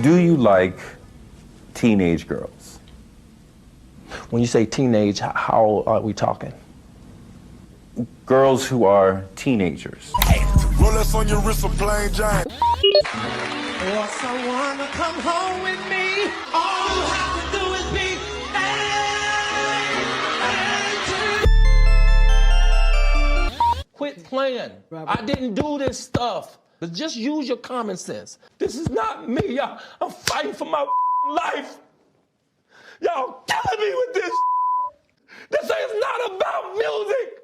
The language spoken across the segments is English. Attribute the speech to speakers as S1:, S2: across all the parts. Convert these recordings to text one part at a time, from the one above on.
S1: Do you like teenage girls?
S2: When you say teenage, how old are we talking?
S1: Girls who are teenagers.
S3: Rolex on your wrist, a plain giant.
S4: For someone to come home with me, all you have to do is be quit playing. I didn't do this stuff. But just use your common sense. This is not me, y'all. I'm fighting for my life. Y'all killing me with this. This is not about music.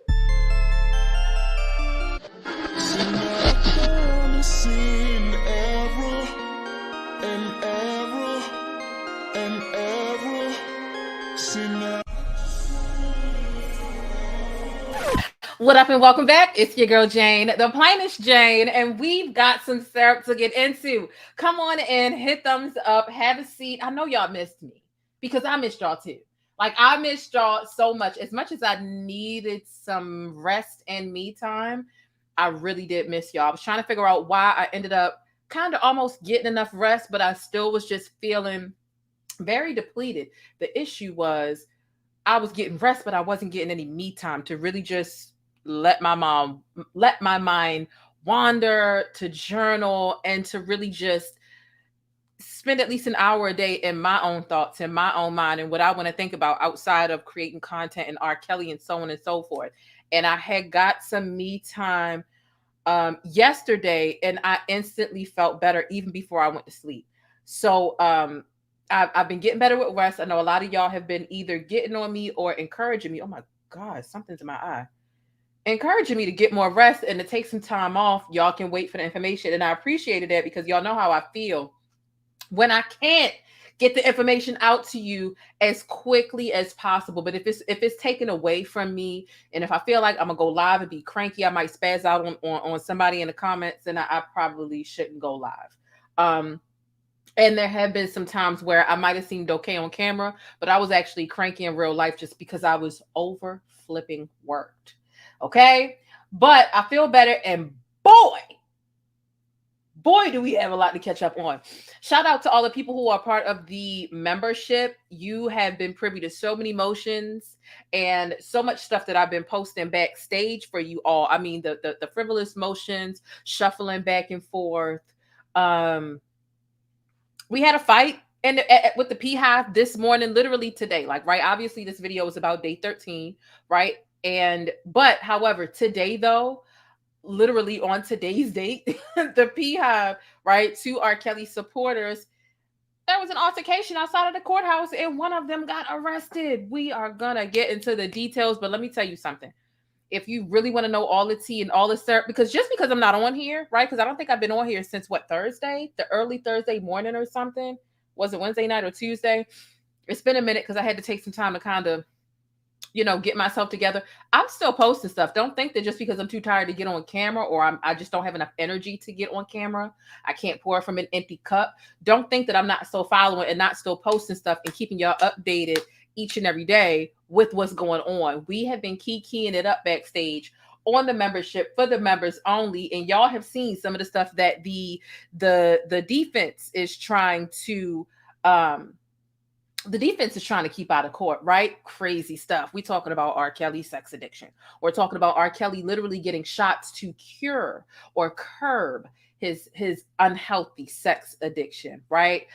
S5: What up and welcome back. It's your girl Jane, the plainest Jane, and we've got some syrup to get into. Come on in, hit thumbs up, have a seat. I know y'all missed me because I missed y'all too. Like I missed y'all so much. As much as I needed some rest and me time, I really did miss y'all. I was trying to figure out why I ended up kind of almost getting enough rest, but I still was just feeling very depleted. The issue was I was getting rest, but I wasn't getting any me time to really just let my mind wander, to journal, and to really just spend at least an hour a day in my own thoughts, in my own mind, and what I want to think about outside of creating content and R. Kelly and so on and so forth. And I had got some me time yesterday, and I instantly felt better even before I went to sleep. So I've been getting better with rest. I know a lot of y'all have been either getting on me or encouraging me. Oh my God, something's in my eye. Encouraging me to get more rest and to take some time off. Y'all can wait for the information. And I appreciated that because y'all know how I feel when I can't get the information out to you as quickly as possible. But if it's taken away from me, and if I feel like I'm gonna go live and be cranky, I might spaz out on somebody in the comments, and I probably shouldn't go live. And there have been some times where I might have seemed okay on camera, but I was actually cranky in real life just because I was over flipping worked. Okay, but I feel better, and boy, do we have a lot to catch up on. Shout out to all the people who are part of the membership. You have been privy to so many motions and so much stuff that I've been posting backstage for you all. I mean, the frivolous motions, shuffling back and forth. We had a fight with the Beehive this morning, literally today. Like, right, obviously this video is about day 13, right? But however, today though, literally on today's date, the Beehive, right, to R. Kelly supporters, there was an altercation outside of the courthouse and one of them got arrested. We are gonna get into the details, but let me tell you something. If you really want to know all the tea and all the syrup, because I'm not on here, right? Because I don't think I've been on here since Thursday, the early Thursday morning or something. Was it Wednesday night or Tuesday? It's been a minute because I had to take some time to kind of, get myself together. I'm still posting stuff. Don't think that just because I'm too tired to get on camera or I just don't have enough energy to get on camera, I can't pour from an empty cup. Don't think that I'm not still following and not still posting stuff and keeping y'all updated each and every day with what's going on. We have been keying it up backstage on the membership for the members only. And y'all have seen some of the stuff that the defense is trying to keep out of court, right? Crazy stuff. We're talking about R. Kelly sex addiction. We're talking about R. Kelly literally getting shots to cure or curb his unhealthy sex addiction, right?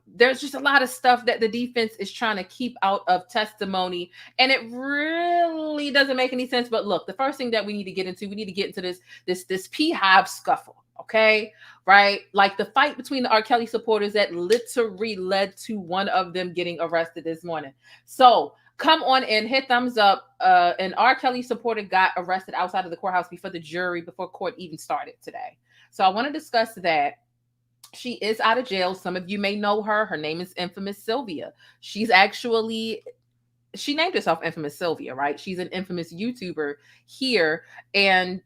S5: There's just a lot of stuff that the defense is trying to keep out of testimony, and it really doesn't make any sense. But look, the first thing that we need to get into this Beehive scuffle. Okay, right? Like the fight between the R. Kelly supporters that literally led to one of them getting arrested this morning. So come on in, hit thumbs up. An R. Kelly supporter got arrested outside of the courthouse before court even started today. So I want to discuss that. She is out of jail. Some of you may know her. Her name is Infamous Sylvia. She named herself Infamous Sylvia, right? She's an infamous YouTuber here. And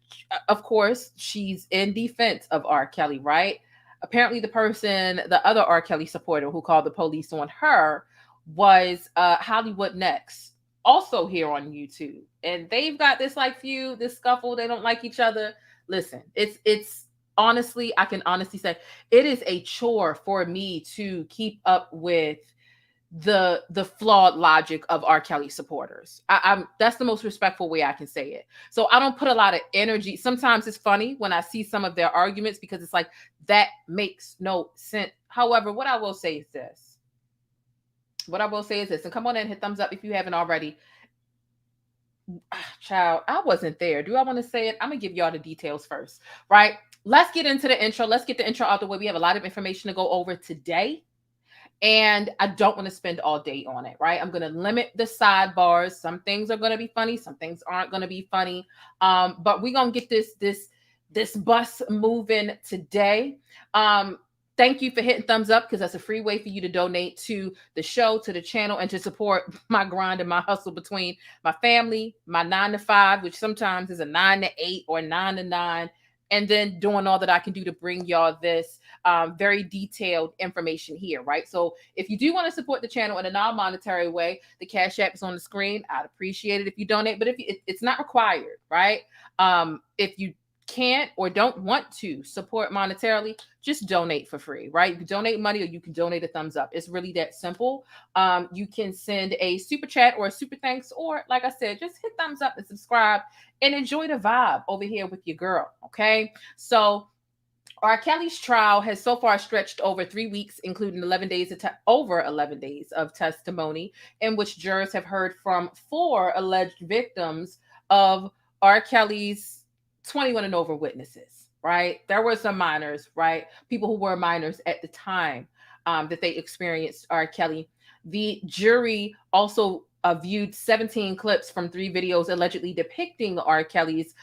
S5: of course, she's in defense of R. Kelly, right? Apparently the other R. Kelly supporter who called the police on her was Hollywood Nexx, also here on YouTube. And they've got this feud, this scuffle. They don't like each other. Listen, it's honestly, I can honestly say it is a chore for me to keep up with the flawed logic of R. Kelly supporters. I'm that's the most respectful way I can say it. So I don't put a lot of energy. Sometimes it's funny when I see some of their arguments because it's like that makes no sense. However, what I will say is this. What I will say is this, and come on in and hit thumbs up if you haven't already. Child, I wasn't there. Do I want to say it? I'm gonna give y'all the details first, right? Let's get into the intro. Let's get the intro out the way. We have a lot of information to go over today. And I don't want to spend all day on it, right? I'm going to limit the sidebars. Some things are going to be funny. Some things aren't going to be funny. But we're going to get this bus moving today. Thank you for hitting thumbs up because that's a free way for you to donate to the show, to the channel, and to support my grind and my hustle between my family, my 9 to 5, which sometimes is a 9 to 8 or 9 to 9. And then doing all that I can do to bring y'all this very detailed information here, right? So if you do want to support the channel in a non-monetary way, the Cash App is on the screen. I'd appreciate it if you donate, but it's not required, right? If you can't or don't want to support monetarily, just donate for free, right? You can donate money or you can donate a thumbs up. It's really that simple. You can send a super chat or a super thanks, or like I said, just hit thumbs up and subscribe and enjoy the vibe over here with your girl, okay? So R. Kelly's trial has so far stretched over 3 weeks, including over 11 days of testimony in which jurors have heard from 4 alleged victims of R. Kelly's 21 and over witnesses, right? There were some minors, right? People who were minors at the time that they experienced R. Kelly. The jury also viewed 17 clips from 3 videos allegedly depicting R. Kelly's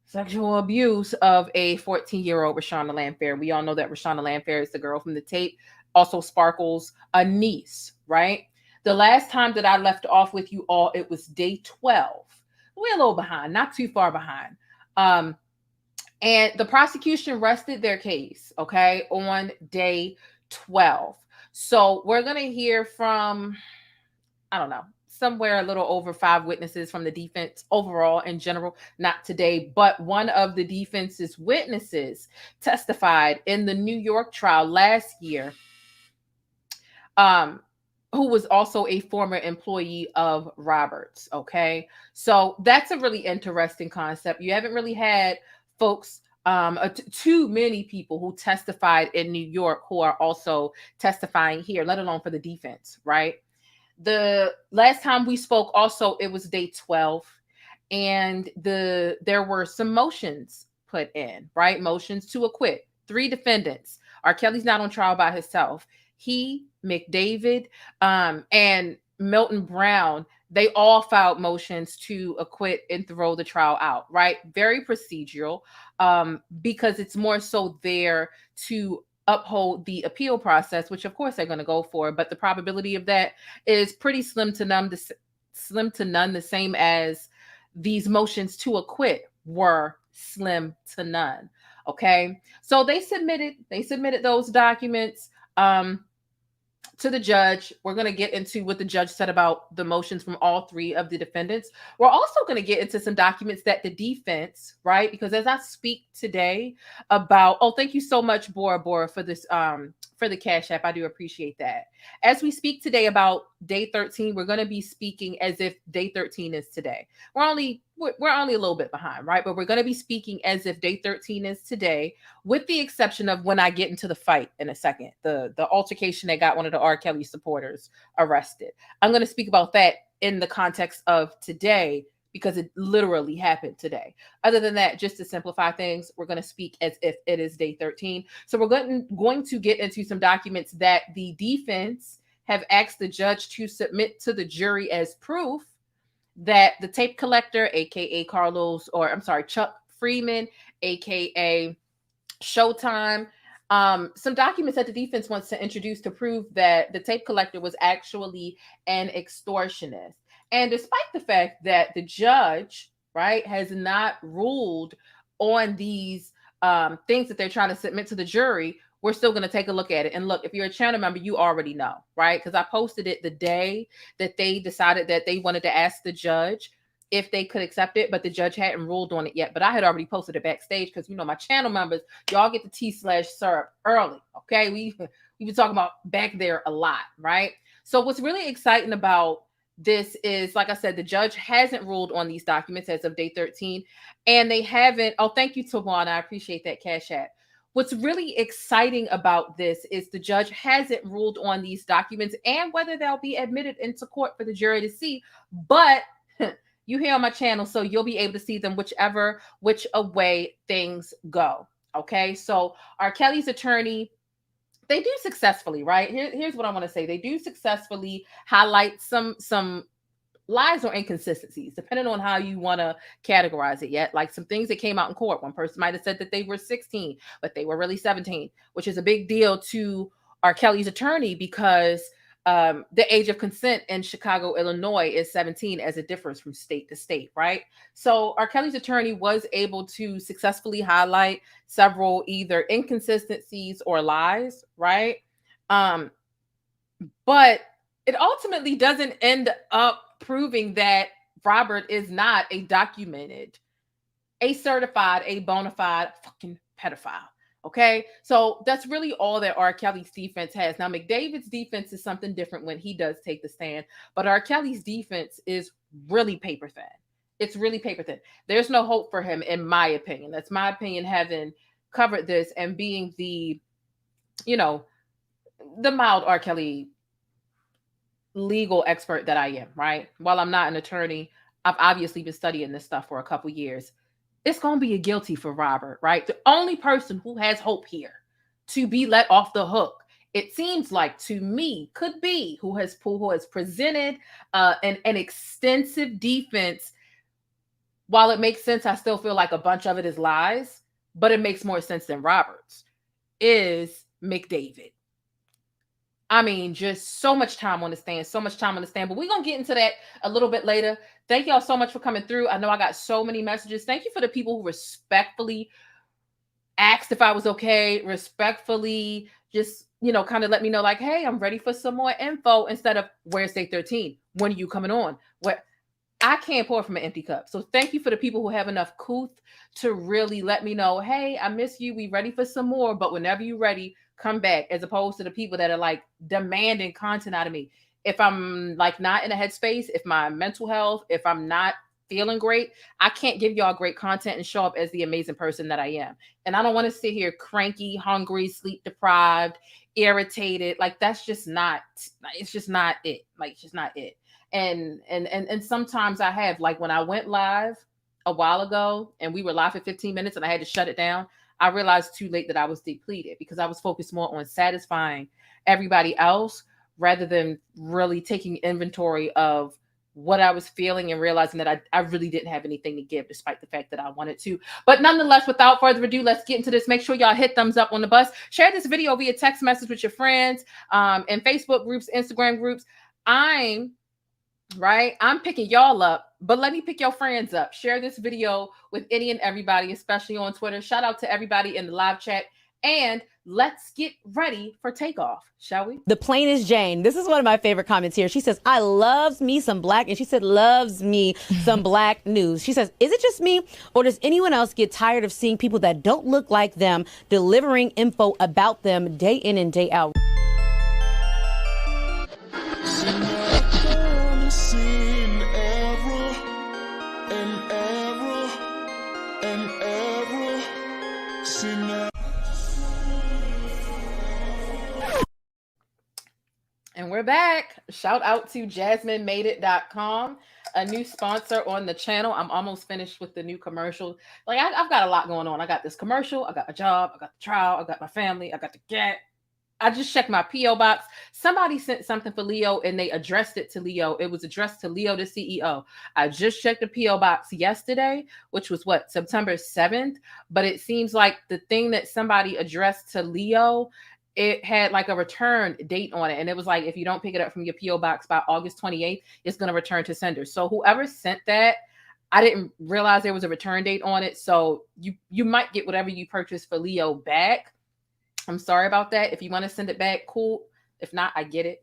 S5: sexual abuse of a 14-year-old Reshona Landfair. We all know that Reshona Landfair is the girl from the tape. Also Sparkle's a niece, right? The last time that I left off with you all, it was day 12. We're a little behind, not too far behind. And the prosecution rested their case, okay, on day 12. So we're going to hear from, I don't know, somewhere a little over 5 witnesses from the defense overall in general, not today, but one of the defense's witnesses testified in the New York trial last year, who was also a former employee of Roberts, okay? So that's a really interesting concept. You haven't really had folks, too many people who testified in New York who are also testifying here, let alone for the defense, right? The last time we spoke also, it was day 12, and there were some motions put in, right? Motions to acquit 3 defendants. R. Kelly's not on trial by himself. He, McDavid, and Milton Brown, they all filed motions to acquit and throw the trial out, right? Very procedural, because it's more so there to uphold the appeal process, which of course they're going to go for, but the probability of that is pretty slim to none, the same as these motions to acquit were slim to none. Okay, so they submitted those documents to the judge. We're going to get into what the judge said about the motions from all 3 of the defendants. We're also going to get into some documents that the defense, right? Because as I speak today about, oh, thank you so much, Bora, for this, for the Cash App. I do appreciate that. As we speak today about day 13, we're going to be speaking as if day 13 is today. We're only a little bit behind, right? But we're going to be speaking as if day 13 is today, with the exception of when I get into the fight in a second, the altercation that got one of the R. Kelly supporters arrested. I'm going to speak about that in the context of today because it literally happened today. Other than that, just to simplify things, we're going to speak as if it is day 13. So we're going to get into some documents that the defense have asked the judge to submit to the jury as proof that the tape collector, aka Chuck Freeman, aka Showtime, some documents that the defense wants to introduce to prove that the tape collector was actually an extortionist. And despite the fact that the judge, right, has not ruled on these things that they're trying to submit to the jury, we're still going to take a look at it. And look, if you're a channel member, you already know, right? Because I posted it the day that they decided that they wanted to ask the judge if they could accept it, but the judge hadn't ruled on it yet. But I had already posted it backstage because, you know, my channel members, y'all get the tea/syrup early, okay? We've been talking about back there a lot, right? So what's really exciting about this is, like I said, the judge hasn't ruled on these documents as of day 13, and they haven't. Oh, thank you, Tawana. I appreciate that Cash App. What's really exciting about this is the judge hasn't ruled on these documents and whether they'll be admitted into court for the jury to see, but you here on my channel, so you'll be able to see them which way things go. Okay, so R. Kelly's attorney, they do successfully, right? Here's what I want to say. They do successfully highlight some lies or inconsistencies, depending on how you want to categorize it yet. Like some things that came out in court. One person might have said that they were 16, but they were really 17, which is a big deal to R. Kelly's attorney because the age of consent in Chicago, Illinois is 17 as it differs from state to state, right? So R. Kelly's attorney was able to successfully highlight several either inconsistencies or lies, right? But it ultimately doesn't end up proving that Robert is not a documented, a certified, a bona fide fucking pedophile. Okay, so that's really all that R. Kelly's defense has. Now, McDavid's defense is something different when he does take the stand, but R. Kelly's defense is really paper thin. It's really paper thin. There's no hope for him, in my opinion. That's my opinion, having covered this and being the, you know, the mild R. Kelly legal expert that I am, right? While I'm not an attorney, I've obviously been studying this stuff for a couple years. It's going to be a guilty for Robert, right? The only person who has hope here to be let off the hook, it seems like to me, could be who has presented an extensive defense. While it makes sense, I still feel like a bunch of it is lies, but it makes more sense than Robert's, is McDavid. I mean, just so much time on the stand, but we're going to get into that a little bit later. Thank y'all so much for coming through. I know I got so many messages. Thank you for the people who respectfully asked if I was okay, respectfully just, you know, kind of let me know like, hey, I'm ready for some more info instead of where's day 13? When are you coming on? What? I can't pour from an empty cup. So thank you for the people who have enough couth to really let me know, hey, I miss you. We ready for some more, but whenever you're ready, come back, as opposed to the people that are like demanding content out of me. If I'm like not in a headspace, if my mental health, if I'm not feeling great, I can't give y'all great content and show up as the amazing person that I am. And I don't want to sit here cranky, hungry, sleep deprived, irritated. Like that's just not, it's just not it. Like it's just not it. And sometimes I have, like when I went live a while ago and we were live for 15 minutes and I had to shut it down, I realized too late that I was depleted because I was focused more on satisfying everybody else rather than really taking inventory of what I was feeling and realizing that I really didn't have anything to give despite the fact that I wanted to. But nonetheless, without further ado, let's get into this. Make sure y'all hit thumbs up on the bus. Share this video via text message with your friends and Facebook groups, Instagram groups. I'm picking y'all up, but let me pick your friends up. Share this video with any and everybody, especially on Twitter. Shout out to everybody in the live chat. And let's get ready for takeoff, shall we?
S6: The plainest Jane. This is one of my favorite comments here. She says, I loves me some black, and she said, loves me some black news. She says, is it just me, or does anyone else get tired of seeing people that don't look like them delivering info about them day in and day out?
S5: And we're back. Shout out to JasmineMadeIt.com, a new sponsor on the channel. I'm almost finished with the new commercial. Like I've got a lot going on. I got this commercial, I got a job, I got the trial, I got my family, I got the cat. I just checked my P.O. box. Somebody sent something for Leo and they addressed it to Leo. It was addressed to Leo, the CEO. I just checked the P.O. box yesterday, which was what, September 7th. But it seems like the thing that somebody addressed to Leo, it had like a return date on it. And it was like, if you don't pick it up from your P.O. box by August 28th, it's going to return to sender. So whoever sent that, I didn't realize there was a return date on it. So you might get whatever you purchased for Leo back. I'm sorry about that. If you want to send it back, cool. If not, I get it,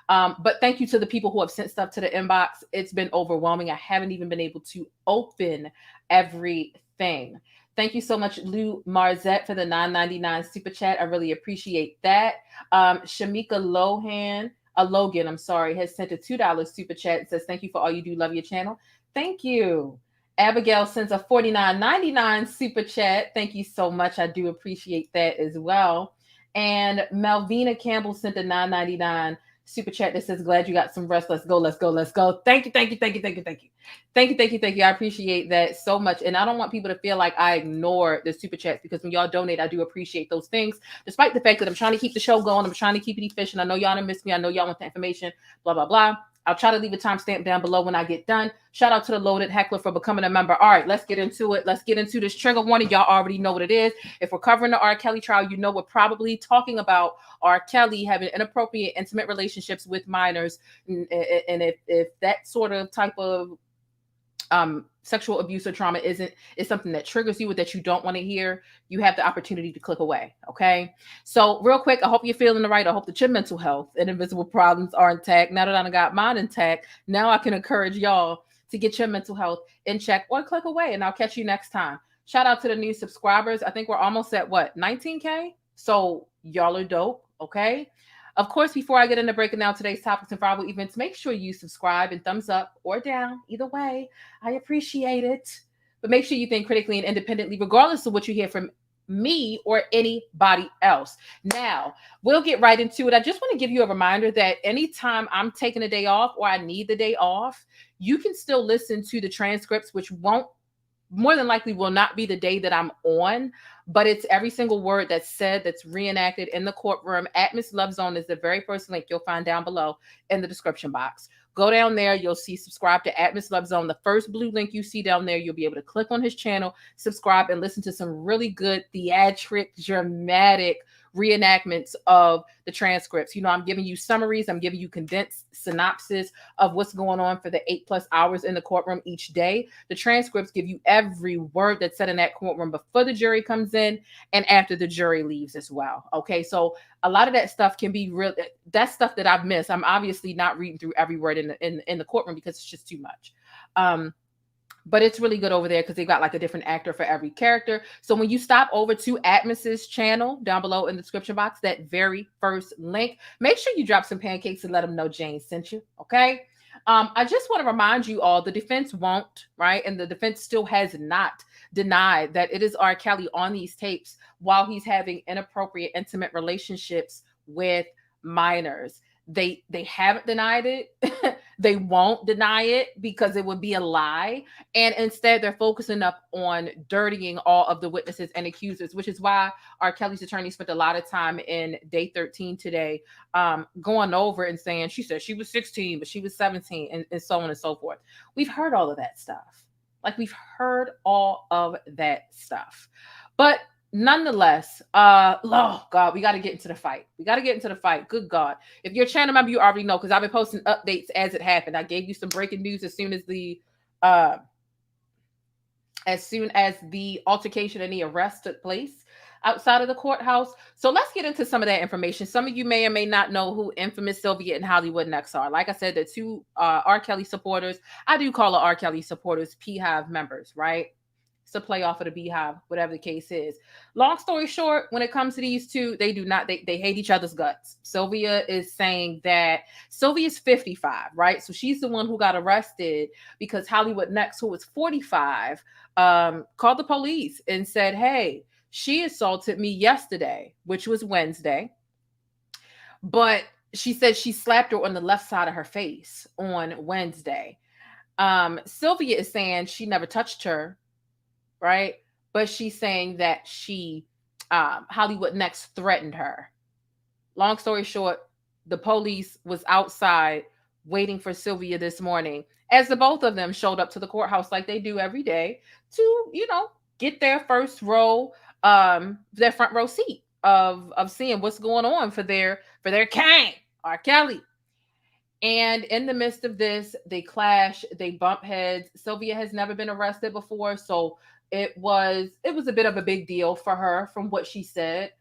S5: But thank you to the people who have sent stuff to the inbox. It's been overwhelming. I haven't even been able to open everything. Thank you so much, Lou Marzette, for the $9.99 super chat. I really appreciate that. Shamika Logan, has sent a $2 super chat and says, thank you for all you do. Love your channel. Thank you. Abigail sends a $49.99 super chat. Thank you so much. I do appreciate that as well. And Malvina Campbell sent a $9.99 super chat that says, glad you got some rest. Let's go, let's go, let's go. Thank you, thank you, thank you, thank you, thank you. Thank you, thank you, thank you. I appreciate that so much. And I don't want people to feel like I ignore the super chats, because when y'all donate, I do appreciate those things, despite the fact that I'm trying to keep the show going. I'm trying to keep it efficient. I know y'all don't miss me. I know y'all want the information, blah, blah, blah. I'll try to leave a timestamp down below when I get done. Shout out to the Loaded Heckler for becoming a member. All right, let's get into it. Let's get into this trigger warning. Y'all already know what it is. If we're covering the R. Kelly trial, you know we're probably talking about R. Kelly having inappropriate, intimate relationships with minors. And if that sort of type of sexual abuse or trauma is something that triggers you or that you don't want to hear, you have the opportunity to click away. Okay. So real quick, I hope you're feeling all right. I hope that your mental health and invisible problems are intact. Now that I got mine intact, now I can encourage y'all to get your mental health in check, or click away, and I'll catch you next time. Shout out to the new subscribers. I think we're almost at 19K. So y'all are dope. Okay. Of course, before I get into breaking down today's topics and viral events, make sure you subscribe and thumbs up or down. Either way, I appreciate it. But make sure you think critically and independently, regardless of what you hear from me or anybody else. Now, we'll get right into it. I just want to give you a reminder that anytime I'm taking a day off or I need the day off, you can still listen to the transcripts, which more than likely will not be the day that I'm on, but it's every single word that's said, that's reenacted in the courtroom. At Miss Love Zone is the very first link you'll find down below in the description box. Go down there, you'll see subscribe to At Miss Love Zone. The first blue link you see down there, you'll be able to click on his channel, subscribe, and listen to some really good theatric, dramatic reenactments of the transcripts. I'm giving you summaries. I'm giving you condensed synopsis of what's going on for the 8+ hours in the courtroom each day. The transcripts give you every word that's said in that courtroom before the jury comes in and after the jury leaves as well. Okay, so a lot of that stuff can be real. That's stuff that I've missed. I'm obviously not reading through every word in the courtroom because it's just too much. But it's really good over there because they've got like a different actor for every character. So when you stop over to Atmos's channel down below in the description box, that very first link, make sure you drop some pancakes and let them know Jane sent you. Okay. I just want to remind you all, the defense won't, right? And the defense still has not denied that it is R. Kelly on these tapes while he's having inappropriate, intimate relationships with minors. They haven't denied it. They won't deny it because it would be a lie. And instead, they're focusing up on dirtying all of the witnesses and accusers, which is why R. Kelly's attorney spent a lot of time in day 13 today going over and saying, she said she was 16, but she was 17, and so on and so forth. We've heard all of that stuff. We've heard all of that stuff. But nonetheless, oh God, we got to get into the fight. Good God. If you're a channel member, you already know, because I've been posting updates as it happened. I gave you some breaking news as soon as the altercation and the arrest took place outside of the courthouse. So let's get into some of that information. Some of you may or may not know who infamous Sylvia and Hollywood Nexx are. Like I said, the two R. Kelly supporters. I do call it R. Kelly supporters, Beehive members, right? To play off of the Beehive, whatever the case is. Long story short, when it comes to these two, they hate each other's guts. Sylvia is saying that Sylvia's 55, right? So she's the one who got arrested because Hollywood Nexx, who was 45, called the police and said, hey, she assaulted me yesterday, which was Wednesday. But she said she slapped her on the left side of her face on Wednesday. Sylvia is saying she never touched her, right? But she's saying that Hollywood Nexx threatened her. Long story short, the police was outside waiting for Sylvia this morning as the both of them showed up to the courthouse like they do every day to, get their front row seat of seeing what's going on for their king, R. Kelly. And in the midst of this, they clash, they bump heads. Sylvia has never been arrested before, so it was a bit of a big deal for her from what she said.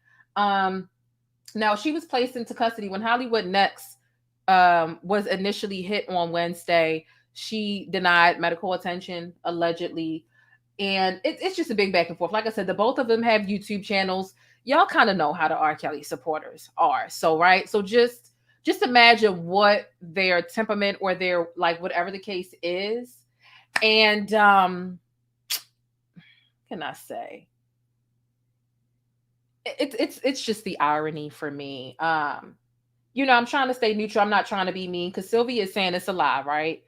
S5: Now, she was placed into custody when Hollywood Nexx was initially hit on Wednesday. She denied medical attention, allegedly. And it's just a big back and forth. Like I said, the both of them have YouTube channels. Y'all kind of know how the R. Kelly supporters are. So, right. So just imagine what their temperament or their, like, whatever the case is. And can I say? It's just the irony for me. You know, I'm trying to stay neutral. I'm not trying to be mean because Sylvia is saying it's a lie, right?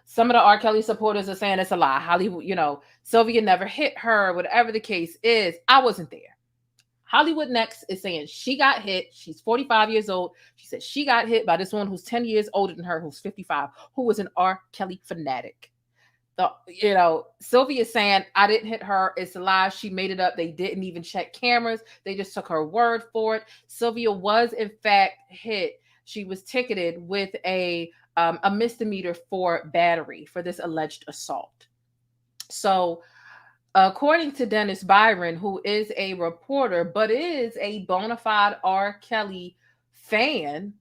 S5: Some of the R. Kelly supporters are saying it's a lie. Hollywood, you know, Sylvia never hit her, whatever the case is. I wasn't there. Hollywood Nexx is saying she got hit. She's 45 years old. She said she got hit by this woman who's 10 years older than her, who's 55, who was an R. Kelly fanatic. You know, Sylvia saying, I didn't hit her. It's a lie. She made it up. They didn't even check cameras. They just took her word for it. Sylvia was, in fact, hit. She was ticketed with a misdemeanor for battery for this alleged assault. So, according to Dennis Byron, who is a reporter, but is a bona fide R. Kelly fan,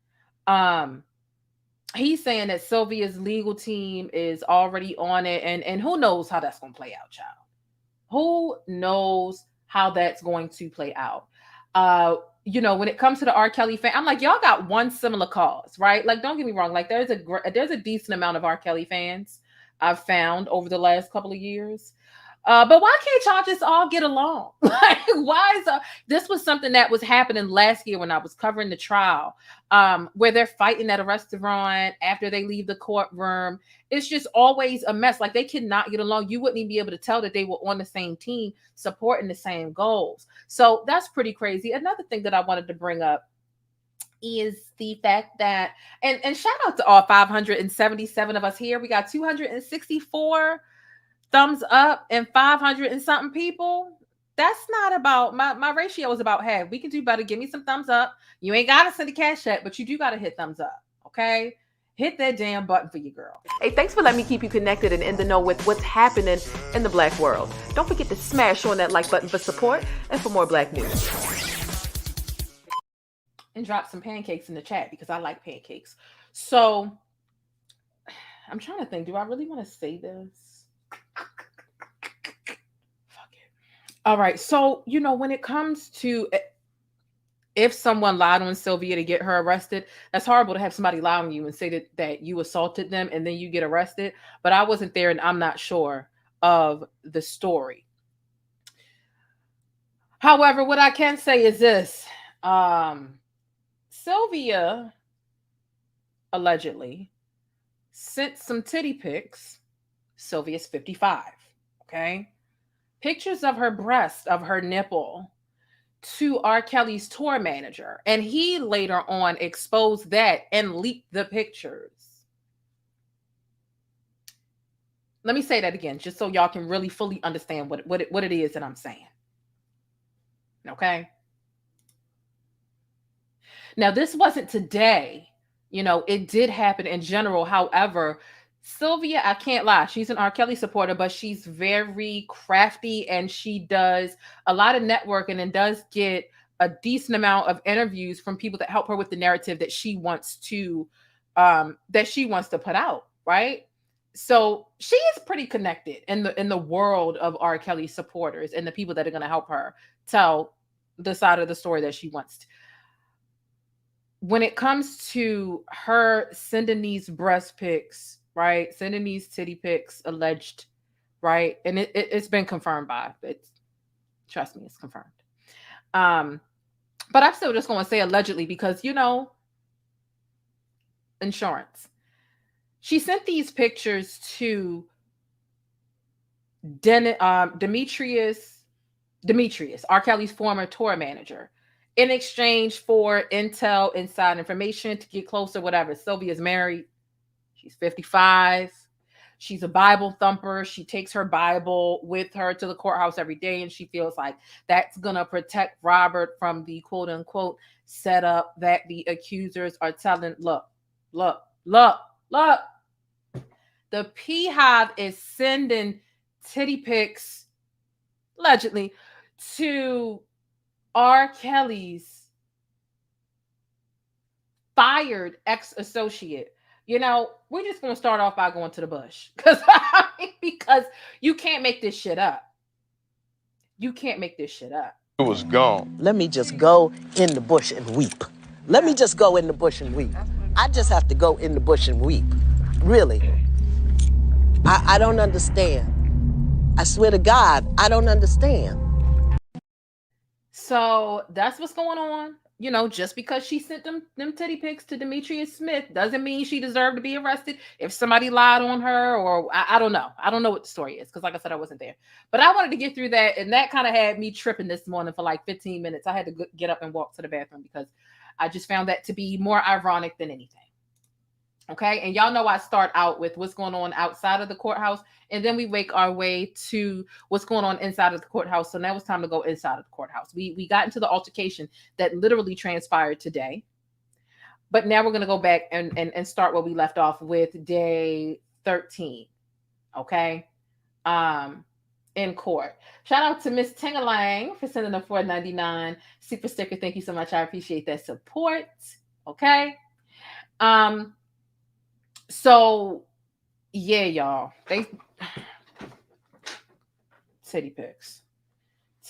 S5: he's saying that Sylvia's legal team is already on it, and who knows how that's going to play out, child. Who knows how that's going to play out? You know, when it comes to the R. Kelly fan, I'm like, y'all got one similar cause, right? Like, don't get me wrong. Like, there's a decent amount of R. Kelly fans I've found over the last couple of years. But why can't y'all just all get along? Like, why is this was something that was happening last year when I was covering the trial, where they're fighting at a restaurant after they leave the courtroom. It's just always a mess. Like, they cannot get along. You wouldn't even be able to tell that they were on the same team, supporting the same goals. So that's pretty crazy. Another thing that I wanted to bring up is the fact that, and shout out to all 577 of us here. We got 264 thumbs up and 500 and something people. That's not about my ratio is about half. We can do better. Give me some thumbs up. You ain't gotta send a cash check, but you do gotta hit thumbs up. Okay, hit that damn button for your girl.
S7: Hey, thanks for letting me keep you connected and in the know with what's happening in the Black world. Don't forget to smash on that like button for support and for more Black news.
S5: And drop some pancakes in the chat because I like pancakes. So I'm trying to think, do I really want to say this? Fuck it. All right. So, you know, when it comes to if someone lied on Sylvia to get her arrested, that's horrible to have somebody lie on you and say that you assaulted them and then you get arrested. But I wasn't there and I'm not sure of the story. However, what I can say is this. Sylvia allegedly sent some titty pics. Sylvia's 55, okay? Pictures of her breast, of her nipple, to R. Kelly's tour manager. And he later on exposed that and leaked the pictures. Let me say that again, just so y'all can really fully understand what it is that I'm saying. Okay? Now, this wasn't today. You know, it did happen in general. However, Sylvia, I can't lie, she's an R. Kelly supporter, but she's very crafty and she does a lot of networking and does get a decent amount of interviews from people that help her with the narrative that she wants to put out, right? So she is pretty connected in the world of R. Kelly supporters and the people that are going to help her tell the side of the story that she wants to. When it comes to her sending these breast pics, right? Sending these titty pics, alleged, right? And it's been confirmed by it. Trust me, it's confirmed. But I'm still just going to say allegedly because, you know, insurance. She sent these pictures to Demetrius, R. Kelly's former tour manager, in exchange for intel, inside information to get closer, whatever. Sylvia's married. She's 55. She's a Bible thumper. She takes her Bible with her to the courthouse every day, and she feels like that's going to protect Robert from the quote unquote setup that the accusers are telling. Look. The Beehive is sending titty pics, allegedly, to R. Kelly's fired ex-associate. We're just going to start off by going to the bush because you can't make this shit up. You can't make this shit up.
S3: It was gone.
S8: Let me just go in the bush and weep. Let me just go in the bush and weep. I just have to go in the bush and weep. Really. I don't understand. I swear to God, I don't understand.
S5: So that's what's going on. Just because she sent them titty pics to Demetrius Smith doesn't mean she deserved to be arrested. If somebody lied on her, or I don't know. I don't know what the story is because, like I said, I wasn't there. But I wanted to get through that, and that kind of had me tripping this morning for like 15 minutes. I had to get up and walk to the bathroom because I just found that to be more ironic than anything. Okay, and y'all know I start out with what's going on outside of the courthouse, and then we make our way to what's going on inside of the courthouse. So now it's time to go inside of the courthouse. We got into the altercation that literally transpired today, but now we're going to go back and start where we left off with day 13. Okay, in court. Shout out to Miss Tingalang for sending a $4.99 super sticker. Thank you so much. I appreciate that support. Okay. So yeah, y'all, they titty pics,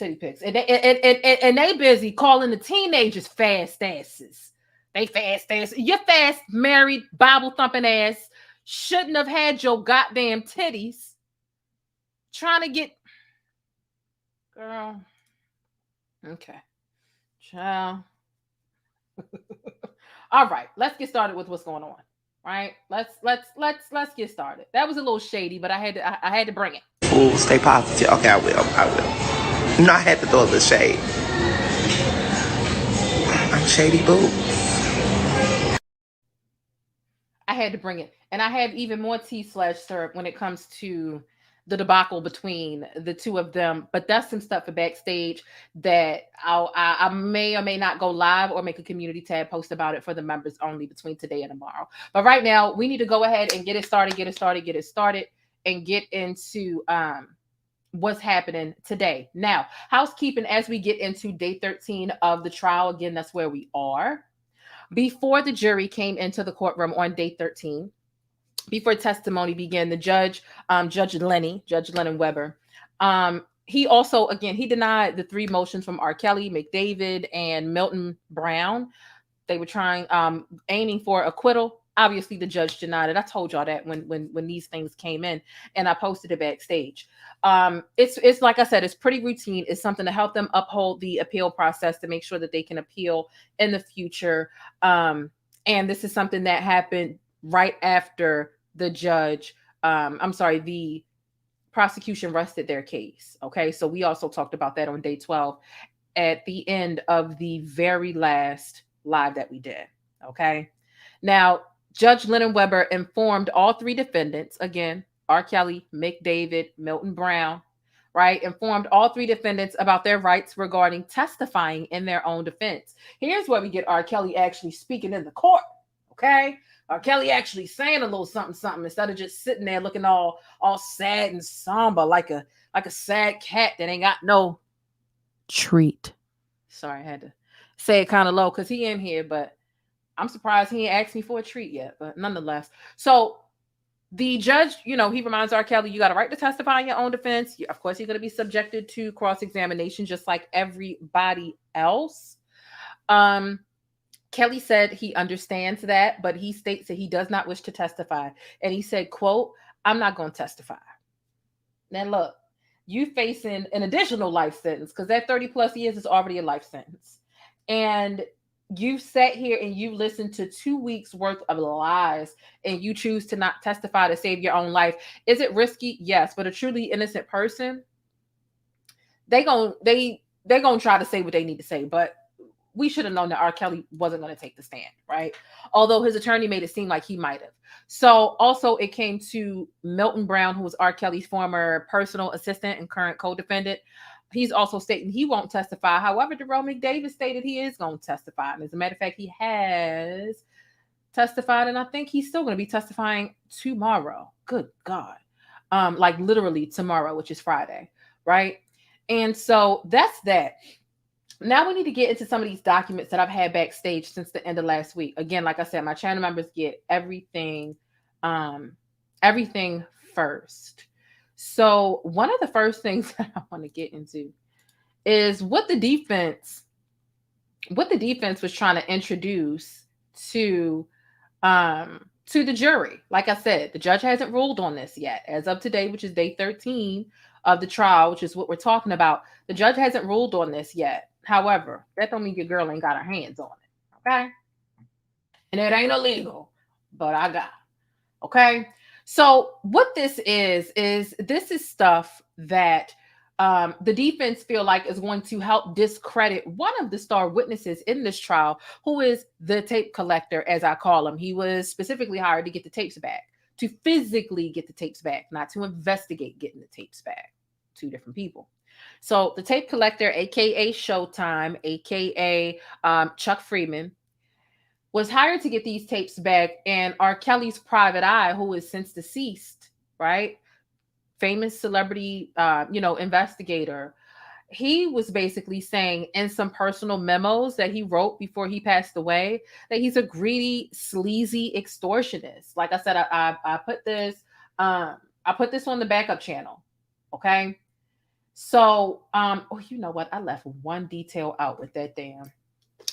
S5: and they busy calling the teenagers fast asses. They fast asses. Your fast married Bible thumping ass shouldn't have had your goddamn titties trying to get girl. Okay, child. All right, let's get started with what's going on. Right, let's get started. That was a little shady, but I had to bring it.
S9: Ooh, stay positive. Okay, I will. I had to throw a little shade. I'm shady, boo.
S5: I had to bring it, and I have even more tea/syrup when it comes to the debacle between the two of them. But that's some stuff for backstage that I may or may not go live or make a community tab post about it for the members only between today and tomorrow. But right now we need to go ahead and get it started, and get into what's happening today. Now, housekeeping as we get into day 13 of the trial. Again, that's where we are. Before the jury came into the courtroom on day 13, before testimony began, the judge, Judge Lennon Weber, he also, again, he denied the 3 motions from R. Kelly, McDavid, and Milton Brown. They were aiming for acquittal. Obviously, the judge denied it. I told y'all that when these things came in, and I posted it backstage. It's like I said, it's pretty routine. It's something to help them uphold the appeal process to make sure that they can appeal in the future. And this is something that happened right after the prosecution rested their case. Okay, so we also talked about that on day 12 at the end of the very last live that we did. Okay, now Judge Lennon Weber informed all 3 defendants, again, R. Kelly, McDavid, Milton Brown, right, informed all 3 defendants about their rights regarding testifying in their own defense. Here's where we get R. Kelly actually speaking in the court. Okay, R. Kelly actually saying a little something instead of just sitting there looking all sad and somber like a sad cat that ain't got no treat. Sorry, I had to say it kind of low because he in here, but I'm surprised he ain't asked me for a treat yet. But nonetheless, so the judge, he reminds R. Kelly, you got a right to testify in your own defense. Of course, you're going to be subjected to cross-examination just like everybody else. Kelly said he understands that, but he states that he does not wish to testify. And he said, quote, "I'm not going to testify." Now, look, you facing an additional life sentence because that 30 plus years is already a life sentence. And you've sat here and you listened to 2 weeks worth of lies and you choose to not testify to save your own life. Is it risky? Yes. But a truly innocent person, they're gonna try to say what they need to say. But we should have known that R. Kelly wasn't going to take the stand, right? Although his attorney made it seem like he might have. So also it came to Milton Brown, who was R. Kelly's former personal assistant and current co-defendant. He's also stating he won't testify. However, Derrel McDavid stated he is going to testify. And as a matter of fact, he has testified, and I think he's still going to be testifying tomorrow. Good God. Like literally tomorrow, which is Friday, right? And so that's that. Now we need to get into some of these documents that I've had backstage since the end of last week. Again, like I said, my channel members get everything, everything first. So one of the first things that I want to get into is what the defense was trying to introduce to the jury. Like I said, the judge hasn't ruled on this yet. As of today, which is day 13 of the trial, which is what we're talking about, the judge hasn't ruled on this yet. However, that don't mean your girl ain't got her hands on it. Okay? And it ain't illegal, but I got it. Okay? So what this is this is stuff that the defense feel like is going to help discredit one of the star witnesses in this trial, who is the tape collector, as I call him. He was specifically hired to get the tapes back, to physically get the tapes back, not to investigate getting the tapes back. Two different people. So the tape collector, aka Showtime, aka Chuck Freeman, was hired to get these tapes back, and R. Kelly's private eye, who is since deceased, right? Famous celebrity, investigator. He was basically saying in some personal memos that he wrote before he passed away that he's a greedy, sleazy extortionist. Like I said, I put this on the backup channel. Okay. So, you know what? I left one detail out with that damn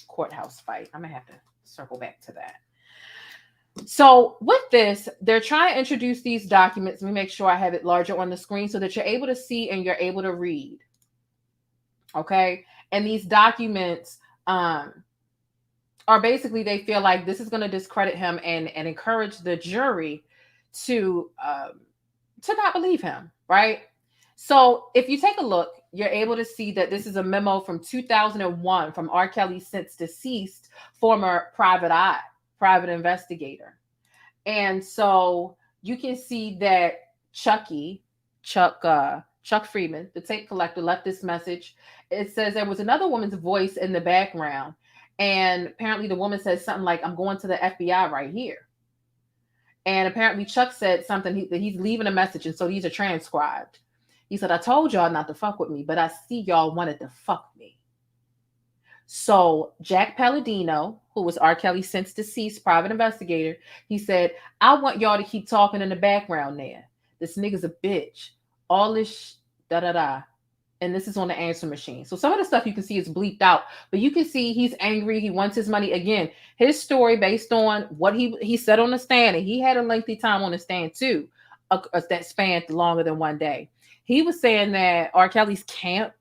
S5: courthouse fight. I'm gonna have to circle back to that. So with this, they're trying to introduce these documents. Let me make sure I have it larger on the screen so that you're able to see and you're able to read. Okay. And these documents are basically, they feel like this is going to discredit him and encourage the jury to not believe him. Right. So if you take a look, you're able to see that this is a memo from 2001 from R. Kelly's since deceased former private investigator. And so you can see that Chuck Freeman, the tape collector, left this message. It says there was another woman's voice in the background. And apparently the woman says something like, "I'm going to the FBI right here." And apparently Chuck said something that he's leaving a message. And so these are transcribed. He said, "I told y'all not to fuck with me, but I see y'all wanted to fuck me." So Jack Palladino, who was R. Kelly's since deceased private investigator, he said, "I want y'all to keep talking in the background there. This nigga's a bitch. All this da-da-da." And this is on the answer machine. So some of the stuff you can see is bleeped out, but you can see he's angry. He wants his money. Again, his story based on what he said on the stand, and he had a lengthy time on the stand too, that spanned longer than one day. He was saying that R. Kelly's camp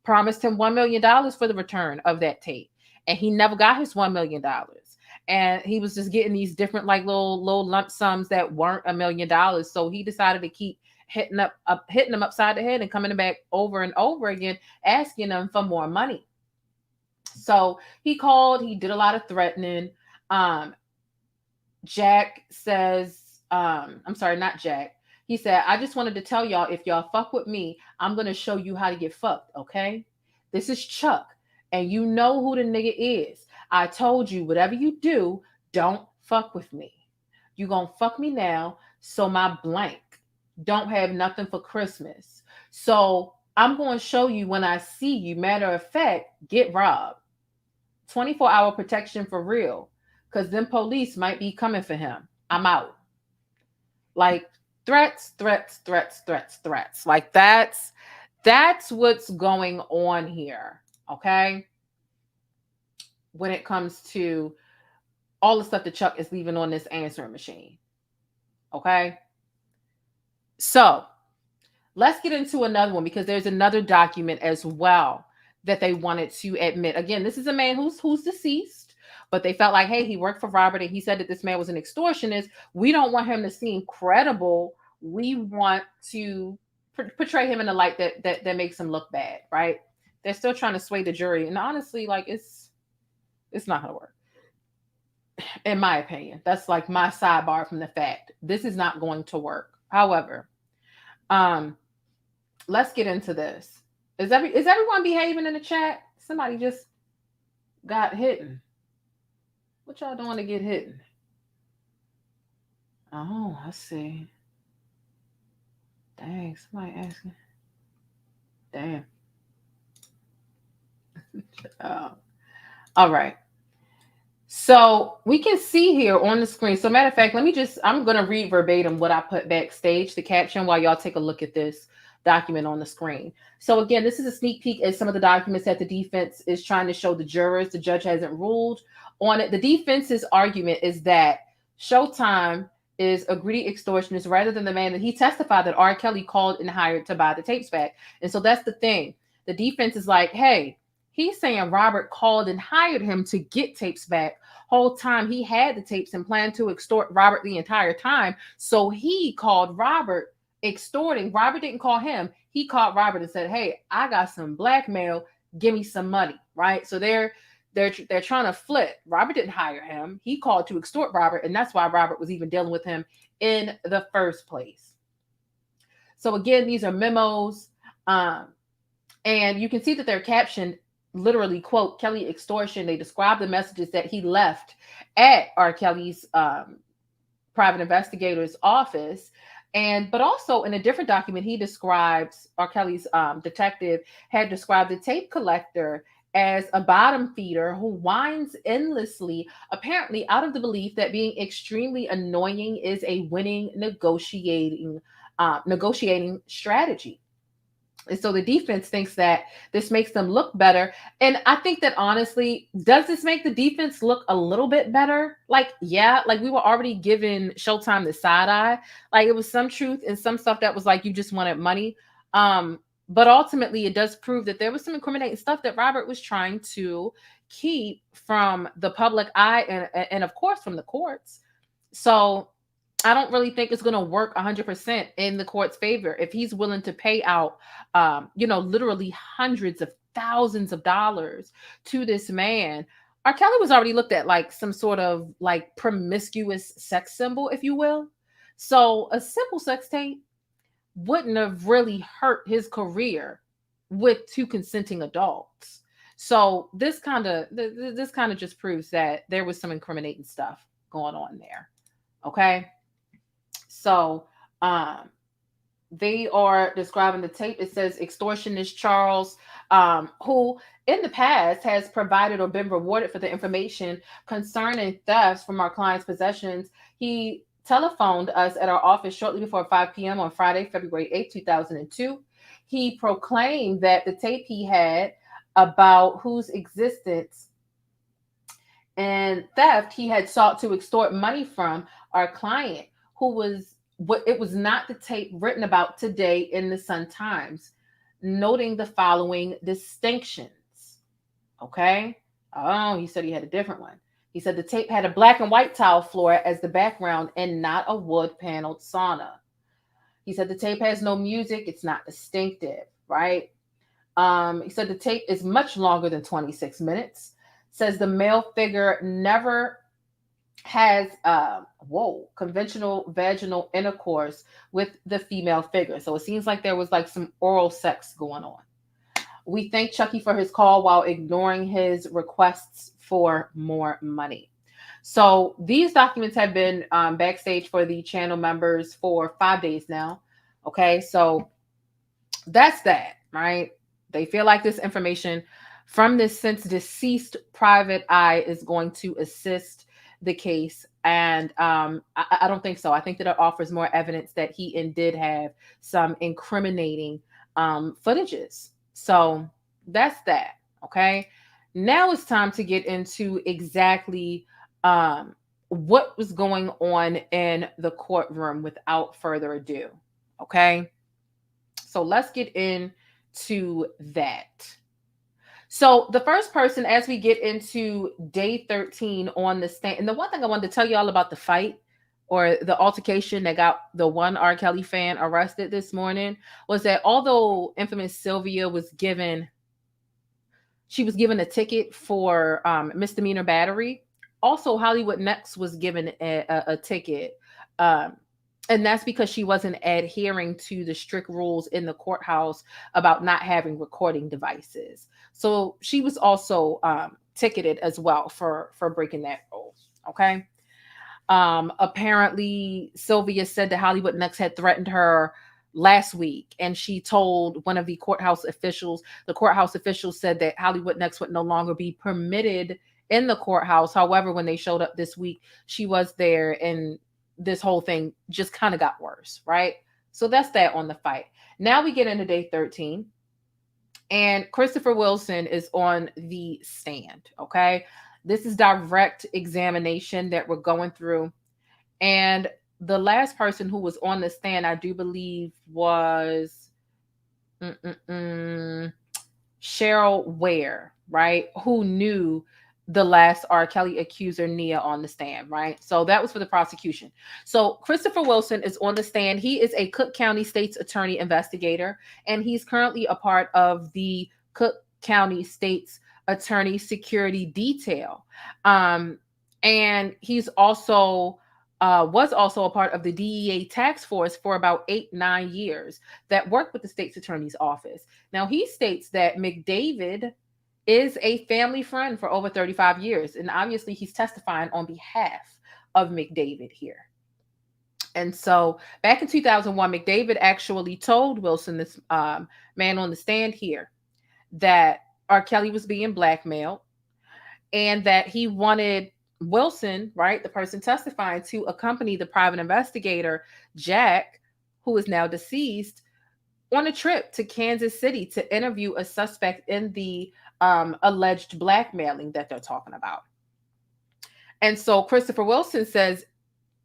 S5: promised him $1 million for the return of that tape, and he never got his $1 million. And he was just getting these different like little lump sums that weren't $1 million. So he decided to keep hitting them upside the head and coming back over and over again, asking them for more money. So he called. He did a lot of threatening. Jack says, I'm sorry, not Jack. He said, "I just wanted to tell y'all, if y'all fuck with me, I'm going to show you how to get fucked, okay? This is Chuck, and you know who the nigga is. I told you, whatever you do, don't fuck with me. You going to fuck me now, so my blank don't have nothing for Christmas. So I'm going to show you when I see you. Matter of fact, get robbed. 24-hour protection for real, because them police might be coming for him. I'm out." Like, threats. Like that's what's going on here. Okay. When it comes to all the stuff that Chuck is leaving on this answering machine. Okay. So let's get into another one, because there's another document as well that they wanted to admit. Again, this is a man who's deceased, but they felt like, hey, he worked for Robert and he said that this man was an extortionist. We don't want him to seem credible. We want to portray him in a light that makes him look bad, right? They're still trying to sway the jury. And honestly, like, it's not going to work. In my opinion, that's like my sidebar from the fact. This is not going to work. However, let's get into this. Is everyone behaving in the chat? Somebody just got hitten. What y'all doing to get hitten? Oh, I see. Dang, somebody asking. Damn. All right. So we can see here on the screen. So matter of fact, I'm going to read verbatim what I put backstage, the caption, while y'all take a look at this document on the screen. So again, this is a sneak peek at some of the documents that the defense is trying to show the jurors. The judge hasn't ruled on it. The defense's argument is that Showtime is a greedy extortionist rather than the man that he testified that R. Kelly called and hired to buy the tapes back. And so that's the thing. The defense is like, hey, he's saying Robert called and hired him to get tapes back. Whole time he had the tapes and planned to extort Robert the entire time. So he called Robert extorting. Robert didn't call him. He called Robert and said, hey, I got some blackmail. Give me some money. Right. So they're trying to flip. Robert didn't hire him. He called to extort Robert. And that's why Robert was even dealing with him in the first place. So again, these are memos. And you can see that they're captioned literally, quote, Kelly extortion. They describe the messages that he left at R. Kelly's private investigator's office. But also in a different document, he describes, R. Kelly's detective had described the tape collector as a bottom feeder who whines endlessly, apparently out of the belief that being extremely annoying is a winning negotiating strategy. And so the defense thinks that this makes them look better. And I think that honestly, does this make the defense look a little bit better? Like, yeah, like we were already giving Showtime the side eye. Like it was some truth and some stuff that was like, you just wanted money. But ultimately it does prove that there was some incriminating stuff that Robert was trying to keep from the public eye and of course from the courts. So I don't really think it's going to work 100% in the court's favor if he's willing to pay out, literally hundreds of thousands of dollars to this man. R. Kelly was already looked at like some sort of like promiscuous sex symbol, if you will. So a simple sex tape wouldn't have really hurt his career with two consenting adults. So this kind of just proves that there was some incriminating stuff going on there. Okay. So they are describing the tape. It says extortionist Charles, who in the past has provided or been rewarded for the information concerning thefts from our client's possessions. He telephoned us at our office shortly before 5 p.m. on Friday, February 8, 2002. He proclaimed that the tape he had about whose existence and theft he had sought to extort money from our client, it was not the tape written about today in the Sun-Times, noting the following distinctions. Okay. Oh, he said he had a different one. He said the tape had a black and white tile floor as the background and not a wood paneled sauna. He said the tape has no music. It's not distinctive, right? He said the tape is much longer than 26 minutes. Says the male figure never has conventional vaginal intercourse with the female figure. So it seems like there was like some oral sex going on. We thank Chucky for his call while ignoring his requests for more money. So these documents have been backstage for the channel members for 5 days now. Okay, so that's that, right? They feel like this information from this since deceased private eye is going to assist the case. And I don't think so. I think that it offers more evidence that he did have some incriminating footages. So that's that. Okay. Now it's time to get into exactly what was going on in the courtroom without further ado. Okay. So let's get into that. So the first person, as we get into day 13 on the stand, and the one thing I wanted to tell you all about the fight or the altercation that got the one R. Kelly fan arrested this morning was that although infamous Sylvia was given a ticket for misdemeanor battery, also Hollywood Nexx was given a ticket. And that's because she wasn't adhering to the strict rules in the courthouse about not having recording devices. So she was also ticketed as well for breaking that rule. Okay. Apparently, Sylvia said that Hollywood Nexx had threatened her last week, and she told one of the courthouse officials. The courthouse officials said that Hollywood Nexx would no longer be permitted in the courthouse. However, when they showed up this week, she was there, and this whole thing just kind of got worse, right? So that's that on the fight. Now we get into day 13, and Christopher Wilson is on the stand, okay? This is direct examination that we're going through. And the last person who was on the stand, I do believe, was Cheryl Ware, right? Who knew the last R. Kelly accuser, Nia, on the stand, right? So that was for the prosecution. So Christopher Wilson is on the stand. He is a Cook County State's Attorney investigator, and he's currently a part of the Cook County State's Attorney Security Detail. And he's also was also a part of the DEA task force for about 8-9 years that worked with the state's attorney's office. Now, he states that McDavid is a family friend for over 35 years. And obviously, he's testifying on behalf of McDavid here. And so back in 2001, McDavid actually told Wilson, this man on the stand here, that R. Kelly was being blackmailed and that he wanted Wilson, right, the person testifying, to accompany the private investigator, Jack, who is now deceased, on a trip to Kansas City to interview a suspect in the alleged blackmailing that they're talking about. And so Christopher Wilson says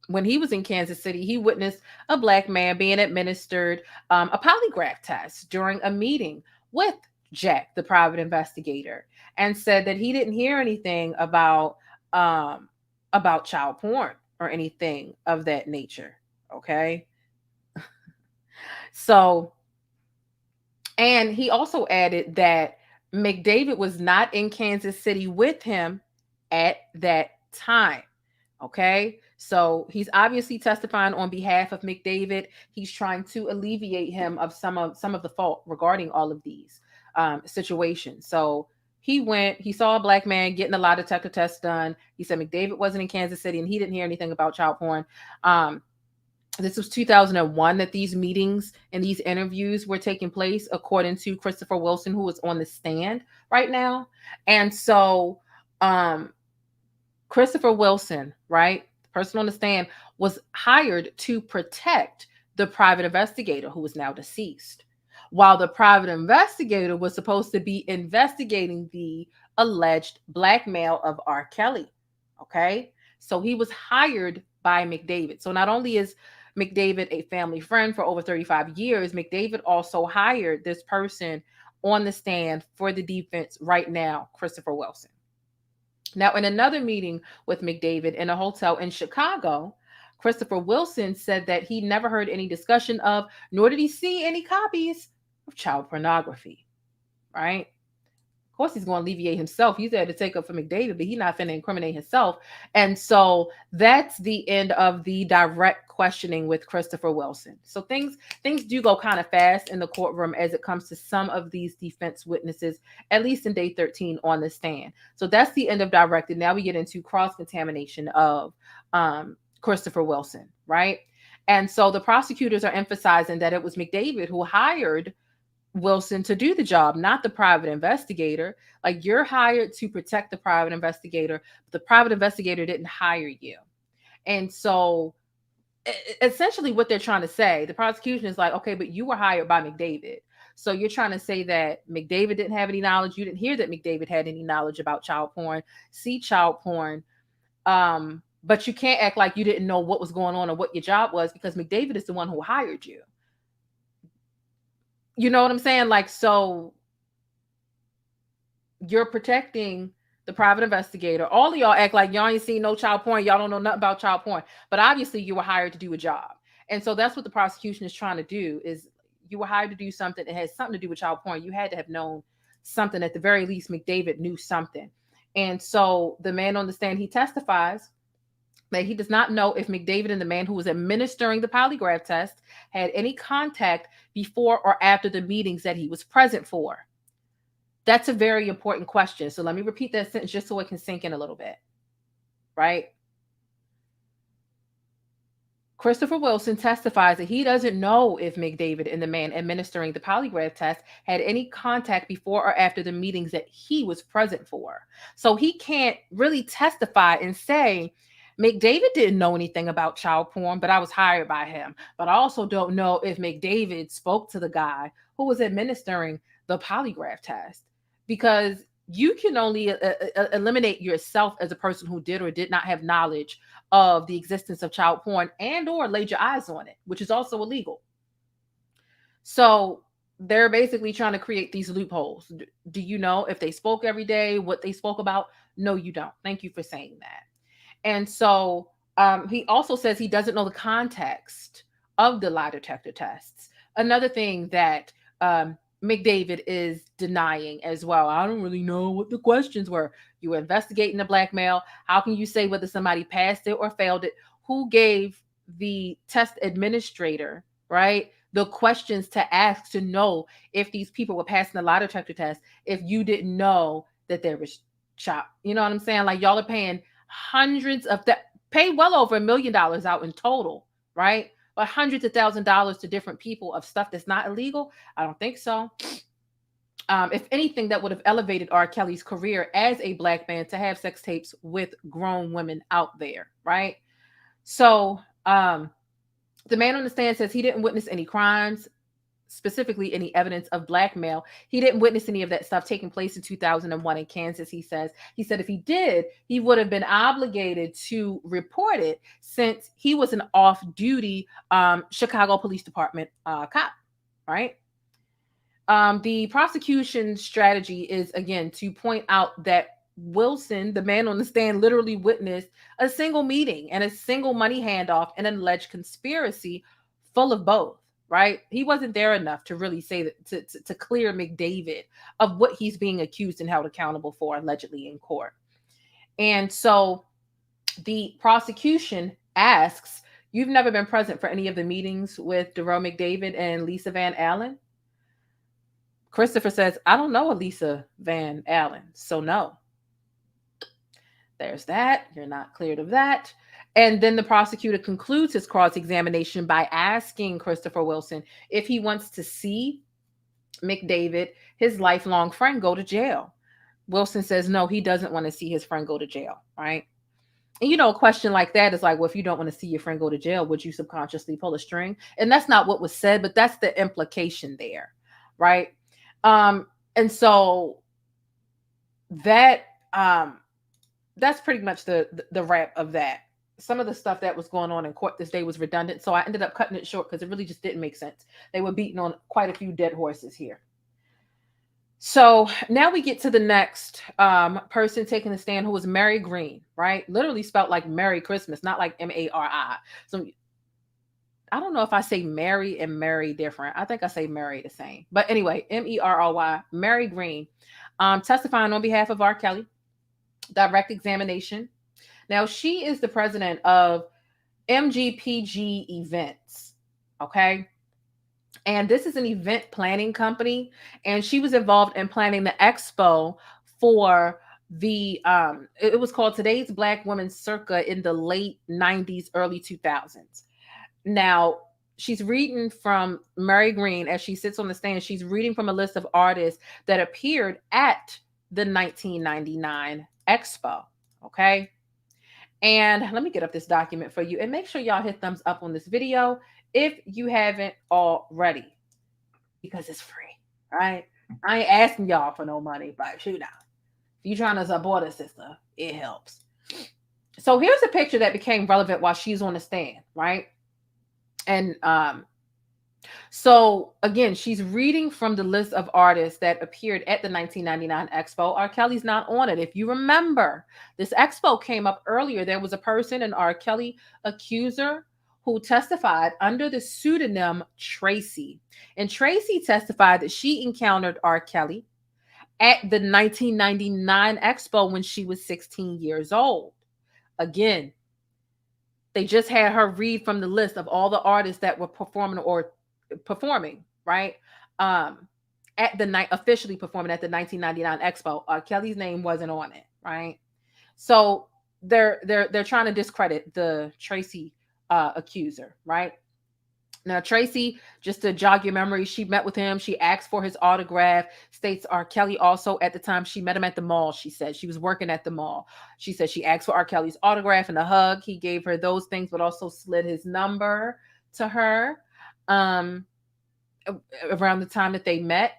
S5: when he was in Kansas City, he witnessed a black man being administered a polygraph test during a meeting with Jack, the private investigator, and said that he didn't hear anything about child porn or anything of that nature. Okay. So, and he also added that McDavid was not in Kansas City with him at that time. Okay. So he's obviously testifying on behalf of McDavid. He's trying to alleviate him of some of the fault regarding all of these situations. So he saw a black man getting a lie detector test done. He said McDavid wasn't in Kansas City and he didn't hear anything about child porn. This was 2001 that these meetings and these interviews were taking place, according to Christopher Wilson, who is on the stand right now. And so Christopher Wilson, right, the person on the stand, was hired to protect the private investigator who is now deceased, while the private investigator was supposed to be investigating the alleged blackmail of R. Kelly. Okay. So he was hired by McDavid. So not only is McDavid a family friend for over 35 years, McDavid also hired this person on the stand for the defense right now, Christopher Wilson. Now, in another meeting with McDavid in a hotel in Chicago, Christopher Wilson said that he never heard any discussion of, nor did he see any copies of child pornography, right? Of course, he's going to alleviate himself. He's there to take up for McDavid, but he's not finna incriminate himself. And so that's the end of the direct questioning with Christopher Wilson. So things do go kind of fast in the courtroom as it comes to some of these defense witnesses, at least in day 13 on the stand. So that's the end of directed. Now we get into cross-contamination of Christopher Wilson, right? And so the prosecutors are emphasizing that it was McDavid who hired Wilson to do the job, not the private investigator. Like, you're hired to protect the private investigator, but the private investigator didn't hire you. And so essentially what they're trying to say, the prosecution is like, okay, but you were hired by McDavid. So you're trying to say that McDavid didn't have any knowledge. You didn't hear that McDavid had any knowledge about child porn, see child porn. But you can't act like you didn't know what was going on or what your job was, because McDavid is the one who hired you. You know what I'm saying? Like, so you're protecting the private investigator. All of y'all act like y'all ain't seen no child porn. Y'all don't know nothing about child porn. But obviously you were hired to do a job. And so that's what the prosecution is trying to do, is you were hired to do something that has something to do with child porn. You had to have known something. At the very least, McDavid knew something. And so the man on the stand, he testifies that he does not know if McDavid and the man who was administering the polygraph test had any contact before or after the meetings that he was present for. That's a very important question. So let me repeat that sentence just so it can sink in a little bit, right? Christopher Wilson testifies that he doesn't know if McDavid and the man administering the polygraph test had any contact before or after the meetings that he was present for. So he can't really testify and say, McDavid didn't know anything about child porn, but I was hired by him. But I also don't know if McDavid spoke to the guy who was administering the polygraph test, because you can only eliminate yourself as a person who did or did not have knowledge of the existence of child porn and or laid your eyes on it, which is also illegal. So they're basically trying to create these loopholes. Do you know if they spoke every day, what they spoke about? No, you don't. Thank you for saying that. And so he also says he doesn't know the context of the lie detector tests. Another thing that McDavid is denying as well. I don't really know what the questions were. You were investigating the blackmail. How can you say whether somebody passed it or failed it? Who gave the test administrator, right, the questions to ask to know if these people were passing the lie detector test if you didn't know that there was child? You know what I'm saying? Like, y'all are paying hundreds of pay well over $1 million out in total, right? But hundreds of $1,000s to different people of stuff that's not illegal? I don't think so. If anything, that would have elevated R. Kelly's career as a black man to have sex tapes with grown women out there, right? So the man on the stand says he didn't witness any crimes, specifically any evidence of blackmail. He didn't witness any of that stuff taking place in 2001 in Kansas. He said if he did, he would have been obligated to report it since he was an off-duty Chicago Police Department cop, right? The prosecution strategy is, again, to point out that Wilson, the man on the stand, literally witnessed a single meeting and a single money handoff and an alleged conspiracy full of both. Right? He wasn't there enough to really say that to clear McDavid of what he's being accused and held accountable for allegedly in court. And so the prosecution asks, you've never been present for any of the meetings with Derrel McDavid and Lisa Van Allen? Christopher says, I don't know Lisa Van Allen, so no. There's that. You're not cleared of that. And then the prosecutor concludes his cross-examination by asking Christopher Wilson if he wants to see McDavid, his lifelong friend, go to jail. Wilson says no, he doesn't want to see his friend go to jail, right? And you know, a question like that is like, well, if you don't want to see your friend go to jail, would you subconsciously pull a string? And that's not what was said, but that's the implication there, right? And so that that's pretty much the wrap of that. Some of the stuff that was going on in court this day was redundant, so I ended up cutting it short because it really just didn't make sense. They were beating on quite a few dead horses here. So now we get to the next person taking the stand, who was Mary Green, right? Literally spelled like Merry Christmas, not like M-A-R-I. So I don't know if I say Mary and Mary different. I think I say Mary the same. But anyway, M-E-R-R-Y, Mary Green, testifying on behalf of R. Kelly, direct examination. Now, she is the president of MGPG Events, okay? And this is an event planning company, and she was involved in planning the expo for the, it was called Today's Black Women Circa in the late 90s, early 2000s. Now, she's reading from Mary Green as she sits on the stand. She's reading from a list of artists that appeared at the 1999 expo, okay? And let me get up this document for you and make sure y'all hit thumbs up on this video if you haven't already, because it's free, right? I ain't asking y'all for no money, but shoot now. If you're trying to support a sister, it helps. So here's a picture that became relevant while she's on the stand, right? And so again, she's reading from the list of artists that appeared at the 1999 expo. R. Kelly's not on it. If you remember, this expo came up earlier. There was a person, an R. Kelly accuser, who testified under the pseudonym Tracy. And Tracy testified that she encountered R. Kelly at the 1999 expo when she was 16 years old. Again, they just had her read from the list of all the artists that were performing, right? At the night, officially performing at the 1999 expo. R. Kelly's name wasn't on it, right? So they're trying to discredit the Tracy accuser, right? Now, Tracy, just to jog your memory, she met with him. She asked for his autograph. States R. Kelly also at the time she met him at the mall. She said she was working at the mall. She said she asked for R. Kelly's autograph and a hug. He gave her those things, but also slid his number to her around the time that they met.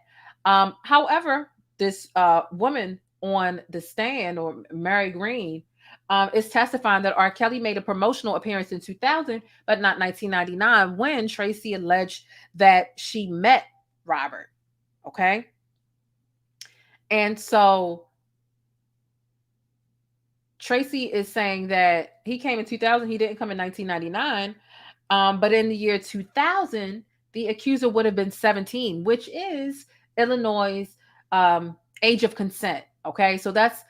S5: However, this woman on the stand, or Mary Green, is testifying that R. Kelly made a promotional appearance in 2000, but not 1999, when Tracy alleged that she met Robert. Okay. And so Tracy is saying that he came in 2000, he didn't come in 1999. But in the year 2000, the accuser would have been 17, which is Illinois' age of consent. Okay. So that's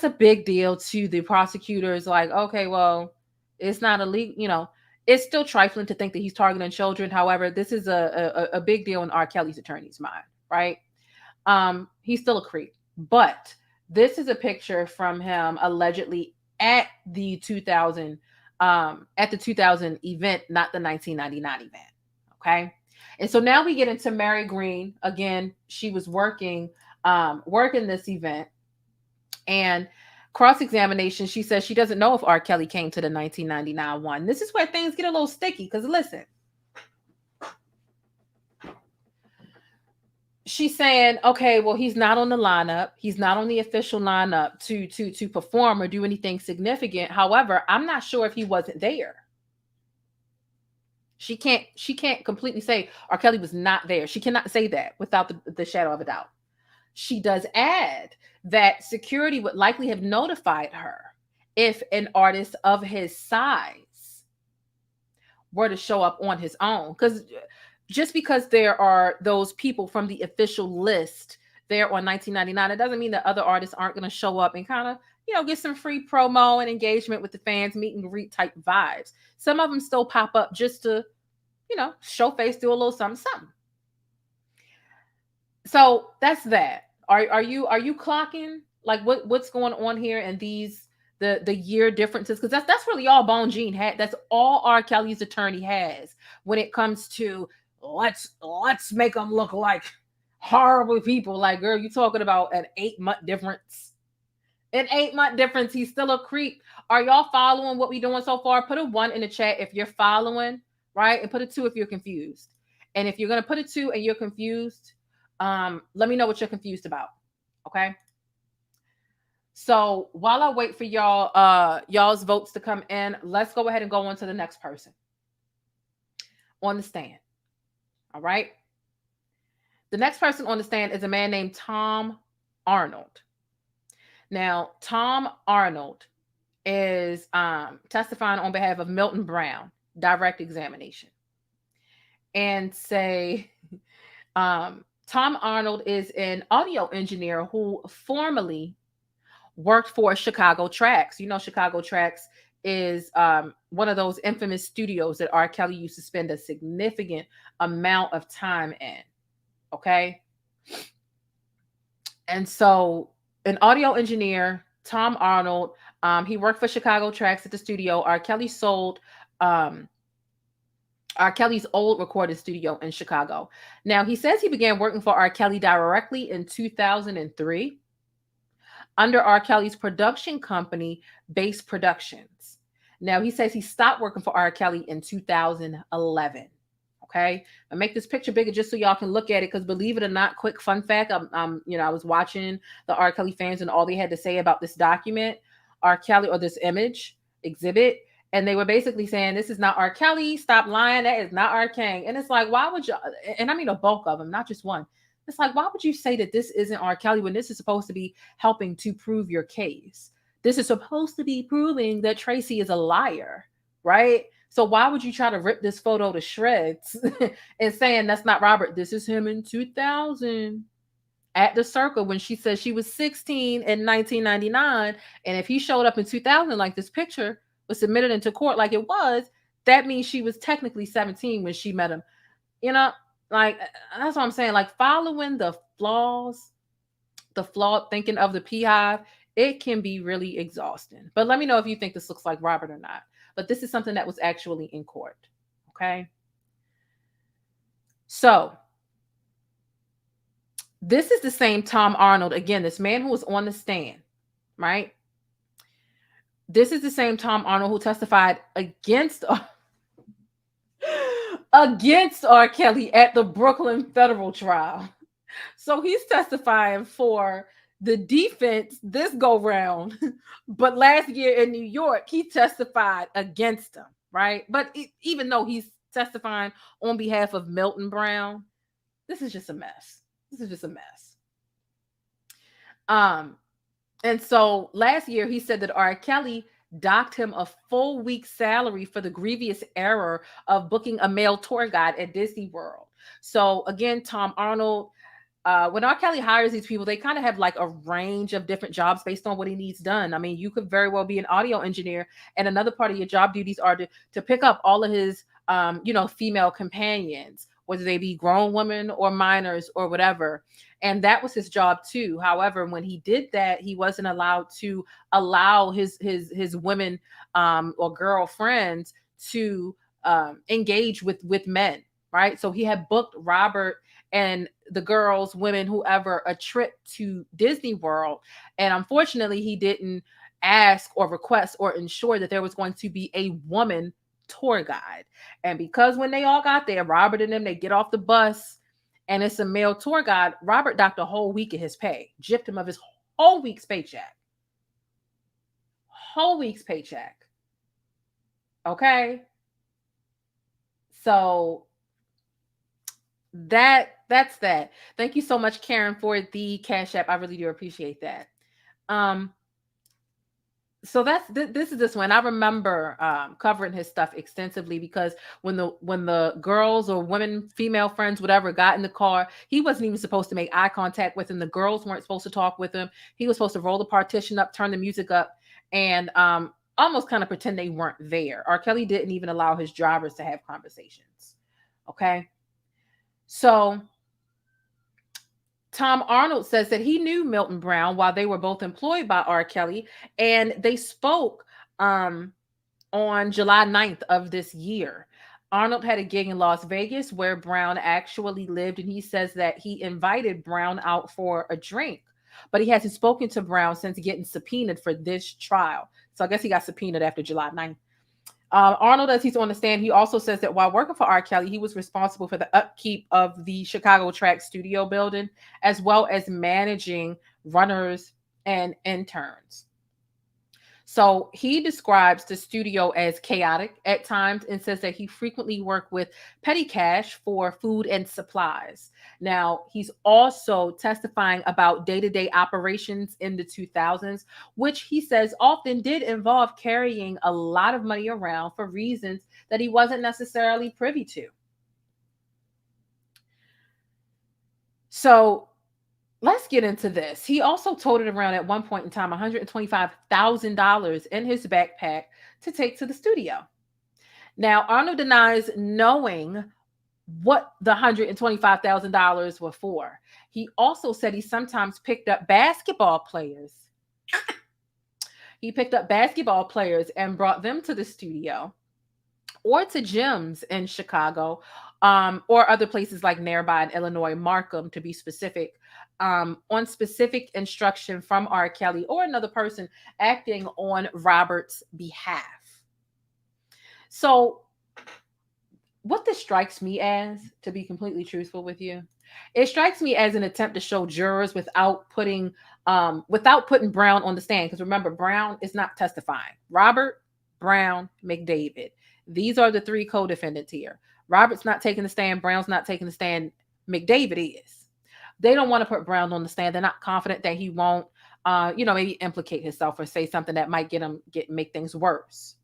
S5: a big deal to the prosecutors. Like, okay, well, it's not illegal, it's still trifling to think that he's targeting children. However, this is a big deal in R. Kelly's attorney's mind, right? He's still a creep. But this is a picture from him allegedly at the 2000 event, not the 1999 event. Okay. And so now we get into Mary Green. Again, she was working this event. And cross-examination, she says she doesn't know if R. Kelly came to the 1999 one. This is where things get a little sticky, because listen, she's saying, okay, well, he's not on the lineup. He's not on the official lineup to perform or do anything significant. However, I'm not sure if he wasn't there. She can't completely say R. Kelly was not there. She cannot say that without the shadow of a doubt. She does add that security would likely have notified her if an artist of his size were to show up on his own. Because just because there are those people from the official list there on 1999, it doesn't mean that other artists aren't going to show up and kind of, get some free promo and engagement with the fans, meet and greet type vibes. Some of them still pop up just to, show face, do a little something, something. So that's that. Are you clocking like what's going on here and these the year differences? Because that's really all Bone Jean had. That's all R. Kelly's attorney has when it comes to let's make them look like horrible people. Like, girl, you talking about an 8-month difference? An 8-month difference. He's still a creep. Are y'all following what we doing so far? Put a 1 in the chat if you're following, right? And put a 2 if you're confused. And if you're gonna put a 2 and you're confused, let me know what you're confused about. Okay. So while I wait for y'all's votes to come in, let's go ahead and go on to the next person on the stand. All right. The next person on the stand is a man named Tom Arnold. Now, Tom Arnold is testifying on behalf of Milton Brown, direct examination. And say, Tom Arnold is an audio engineer who formerly worked for Chicago Tracks. Chicago Tracks is one of those infamous studios that R. Kelly used to spend a significant amount of time in. Okay. And so an audio engineer, Tom Arnold, he worked for Chicago Tracks at the studio. R. Kelly sold R. Kelly's old recording studio in Chicago. Now, he says he began working for R. Kelly directly in 2003 under R. Kelly's production company, Bass Productions. Now, he says he stopped working for R. Kelly in 2011. Okay, I make this picture bigger just so y'all can look at it, because believe it or not, quick fun fact, I was watching the R. Kelly fans and all they had to say about this document, R. Kelly, or this image exhibit, and they were basically saying, this is not R. Kelly, stop lying, that is not R. King. And it's like, why would you, and I mean a bulk of them, not just one. It's like, why would you say that this isn't R. Kelly when this is supposed to be helping to prove your case? This is supposed to be proving that Tracy is a liar, right? So why would you try to rip this photo to shreds and saying that's not Robert? This is him in 2000 at the Circle when she said she was 16 in 1999. And if he showed up in 2000, like this picture was submitted into court like it was, that means she was technically 17 when she met him. Like, that's what I'm saying. Like, following the flawed thinking of the Beehive, it can be really exhausting. But let me know if you think this looks like Robert or not. but this is something that was actually in court. Okay. So this is the same Tom Arnold, again, this man who was on the stand, right? This is the same Tom Arnold who testified against R. Kelly at the Brooklyn federal trial. So he's testifying for the defense this go round, but last year in New York, he testified against him, right? But even though he's testifying on behalf of Milton Brown, this is just a mess. This is just a mess. And so last year he said that R. Kelly docked him a full week's salary for the grievous error of booking a male tour guide at Disney World. So again, Tom Arnold, when R. Kelly hires these people, they kind of have like a range of different jobs based on what he needs done. I mean, you could very well be an audio engineer, and another part of your job duties are to pick up all of his, female companions, whether they be grown women or minors or whatever. And that was his job too. However, when he did that, he wasn't allowed to allow his women or girlfriends to engage with men, right? So he had booked Robert and the girls, women, whoever, a trip to Disney World. And unfortunately, he didn't ask or request or ensure that there was going to be a woman tour guide. And because when they all got there, Robert and them, they get off the bus and it's a male tour guide, Robert docked a whole week of his pay, gypped him of his whole week's paycheck. Whole week's paycheck. Okay. So that's that. Thank you so much, Karen, for the Cash App. I really do appreciate that. So this is this one. I remember covering his stuff extensively because when the girls or women, female friends, whatever, got in the car, he wasn't even supposed to make eye contact with them. The girls weren't supposed to talk with him. He was supposed to roll the partition up, turn the music up, and almost kind of pretend they weren't there. R. Kelly didn't even allow his drivers to have conversations. Okay. So Tom Arnold says that he knew Milton Brown while they were both employed by R. Kelly, and they spoke on July 9th of this year. Arnold had a gig in Las Vegas where Brown actually lived, and he says that he invited Brown out for a drink, but he hasn't spoken to Brown since getting subpoenaed for this trial. So I guess he got subpoenaed after July 9th. Arnold, as he's on the stand, he also says that while working for R. Kelly, he was responsible for the upkeep of the Chicago Track Studio building, as well as managing runners and interns. So he describes the studio as chaotic at times and says that he frequently worked with petty cash for food and supplies. Now, he's also testifying about day-to-day operations in the 2000s, which he says often did involve carrying a lot of money around for reasons that he wasn't necessarily privy to. So let's get into this. He also toted around at one point in time $125,000 in his backpack to take to the studio. Now, Arnold denies knowing what the $125,000 were for. He also said he sometimes picked up basketball players. He picked up basketball players and brought them to the studio or to gyms in Chicago, or other places like nearby in Illinois, Markham to be specific, on specific instruction from R. Kelly or another person acting on Robert's behalf. So what this strikes me as, to be completely truthful with you, it strikes me as an attempt to show jurors without putting Brown on the stand. Because remember, Brown is not testifying. Robert, Brown, McDavid. These are the three co-defendants here. Robert's not taking the stand. Brown's not taking the stand. McDavid is. They don't want to put Brown on the stand. They're not confident that he won't, maybe implicate himself or say something that might make things worse.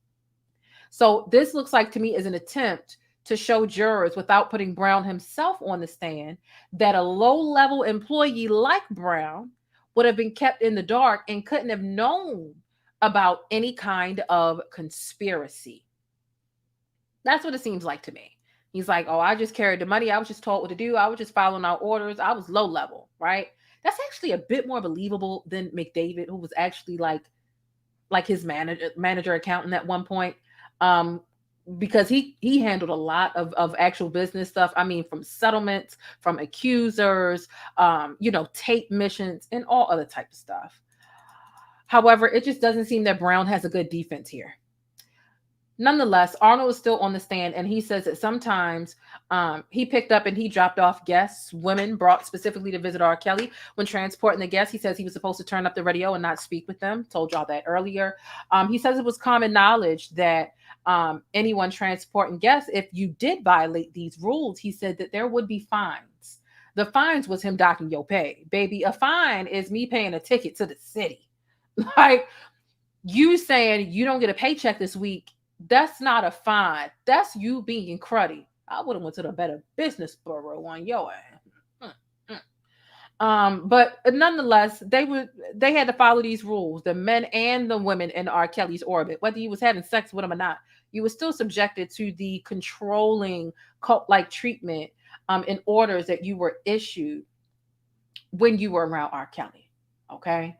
S5: So this looks like to me is an attempt to show jurors without putting Brown himself on the stand that a low-level employee like Brown would have been kept in the dark and couldn't have known about any kind of conspiracy. That's what it seems like to me. He's like, oh, I just carried the money. I was just told what to do. I was just following our orders. I was low level, right? That's actually a bit more believable than McDavid, who was actually like his manager accountant at one point. because he handled a lot of actual business stuff. I mean, from settlements, from accusers, tape missions, and all other type of stuff. However, it just doesn't seem that Brown has a good defense here. Nonetheless, Arnold is still on the stand, and he says that sometimes he picked up and he dropped off guests, women brought specifically to visit R. Kelly. When transporting the guests, he says he was supposed to turn up the radio and not speak with them. Told y'all that earlier. He says it was common knowledge that anyone transporting guests, if you did violate these rules, he said that there would be fines. The fines was him docking your pay. Baby, a fine is me paying a ticket to the city. Like, you saying you don't get a paycheck this week, that's not a fine. That's you being cruddy. I would have went to the Better Business Bureau on your ass. But nonetheless, they had to follow these rules. The men and the women in R. Kelly's orbit, whether he was having sex with them or not, you were still subjected to the controlling cult-like treatment and orders that you were issued when you were around R. Kelly. Okay.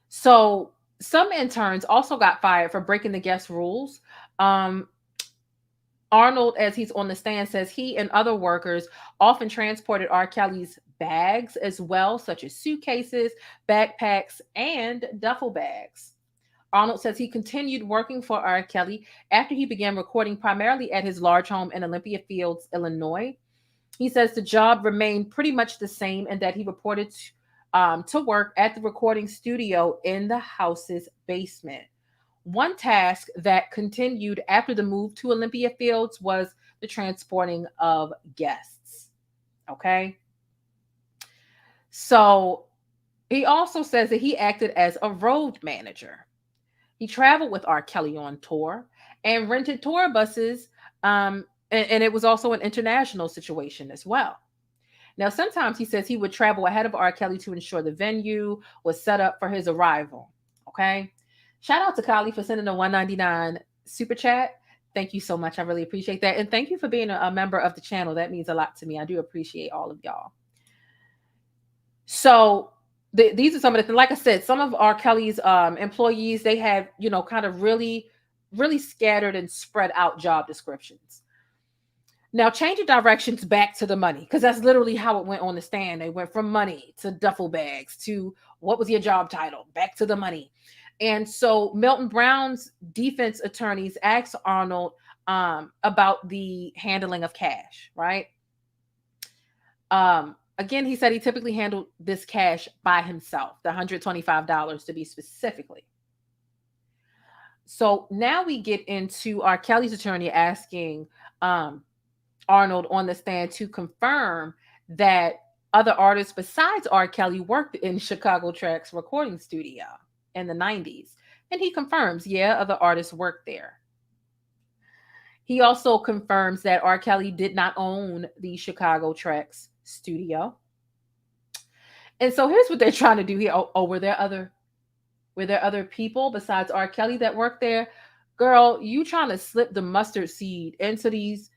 S5: So some interns also got fired for breaking the guest rules. Arnold, as he's on the stand, says he and other workers often transported R. Kelly's bags as well, such as suitcases, backpacks, and duffel bags. Arnold says he continued working for R. Kelly after he began recording primarily at his large home in Olympia Fields, Illinois. He says the job remained pretty much the same and that he reported to work at the recording studio in the house's basement. One task that continued after the move to Olympia Fields was the transporting of guests. Okay. So he also says that he acted as a road manager. He traveled with R. Kelly on tour and rented tour buses. And it was also an international situation as well. Now, sometimes he says he would travel ahead of R. Kelly to ensure the venue was set up for his arrival. Okay. Shout out to Kali for sending a $1.99 super chat. Thank you so much. I really appreciate that. And thank you for being a member of the channel. That means a lot to me. I do appreciate all of y'all. So these are some of the things. Like I said, some of R. Kelly's employees, they had, kind of really, really scattered and spread out job descriptions. Now, changing directions back to the money, because that's literally how it went on the stand. They went from money to duffel bags to what was your job title, back to the money. And so Milton Brown's defense attorneys asked Arnold about the handling of cash, right? Again, he said he typically handled this cash by himself, the $125 to be specifically. So now we get into R. Kelly's attorney asking Arnold on the stand to confirm that other artists besides R. Kelly worked in Chicago Track's recording studio in the 90s. And he confirms, yeah, other artists worked there. He also confirms that R. Kelly did not own the Chicago Track's studio. And so here's what they're trying to do here. Were there other people besides R. Kelly that worked there? Girl, you trying to slip the mustard seed into these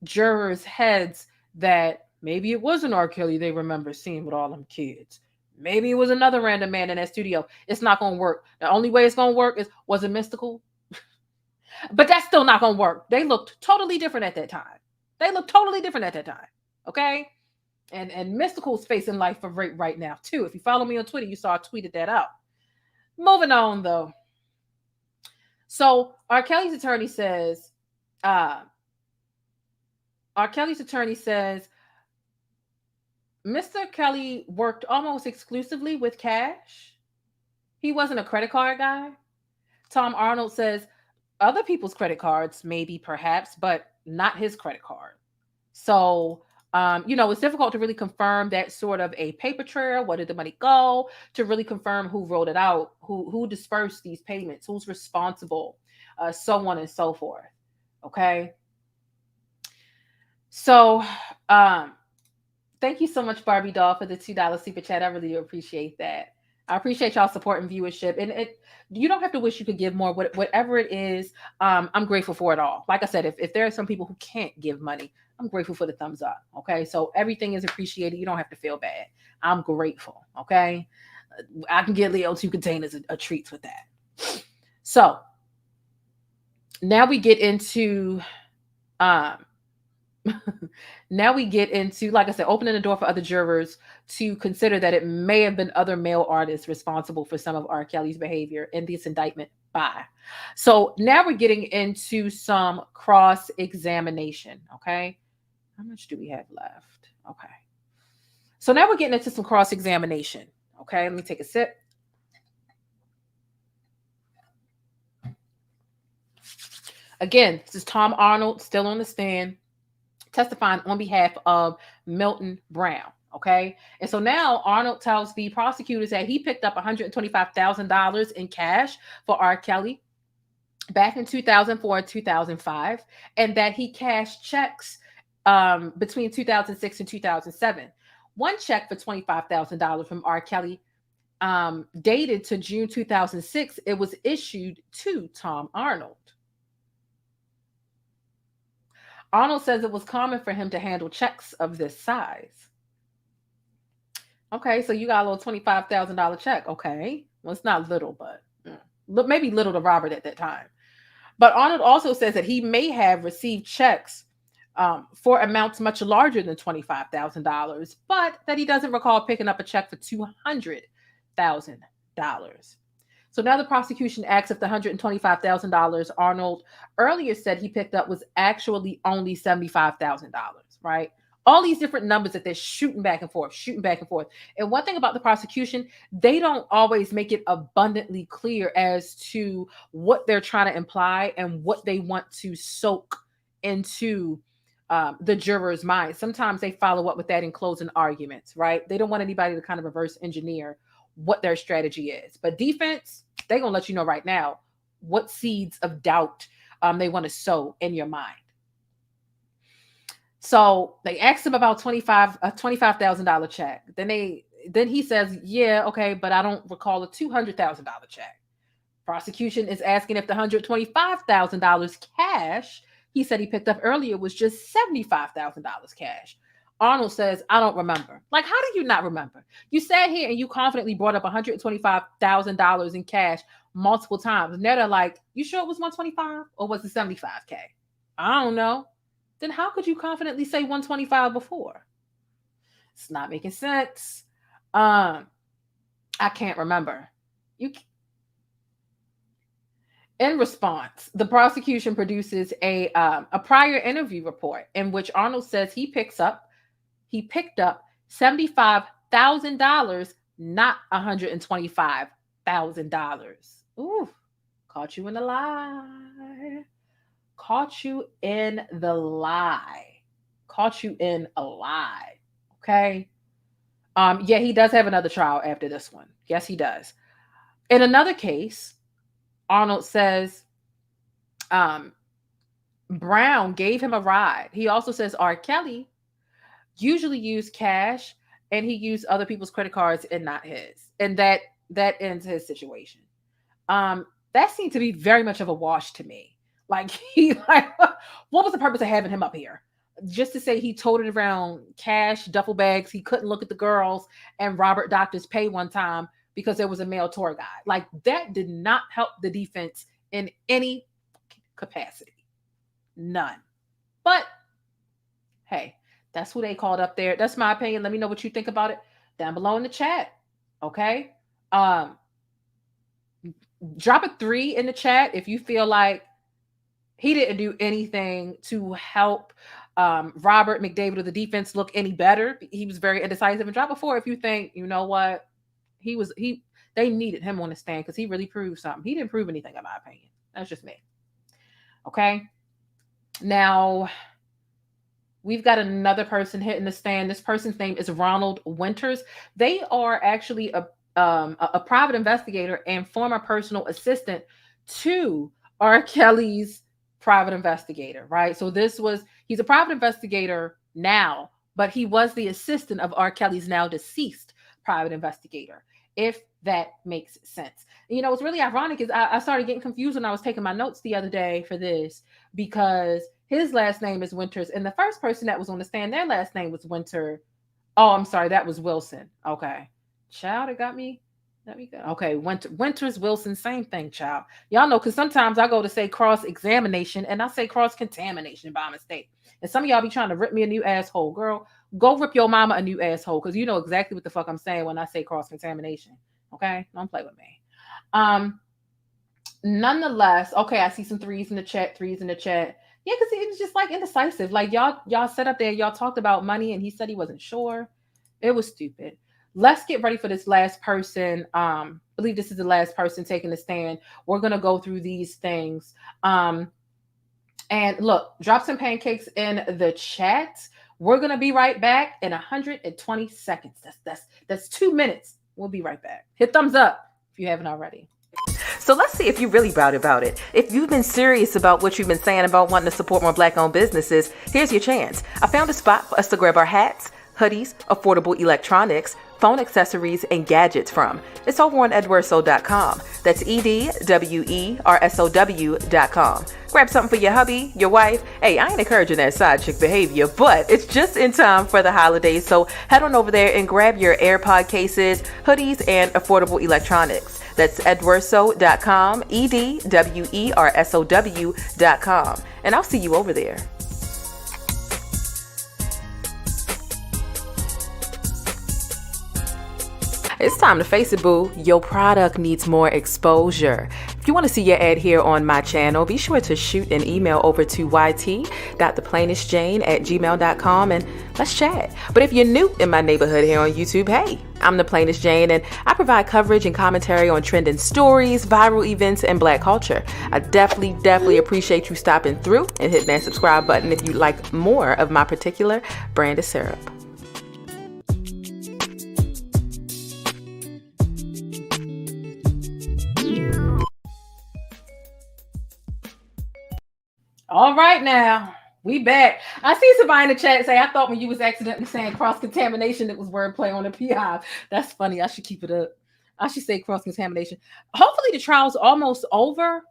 S5: jurors' heads that maybe it wasn't R. Kelly they remember seeing with all them kids. Maybe it was another random man in that studio. It's not going to work. The only way it's going to work is, was it mystical? But that's still not going to work. They looked totally different at that time. Okay? And Mystical's facing life for rape right now, too. If you follow me on Twitter, you saw I tweeted that out. Moving on, though. So R. Kelly's attorney says, Mr. Kelly worked almost exclusively with cash. He wasn't a credit card guy. Tom Arnold says other people's credit cards, maybe, perhaps, but not his credit card. So, it's difficult to really confirm that sort of a paper trail. Where did the money go? To really confirm who wrote it out, who dispersed these payments, who's responsible, so on and so forth. Okay. So, thank you so much, Barbie Doll, for the $2 super chat. I really appreciate that. I appreciate y'all support and viewership. And you don't have to wish you could give more. Whatever it is, I'm grateful for it all. Like I said, if there are some people who can't give money, I'm grateful for the thumbs up. Okay, so everything is appreciated. You don't have to feel bad. I'm grateful. Okay, I can get Leo 2 containers of treats with that. So Now we get into um now we get into, like I said, opening the door for other jurors to consider that it may have been other male artists responsible for some of R. Kelly's behavior in this indictment by. So now we're getting into some cross-examination. Okay. How much do we have left? Okay. So now we're getting into some cross-examination. Okay. Let me take a sip. Again, this is Tom Arnold still on the stand, testifying on behalf of Milton Brown. Okay. And so now Arnold tells the prosecutors that he picked up $125,000 in cash for R. Kelly back in 2004 and 2005, and that he cashed checks between 2006 and 2007. One check for $25,000 from R. Kelly dated to June 2006. It was issued to Tom Arnold. Arnold says it was common for him to handle checks of this size. Okay, so you got a little $25,000 check. Okay, well, it's not little, but maybe little to Robert at that time. But Arnold also says that he may have received checks for amounts much larger than $25,000, but that he doesn't recall picking up a check for $200,000. So now the prosecution asks if the $125,000 Arnold earlier said he picked up was actually only $75,000, right? All these different numbers that they're shooting back and forth. And one thing about the prosecution, they don't always make it abundantly clear as to what they're trying to imply and what they want to soak into the juror's mind. Sometimes they follow up with that in closing arguments, right? They don't want anybody to kind of reverse engineer what their strategy is. But defense, they're going to let you know right now what seeds of doubt they want to sow in your mind. So they asked him about $25,000 check. Then he says, yeah, okay, but I don't recall a $200,000 check. Prosecution is asking if the $125,000 cash he said he picked up earlier was just $75,000 cash. Arnold says, I don't remember. Like, how do you not remember? You sat here and you confidently brought up $125,000 in cash multiple times. And they're like, you sure it was 125 or was it 75K? I don't know. Then how could you confidently say 125 before? It's not making sense. I can't remember. In response, the prosecution produces a prior interview report in which Arnold says he picked up $75,000, not $125,000. Ooh, caught you in the lie. Caught you in the lie. Caught you in a lie. Okay. Yeah, he does have another trial after this one. Yes, he does. In another case, Arnold says Brown gave him a ride. He also says R. Kelly usually used cash and he used other people's credit cards and not his. And that ends his situation. That seemed to be very much of a wash to me. Like, what was the purpose of having him up here? Just to say he toted around cash, duffel bags, he couldn't look at the girls, and Robert docked his pay one time because there was a male tour guide. Like, that did not help the defense in any capacity. None. But, hey, that's who they called up there. That's my opinion. Let me know what you think about it down below in the chat. Okay? Drop a 3 in the chat if you feel like he didn't do anything to help Robert McDavid or the defense look any better. He was very indecisive. And drop a 4 if you think, you know what, they needed him on the stand because he really proved something. He didn't prove anything, in my opinion. That's just me. Okay. Now we've got another person hitting the stand. This person's name is Ronald Winters. They are actually a private investigator and former personal assistant to R. Kelly's private investigator, right? So he's a private investigator now, but he was the assistant of R. Kelly's now deceased private investigator, if that makes sense. You know, what's really ironic is I started getting confused when I was taking my notes the other day for this, because his last name is Winters, and the first person that was on the stand, their last name was Winter. Oh, I'm sorry, that was Wilson. Okay. Child, it got me There we go. Okay, Winters Wilson, same thing, child. Y'all know, because sometimes I go to say cross-examination and I say cross-contamination by mistake. And some of y'all be trying to rip me a new asshole. Girl, go rip your mama a new asshole, because you know exactly what the fuck I'm saying when I say cross-contamination. Okay? Don't play with me. Nonetheless, okay, I see some threes in the chat. Yeah, because it was just like indecisive. Like y'all set up there, y'all talked about money, and he said he wasn't sure. It was stupid. Let's get ready for this last person. I believe this is the last person taking the stand. We're going to go through these things. And look, drop some pancakes in the chat. We're going to be right back in 120 seconds. That's 2 minutes. We'll be right back. Hit thumbs up if you haven't already.
S7: So let's see if you're really about it. If you've been serious about what you've been saying about wanting to support more Black-owned businesses, here's your chance. I found a spot for us to grab our hats, hoodies, affordable electronics, phone accessories, and gadgets from. It's over on edwerso.com. That's EDWERSOW.com. Grab something for your hubby, your wife. Hey, I ain't encouraging that side chick behavior, but it's just in time for the holidays. So head on over there and grab your AirPod cases, hoodies, and affordable electronics. That's edwerso.com, EDWERSOW.com. And I'll see you over there. It's time to face it, boo. Your product needs more exposure. If you want to see your ad here on my channel, be sure to shoot an email over to yt.theplainestjane@gmail.com and let's chat. But if you're new in my neighborhood here on YouTube, hey, I'm the Plainest Jane, and I provide coverage and commentary on trending stories, viral events, and Black culture. I definitely appreciate you stopping through and hitting that subscribe button if you like more of my particular brand of syrup.
S5: All right, now we back. I see somebody in the chat say, I thought when you was accidentally saying cross-contamination, it was wordplay on the PI. That's funny. I should keep it up. I should say cross-contamination. Hopefully the trial's almost over.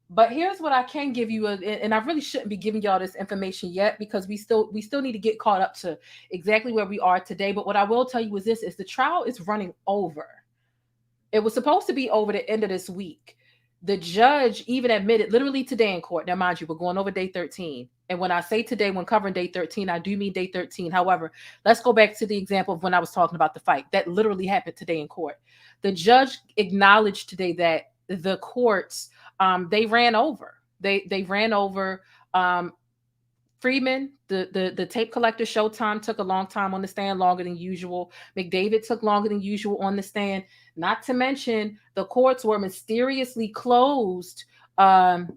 S5: But here's what I can give you, and I really shouldn't be giving y'all this information yet because we still need to get caught up to exactly where we are today. But what I will tell you is this: is the trial is running over. It was supposed to be over the end of this week. The judge even admitted literally today in court. Now, mind you, we're going over day 13. And when I say today, when covering day 13, I do mean day 13. However, let's go back to the example of when I was talking about the fight. That literally happened today in court. The judge acknowledged today that the courts, they ran over. They ran over Freeman, the tape collector. Showtime took a long time on the stand, longer than usual. McDavid took longer than usual on the stand. Not to mention, the courts were mysteriously closed, not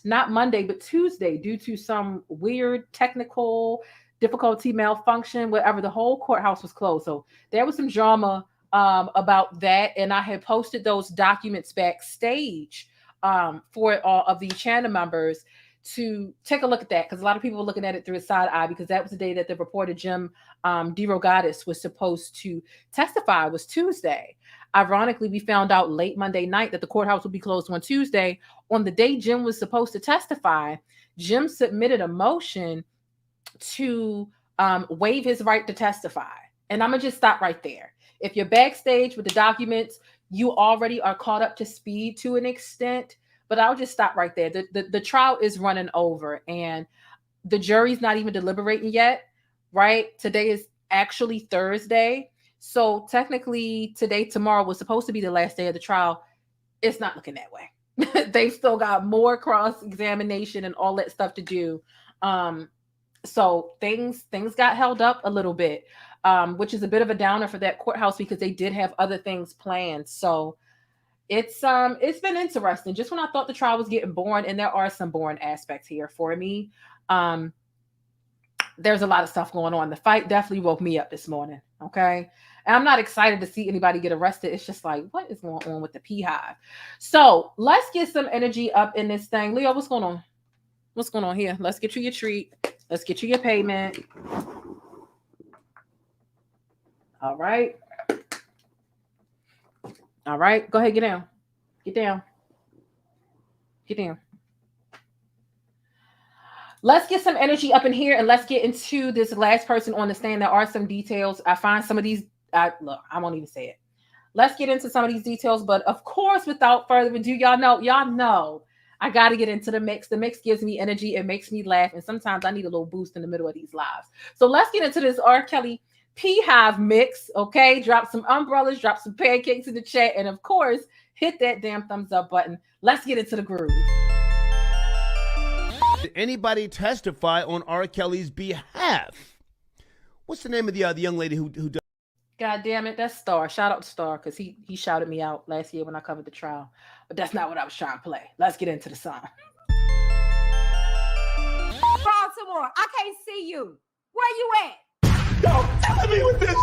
S5: Monday, but Tuesday, due to some weird technical difficulty, malfunction, whatever. The whole courthouse was closed. So there was some drama about that. And I had posted those documents backstage for all of the channel members to take a look at that, because a lot of people were looking at it through a side eye, because that was the day that the reporter Jim DeRogatis was supposed to testify, was Tuesday. Ironically, we found out late Monday night that the courthouse would be closed on Tuesday. On the day Jim was supposed to testify, Jim submitted a motion to waive his right to testify. And I'm going to just stop right there. If you're backstage with the documents, you already are caught up to speed to an extent. But I'll just stop right there. The trial is running over and the jury's not even deliberating yet, right? Today is actually Thursday. So technically today, tomorrow was supposed to be the last day of the trial. It's not looking that way. They've still got more cross-examination and all that stuff to do. So things got held up a little bit, which is a bit of a downer for that courthouse because they did have other things planned. So it's been interesting. Just when I thought the trial was getting boring, and there are some boring aspects here for me, there's a lot of stuff going on. The fight definitely woke me up this morning. Okay. And I'm not excited to see anybody get arrested. It's just like, what is going on with the Beehive? So let's get some energy up in this thing. Leo, what's going on? What's going on here? Let's get you your treat. Let's get you your payment. All right. All right. Go ahead. Get down. Get down. Get down. Let's get some energy up in here and let's get into this last person on the stand. There are some details. I find some of these. Look, I won't even say it. let's get into some of these details. But of course, without further ado, y'all know, I got to get into the mix. The mix gives me energy. It makes me laugh. And sometimes I need a little boost in the middle of these lives. So let's get into this R. Kelly Beehive mix. Okay. Drop some umbrellas, drop some pancakes in the chat. And of course, hit that damn thumbs up button. Let's get into the groove.
S10: Did anybody testify on R. Kelly's behalf? What's the name of the young lady who does?
S5: God damn it, that's Star. Shout out to Star, because he shouted me out last year when I covered the trial. But that's not what I was trying to play. Let's get into the song.
S11: Baltimore, I can't see you. Where you at?
S4: Y'all killing me with this.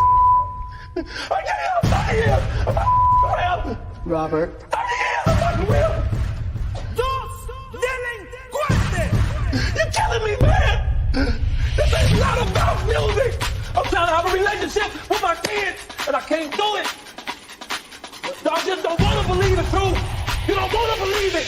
S4: I can't help.
S11: Robert.
S4: I'm fucking real. You're killing me, man. This ain't not about music. I'm trying to have a relationship with my kids, and I can't do it. Y'all just don't want to believe the truth. You don't want to believe it.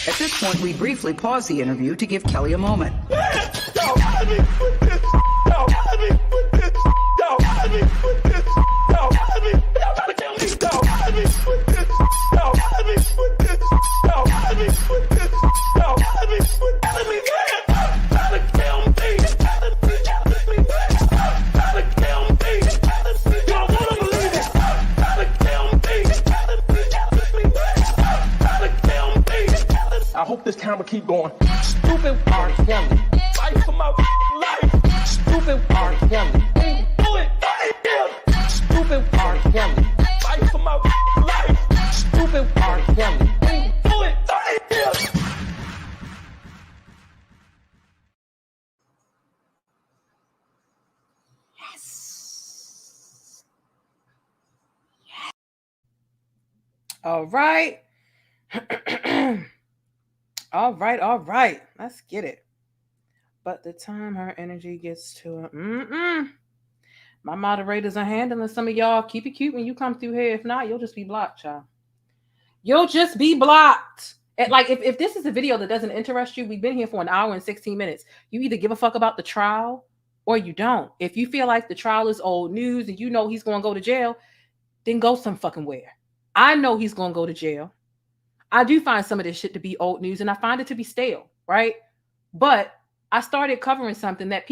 S12: At this point, we briefly pause the interview to give Kelly a moment.
S4: Man, y'all killing me with this. Y'all killing me with this. Y'all killing me with this. Y'all killing me. Y'all trying to kill me. Y'all killing me with this. Y'all killing me with this. Y'all killing me with this. Y'all killing me with killing me, man. Trying to kill me. Killing me, man. Trying to kill me. You don't want to believe it. Trying to kill me. Killing me, man. Trying to kill me. I hope this camera keep going. Stupid R. Kelly. Fight for my life. Stupid R. Kelly. Do it. Stupid R. Kelly. Fight for my life. Stupid R. Kelly. Do it.
S5: All right. All right. Let's get it. But the time her energy gets to it, my moderators are handling some of y'all. Keep it cute when you come through here. If not, you'll just be blocked, y'all. You'll just be blocked. And like, if this is a video that doesn't interest you, we've been here for an hour and 16 minutes. You either give a fuck about the trial or you don't. If you feel like the trial is old news and you know he's going to go to jail, then go some fucking where. I know he's going to go to jail. I do find some of this shit to be old news and I find it to be stale, right? But I started covering something that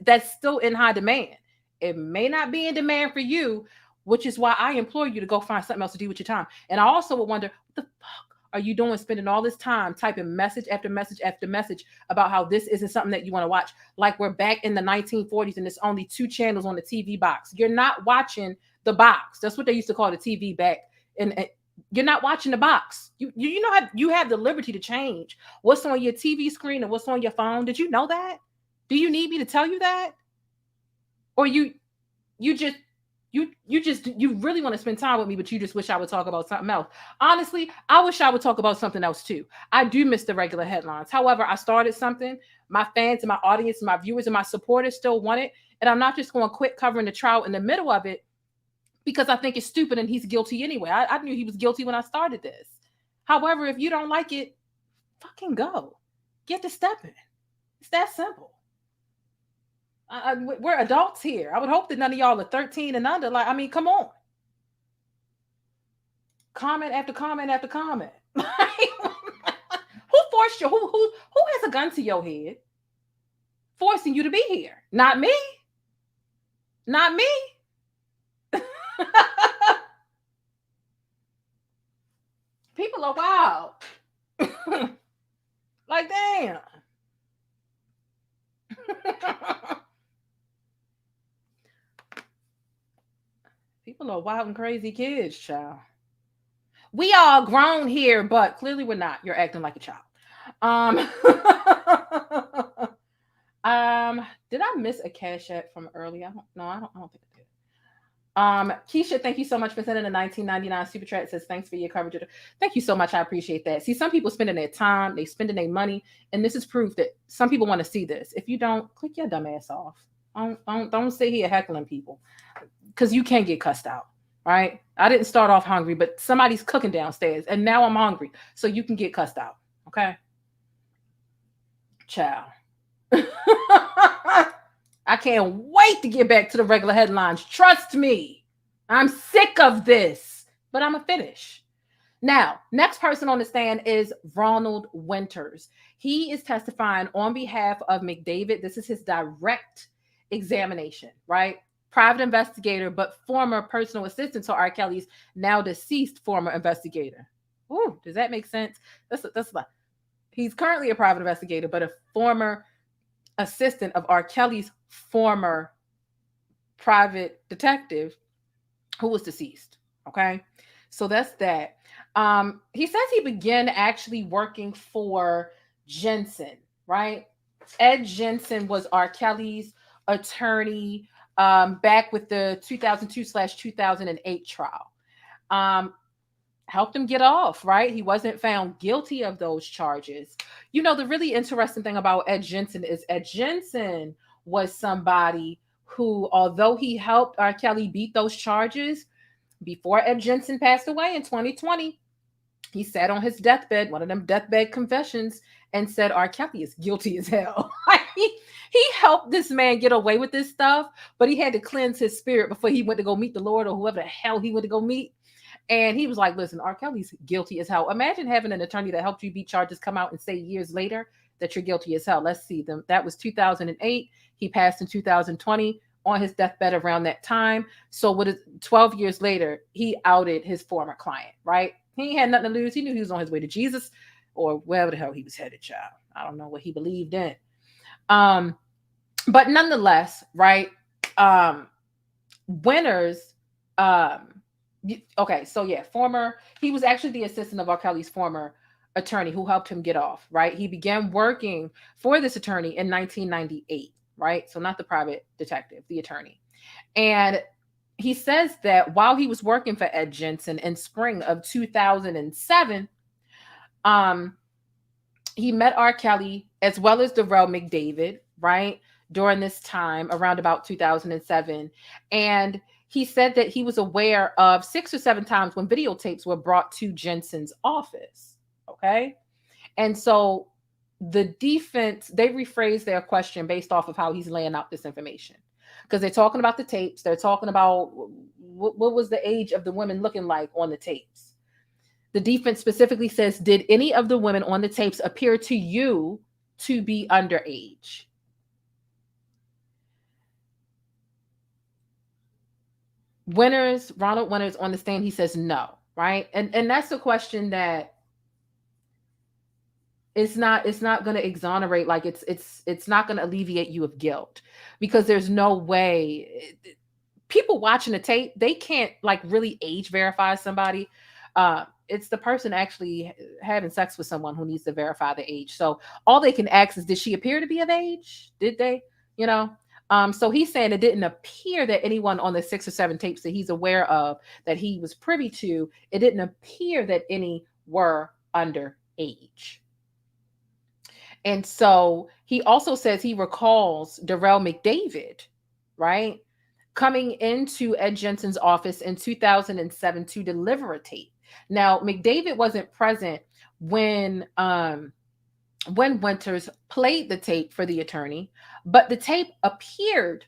S5: that's still in high demand. It may not be in demand for you, which is why I implore you to go find something else to do with your time. And I also would wonder, what the fuck are you doing spending all this time typing message after message after message about how this isn't something that you want to watch? Like we're back in the 1940s and there's only 2 channels on the TV box. You're not watching the box. That's what they used to call the TV back. And you're not watching the box. You know how you have the liberty to change what's on your TV screen and what's on your phone. Did you know that? Do you need me to tell you that? Or you really want to spend time with me, but you just wish I would talk about something else. Honestly, I wish I would talk about something else too. I do miss the regular headlines. However, I started something. My fans and my audience and my viewers and my supporters still want it. And I'm not just going to quit covering the trial in the middle of it because I think it's stupid and he's guilty anyway. I knew he was guilty when I started this. However, if you don't like it, fucking go. Get to stepping. It's that simple. We're adults here. I would hope that none of y'all are 13 and under. Like, I mean, come on. Comment after comment after comment. Who forced you? Who has a gun to your head? Forcing you to be here? Not me. Not me. People are wild. Like, damn. People are wild and crazy kids, child. We all grown here, but clearly we're not. You're acting like a child. Did I miss a cash app from earlier? I don't think I did. Keisha, thank you so much for sending a $19.99 super chat. It says thanks for your coverage. Thank you so much. I appreciate that. See, some people spending their time, they spending their money, and this is proof that some people want to see this. If you don't, click your dumb ass off. Don't sit here heckling people because you can get cussed out, right? I didn't start off hungry, but somebody's cooking downstairs, and now I'm hungry, so you can get cussed out, okay? Ciao. I can't wait to get back to the regular headlines. Trust me. I'm sick of this. but I'm gonna finish. Now, next person on the stand is Ronald Winters. He is testifying on behalf of McDavid. This is his direct examination, right? Private investigator, but former personal assistant to R. Kelly's now deceased former investigator. Ooh, does that make sense? That's like, he's currently a private investigator, but a former assistant of R. Kelly's former private detective who was deceased. Okay, so that's that. He says he began actually working for Jensen, right? Ed Jensen was R. Kelly's attorney back with the 2002/2008 trial. Helped him get off, right? He wasn't found guilty of those charges. You know, the really interesting thing about Ed Jensen is Ed Jensen was somebody who, although he helped R. Kelly beat those charges, before Ed Jensen passed away in 2020, he sat on his deathbed, one of them deathbed confessions, and said R. Kelly is guilty as hell. He helped this man get away with this stuff, but he had to cleanse his spirit before he went to go meet the Lord or whoever the hell he went to go meet. And he was like, listen, R. Kelly's guilty as hell. Imagine having an attorney that helped you beat charges come out and say years later that you're guilty as hell. Let's see them. That was 2008. He passed in 2020 on his deathbed around that time. So what is 12 years later, he outed his former client, right? He had nothing to lose. He knew he was on his way to Jesus or wherever the hell he was headed, child. I don't know what he believed in. But nonetheless, right? Winters, okay, so yeah, he was actually the assistant of R. Kelly's former attorney who helped him get off, right? He began working for this attorney in 1998, right? So not the private detective, the attorney. And he says that while he was working for Ed Jensen in spring of 2007, he met R. Kelly as well as Derrel McDavid, right? During this time, around about 2007. And he said that he was aware of 6 or 7 times when videotapes were brought to Jensen's office, okay? And so the defense, they rephrased their question based off of how he's laying out this information. Because they're talking about the tapes. They're talking about what was the age of the women looking like on the tapes. The defense specifically says, did any of the women on the tapes appear to you to be underage? Ronald Winters on the stand, he says no, right? And that's a question that it's not going to exonerate, like it's not going to alleviate you of guilt, because there's no way people watching the tape, they can't like really age verify somebody. It's the person actually having sex with someone who needs to verify the age. So all they can ask is, did she appear to be of age? Did they, you know? So he's saying it didn't appear that anyone on the 6 or 7 tapes that he's aware of that he was privy to, it didn't appear that any were underage. And so he also says he recalls Derrel McDavid, right, coming into Ed Jensen's office in 2007 to deliver a tape. Now, McDavid wasn't present when Winters played the tape for the attorney, but the tape appeared,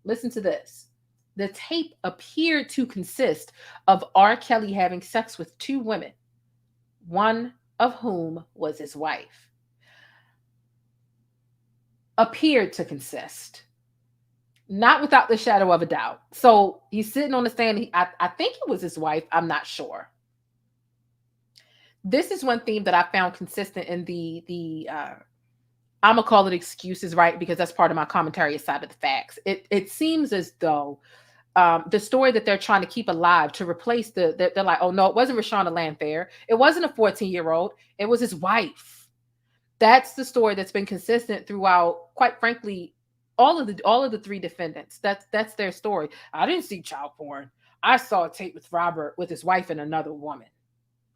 S5: listen to this, the tape appeared to consist of R. Kelly having sex with 2 women, one of whom was his wife. Appeared to consist, not without the shadow of a doubt. So he's sitting on the stand. I think it was his wife. I'm not sure. This is one theme that I found consistent in the I'm gonna call it excuses, right? Because that's part of my commentary aside of the facts. It seems as though the story that they're trying to keep alive to replace they're like, oh no, it wasn't Reshona Landfair. It wasn't a 14-year-old. It was his wife. That's the story that's been consistent throughout, quite frankly, all of the 3 defendants. That's their story. I didn't see child porn. I saw a tape with Robert with his wife and another woman,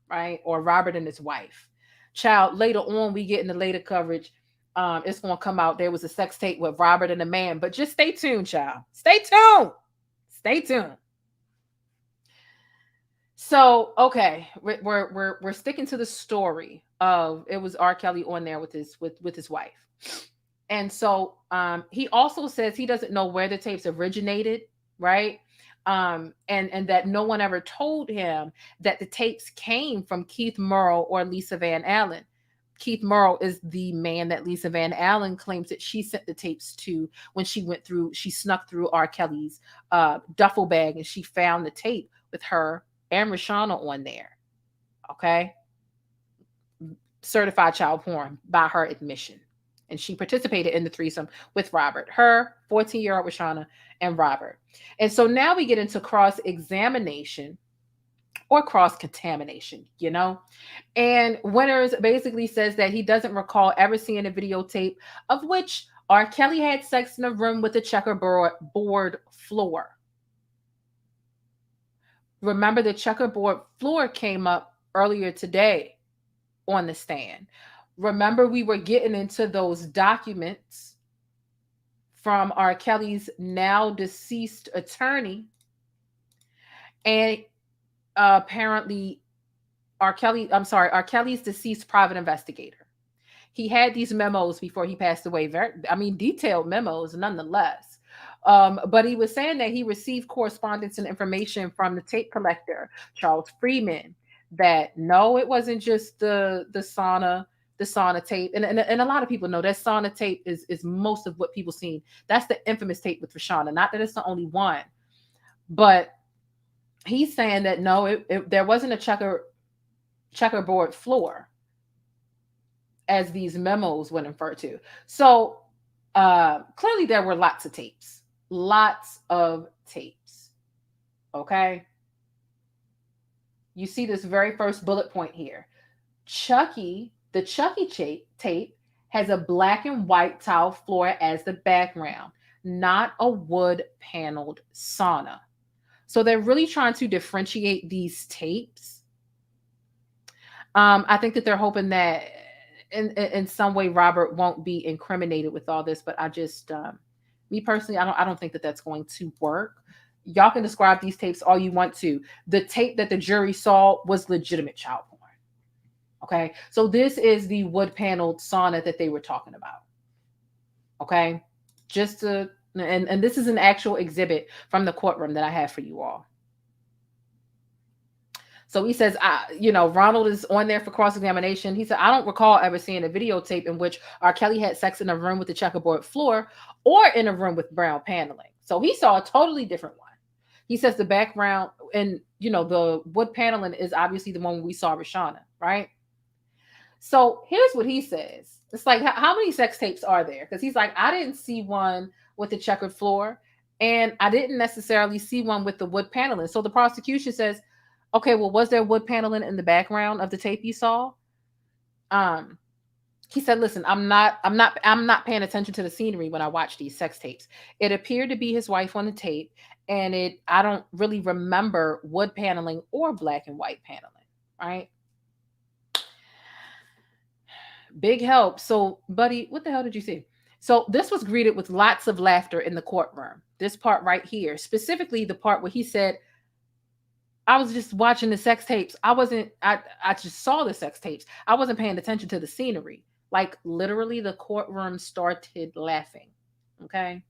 S5: right? Or Robert and his wife. Child, later on, we get in the later coverage. It's going to come out. There was a sex tape with Robert and a man, but just stay tuned, child. Stay tuned. Stay tuned. So, okay, we're sticking to the story of it was R. Kelly on there with his wife. And so he also says he doesn't know where the tapes originated, right? and that no one ever told him that the tapes came from Keith Murrow or Lisa Van Allen. Keith Murrow is the man that Lisa Van Allen claims that she sent the tapes to when she snuck through R. Kelly's duffel bag and she found the tape with her and Reshona on there. Okay. Certified child porn by her admission. And she participated in the threesome with Robert, her 14-year-old Reshona and Robert. And so now we get into cross-examination or cross-contamination, you know? And Winters basically says that he doesn't recall ever seeing a videotape of which R. Kelly had sex in a room with a checkerboard floor. Remember, the checkerboard floor came up earlier today on the stand. Remember, we were getting into those documents from R. Kelly's now deceased attorney. And apparently R. Kelly's deceased private investigator. He had these memos before he passed away. Detailed memos nonetheless. But he was saying that he received correspondence and information from the tape collector, Charles Freeman, that no, it wasn't just the sauna tape. And a lot of people know that sauna tape is most of what people seen. That's the infamous tape with Reshona. Not that it's the only one, but he's saying that no, there wasn't a checkerboard floor as these memos would infer to. So clearly there were lots of tapes. Okay. You see this very first bullet point here. The Chucky tape has a black and white tile floor as the background, not a wood paneled sauna. So they're really trying to differentiate these tapes. I think that they're hoping that in some way Robert won't be incriminated with all this, but I just, me personally, I don't think that that's going to work. Y'all can describe these tapes all you want to. The tape that the jury saw was legitimate child porn. Okay, so this is the wood paneled sauna that they were talking about. Okay, and this is an actual exhibit from the courtroom that I have for you all. So he says, Ronald is on there for cross-examination. He said, I don't recall ever seeing a videotape in which R. Kelly had sex in a room with a checkerboard floor or in a room with brown paneling. So he saw a totally different one. He says the background and, the wood paneling is obviously the one we saw Reshona, right? So here's what he says. It's like, how many sex tapes are there? Because he's like, I didn't see one with the checkered floor, and I didn't necessarily see one with the wood paneling. So the prosecution says, okay, well, was there wood paneling in the background of the tape you saw? He said, listen, I'm not paying attention to the scenery when I watch these sex tapes. It appeared to be his wife on the tape, and I don't really remember wood paneling or black and white paneling, right? Big help. So, buddy, what the hell did you see? So this was greeted with lots of laughter in the courtroom. This part right here, specifically the part where he said, I was just watching the sex tapes. I just saw the sex tapes. I wasn't paying attention to the scenery. Like literally the courtroom started laughing. Okay.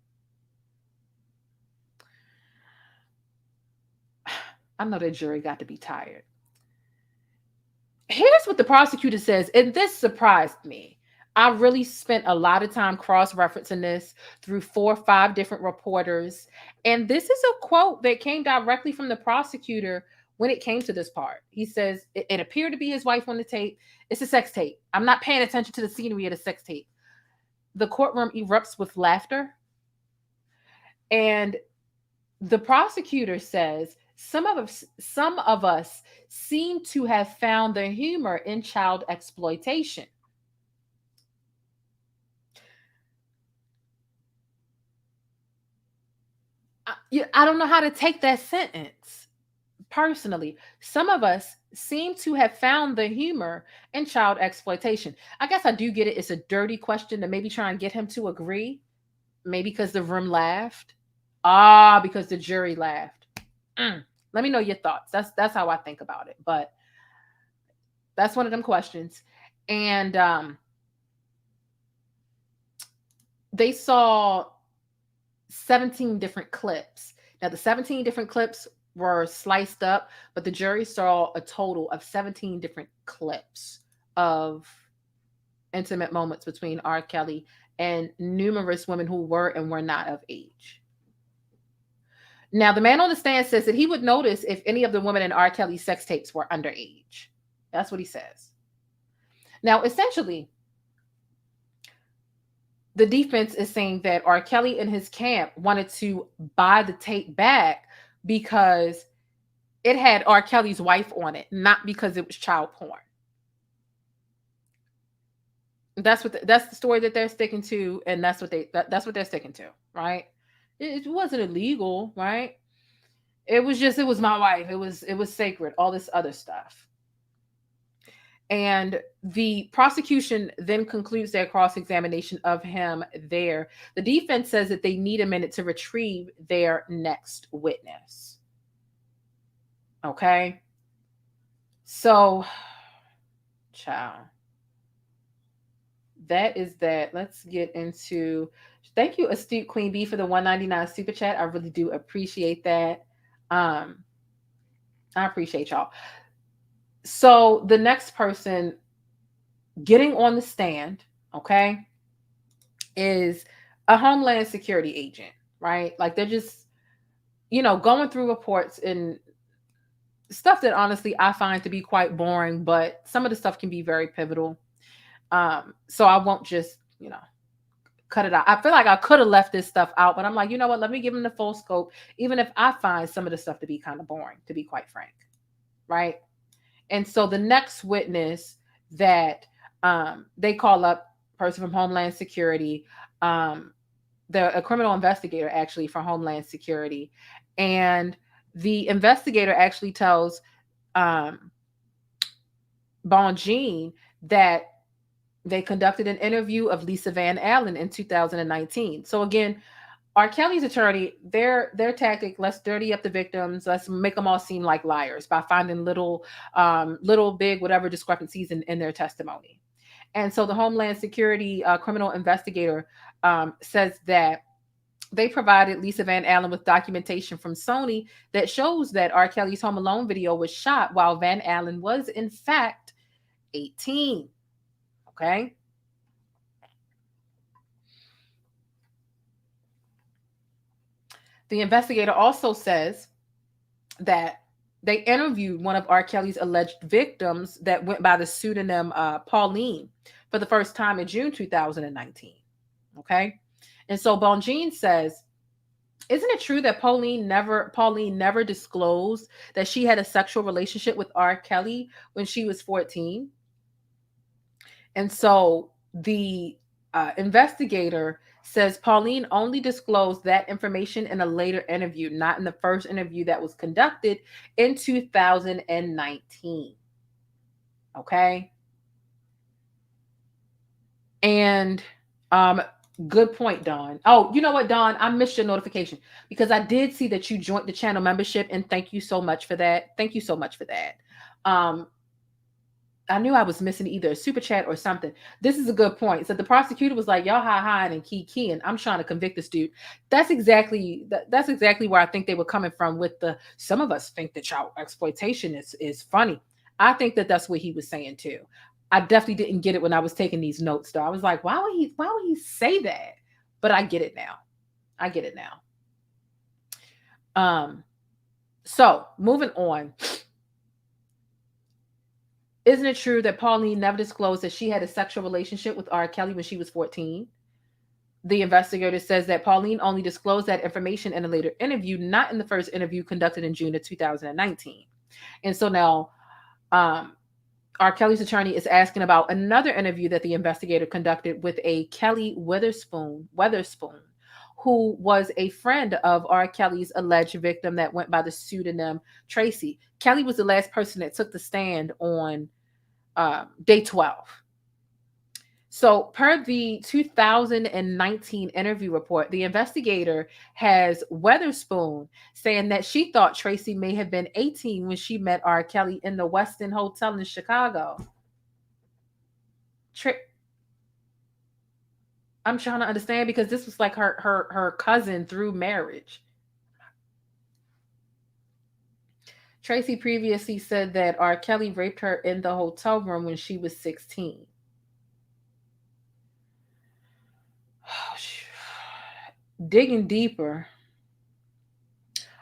S5: I know that jury got to be tired. Here's what the prosecutor says, and this surprised me. I really spent a lot of time cross-referencing this through 4 or 5 different reporters. And this is a quote that came directly from the prosecutor when it came to this part. He says, it appeared to be his wife on the tape. It's a sex tape. I'm not paying attention to the scenery of the sex tape. The courtroom erupts with laughter. And the prosecutor says, some of us seem to have found the humor in child exploitation. I don't know how to take that sentence. Personally, some of us seem to have found the humor in child exploitation. I guess I do get it. It's a dirty question to maybe try and get him to agree. Maybe because the room laughed. Because the jury laughed. Let me know your thoughts. That's how I think about it. But that's one of them questions. And they saw 17 different clips Now, the 17 different clips were sliced up, but the jury saw a total of 17 different clips of intimate moments between R. Kelly and numerous women who were and were not of age. Now, the man on the stand says that he would notice if any of the women in R. Kelly's sex tapes were underage. That's what he says. Now, essentially, the defense is saying that R. Kelly and his camp wanted to buy the tape back because it had R. Kelly's wife on it, not because it was child porn. That's the story that they're sticking to, and that's what they're sticking to, right? It wasn't illegal, right? It was my wife. It was sacred, all this other stuff. And the prosecution then concludes their cross-examination of him there. The defense says that they need a minute to retrieve their next witness. Okay? So, child. That is that. Let's get into... Thank you, Astute Queen B, for the $1.99 super chat. I really do appreciate that. I appreciate y'all. So the next person getting on the stand, okay, is a Homeland Security agent, right? Like they're just, going through reports and stuff that honestly I find to be quite boring, but some of the stuff can be very pivotal. So I won't just, cut it out. I feel like I could have left this stuff out, but I'm like, you know what? Let me give them the full scope, even if I find some of the stuff to be kind of boring, to be quite frank, right? And so the next witness that they call up, person from Homeland Security, they're a criminal investigator actually for Homeland Security, and the investigator actually tells Bonjean that they conducted an interview of Lisa Van Allen in 2019. So again, R. Kelly's attorney, their tactic, let's dirty up the victims, let's make them all seem like liars by finding little, big, whatever discrepancies in their testimony. And so the Homeland Security criminal investigator says that they provided Lisa Van Allen with documentation from Sony that shows that R. Kelly's Home Alone video was shot while Van Allen was in fact 18. Okay. The investigator also says that they interviewed one of R. Kelly's alleged victims that went by the pseudonym Pauline for the first time in June 2019. Okay. And so Bonjean says, isn't it true that Pauline never disclosed that she had a sexual relationship with R. Kelly when she was 14? And so the investigator says Pauline only disclosed that information in a later interview, not in the first interview that was conducted in 2019. Okay. And good point, Dawn. Oh, you know what, Dawn? I missed your notification because I did see that you joined the channel membership, and thank you so much for that. Thank you so much for that. I knew I was missing either a super chat or something. This is a good point. So the prosecutor was like, y'all high and key, and I'm trying to convict this dude. That's exactly where I think they were coming from with the, some of us think that child exploitation is funny. I think that that's what he was saying too. I definitely didn't get it when I was taking these notes though. I was like, why would he say that? But I get it now. I get it now. So moving on. Isn't it true that Pauline never disclosed that she had a sexual relationship with R. Kelly when she was 14? The investigator says that Pauline only disclosed that information in a later interview, not in the first interview conducted in June of 2019. And so now R. Kelly's attorney is asking about another interview that the investigator conducted with a Kelly Witherspoon, who was a friend of R. Kelly's alleged victim that went by the pseudonym Tracy. Kelly was the last person that took the stand on day 12. So per the 2019 interview report, the investigator has Witherspoon saying that she thought Tracy may have been 18 when she met R. Kelly in the Westin Hotel in Chicago. I'm trying to understand because this was like her cousin through marriage. Tracy previously said that R. Kelly raped her in the hotel room when she was 16. Digging deeper,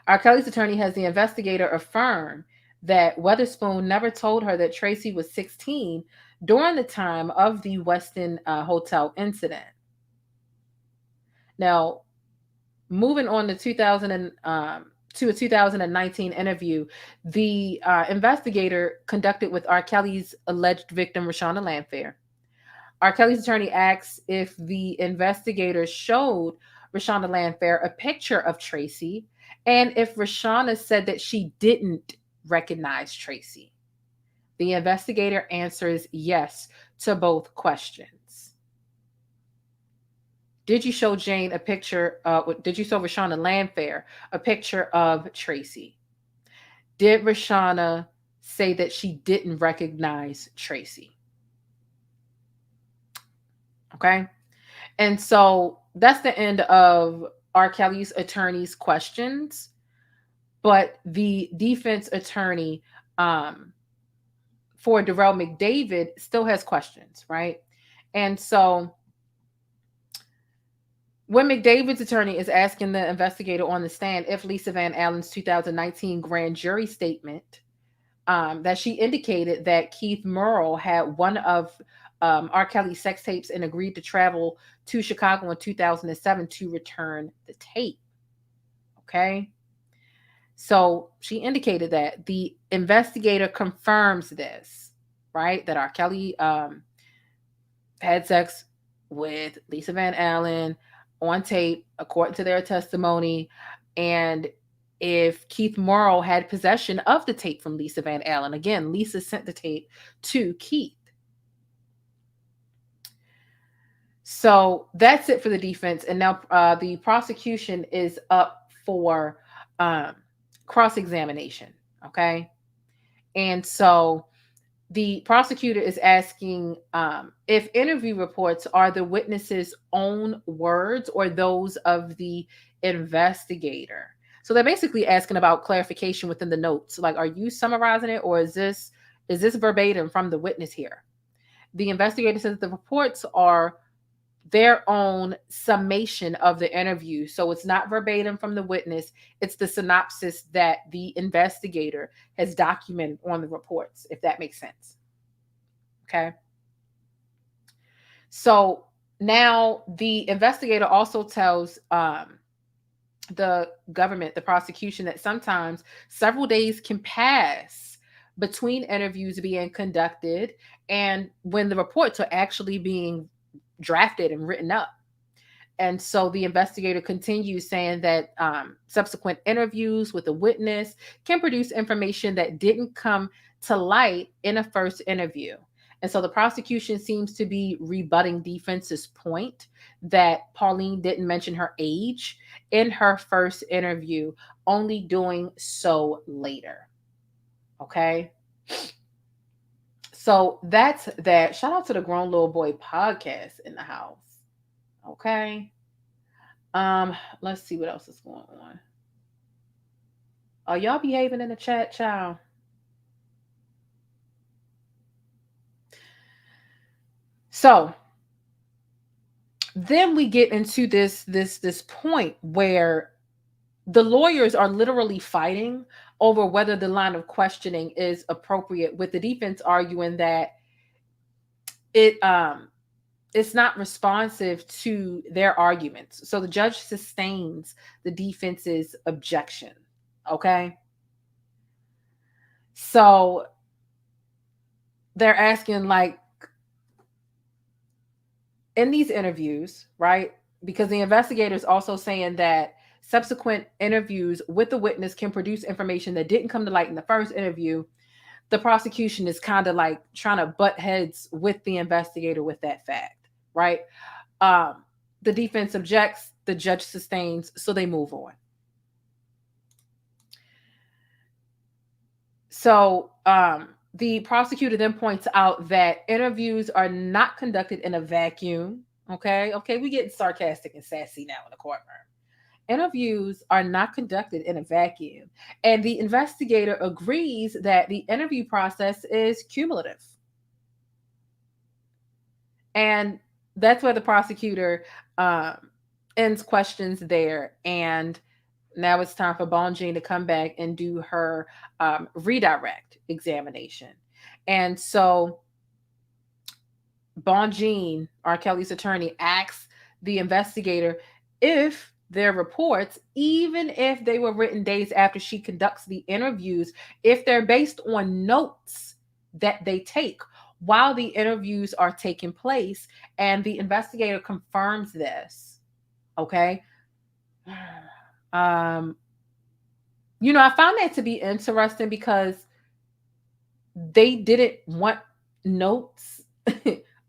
S5: R. Kelly's attorney has the investigator affirm that Weatherspoon never told her that Tracy was 16 during the time of the Westin Hotel incident. Now, moving on to a 2019 interview, the investigator conducted with R. Kelly's alleged victim, Reshona Landfair. R. Kelly's attorney asks if the investigator showed Reshona Landfair a picture of Tracy and if Reshona said that she didn't recognize Tracy. The investigator answers yes to both questions. Did you show Jane a picture? Did you show Reshona Landfair a picture of Tracy? Did Reshona say that she didn't recognize Tracy? Okay. And so that's the end of R. Kelly's attorney's questions. But the defense attorney for Derrel McDavid still has questions, right? And so when McDavid's attorney is asking the investigator on the stand if Lisa Van Allen's 2019 grand jury statement that she indicated that Keith Murrell had one of R. Kelly's sex tapes and agreed to travel to Chicago in 2007 to return the tape. Okay. So she indicated that the investigator confirms this, right? That R. Kelly had sex with Lisa Van Allen on tape, according to their testimony. And if Keith Murrell had possession of the tape from Lisa Van Allen, again, Lisa sent the tape to Keith. So that's it for the defense. And now the prosecution is up for cross-examination. Okay. And so the prosecutor is asking if interview reports are the witness's own words or those of the investigator. So they're basically asking about clarification within the notes. Like, are you summarizing it, or is this verbatim from the witness here? The investigator says the reports are their own summation of the interview. So it's not verbatim from the witness. It's the synopsis that the investigator has documented on the reports, if that makes sense. Okay. So now the investigator also tells the government, the prosecution, that sometimes several days can pass between interviews being conducted and when the reports are actually being drafted and written up. And so the investigator continues saying that subsequent interviews with a witness can produce information that didn't come to light in a first interview. And so the prosecution seems to be rebutting defense's point that Pauline didn't mention her age in her first interview, only doing so later. Okay. So that's that. Shout out to the Grown Little Boy podcast in the house. Okay. Let's see what else is going on. Are y'all behaving in the chat, child? So then we get into this point where the lawyers are literally fighting over whether the line of questioning is appropriate, with the defense arguing that it's not responsive to their arguments. So the judge sustains the defense's objection. Okay. So they're asking, like, in these interviews, right? Because the investigator is also saying that subsequent interviews with the witness can produce information that didn't come to light in the first interview. The prosecution is kind of like trying to butt heads with the investigator with that fact, right? The defense objects, the judge sustains, so they move on. So the prosecutor then points out that interviews are not conducted in a vacuum. Okay, we getting sarcastic and sassy now in the courtroom. interviews are not conducted in a vacuum. And the investigator agrees that the interview process is cumulative. And that's where the prosecutor ends questions there. And now it's time for Bonjean to come back and do her redirect examination. And so Bonjean, R. Kelly's attorney, asks the investigator if their reports, even if they were written days after she conducts the interviews, if they're based on notes that they take while the interviews are taking place. And the investigator confirms this. Okay. I found that to be interesting because they didn't want notes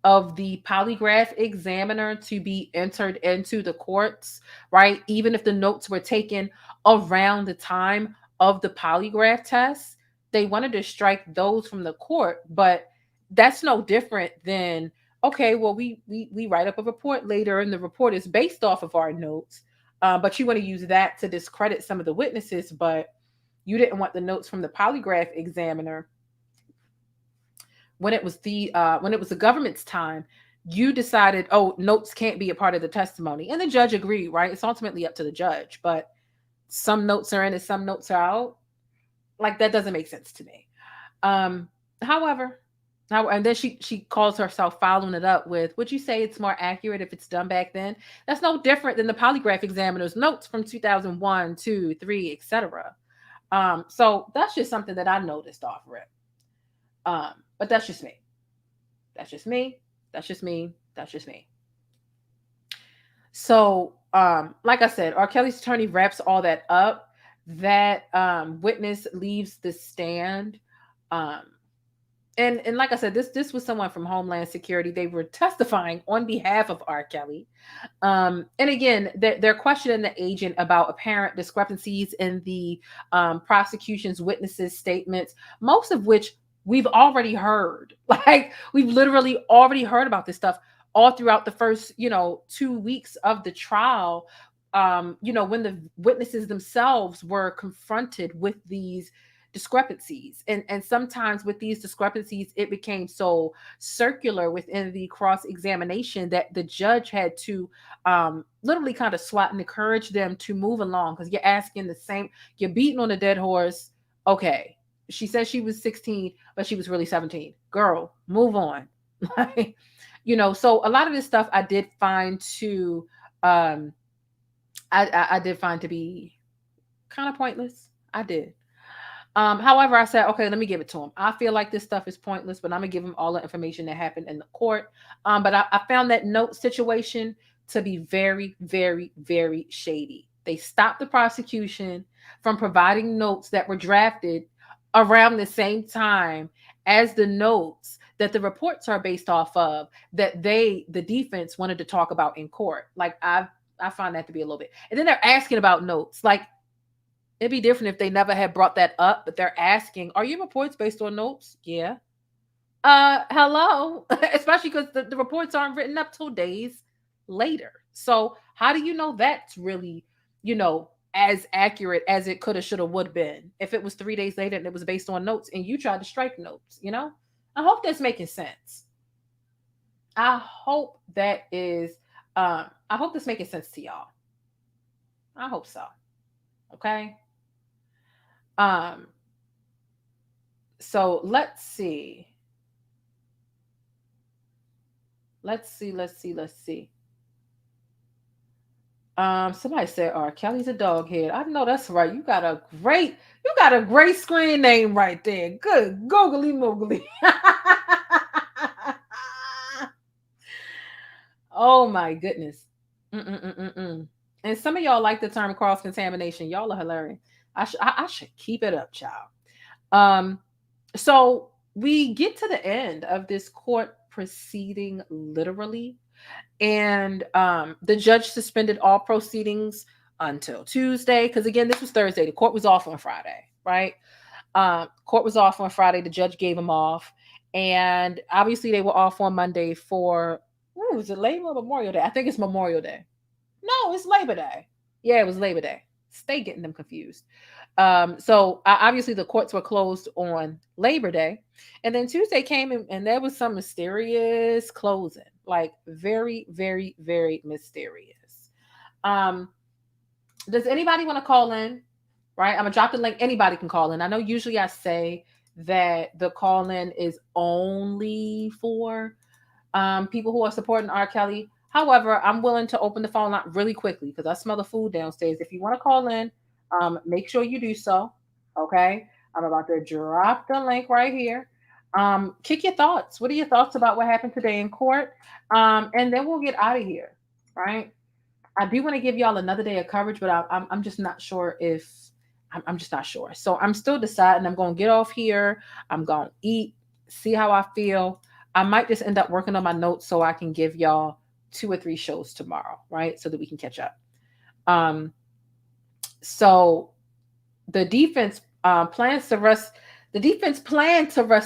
S5: of the polygraph examiner to be entered into the courts, right? Even if the notes were taken around the time of the polygraph test, they wanted to strike those from the court. But that's no different than, okay, well, we write up a report later and the report is based off of our notes, but you want to use that to discredit some of the witnesses, but you didn't want the notes from the polygraph examiner. When it was the government's time, you decided, oh, notes can't be a part of the testimony. And the judge agreed, right? It's ultimately up to the judge, but some notes are in and some notes are out. Like, that doesn't make sense to me. However, and then she calls herself following it up with, would you say it's more accurate if it's done back then? That's no different than the polygraph examiner's notes from 2001, 2, 3, etc. So that's just something that I noticed off rip. But that's just me. That's just me. That's just me. That's just me. So, like I said, R. Kelly's attorney wraps all that up. That witness leaves the stand. And like I said, this was someone from Homeland Security. They were testifying on behalf of R. Kelly. And again, they're questioning the agent about apparent discrepancies in the prosecution's witnesses' statements, most of which we've already heard. Like, we've literally already heard about this stuff all throughout the first, 2 weeks of the trial. When the witnesses themselves were confronted with these discrepancies. And sometimes with these discrepancies, it became so circular within the cross-examination that the judge had to literally kind of swat and encourage them to move along, because you're asking the same, you're beating on a dead horse. Okay, she says she was 16, but she was really 17. Girl, move on. So a lot of this stuff I did find to I did find to be kind of pointless. I did. However, I said, okay, let me give it to him. I feel like this stuff is pointless, but I'm gonna give him all the information that happened in the court. But I found that note situation to be very, very, very shady. They stopped the prosecution from providing notes that were drafted around the same time as the notes that the reports are based off of, that the defense wanted to talk about in court. Like, I find that to be a little bit. And then they're asking about notes. Like, it'd be different if they never had brought that up, but they're asking, are your reports based on notes? Yeah. Hello. Especially because the reports aren't written up till days later. So how do you know that's really, as accurate as it could have, should have, would have been if it was 3 days later and it was based on notes and you tried to strike notes, I hope that's making sense. I hope that is, I hope this making sense to y'all. I hope so. Okay. So let's see. Somebody said, "R. Kelly's a dog head." I know that's right. You got a great screen name right there. Good googly moogly. Oh my goodness. And some of y'all like the term cross contamination. Y'all are hilarious. I should keep it up, child. So we get to the end of this court proceeding, literally. And the judge suspended all proceedings until Tuesday, because again, this was Thursday. The court was off on Friday, right? Court was off on Friday. The judge gave them off, and obviously they were off on Monday for, is it Labor or Memorial Day? I think it's Memorial Day. No, it's Labor Day. Yeah, it was Labor Day. Stay getting them confused. So obviously the courts were closed on Labor Day, and then Tuesday came and there was some mysterious closing, like very, very, very mysterious. Does anybody want to call in? Right, I'm gonna drop the link. Anybody can call in. I know usually I say that the call in is only for people who are supporting R. Kelly. However, I'm willing to open the phone line really quickly because I smell the food downstairs. If you want to call in, make sure you do so. Okay. I'm about to drop the link right here. Kick your thoughts. What are your thoughts about what happened today in court? And then we'll get out of here. Right. I do want to give y'all another day of coverage, but I'm just not sure if I'm just not sure. So I'm still deciding. I'm going to get off here. I'm going to eat, see how I feel. I might just end up working on my notes so I can give y'all 2 or 3 shows tomorrow, right? So that we can catch up. So the defense plans to rest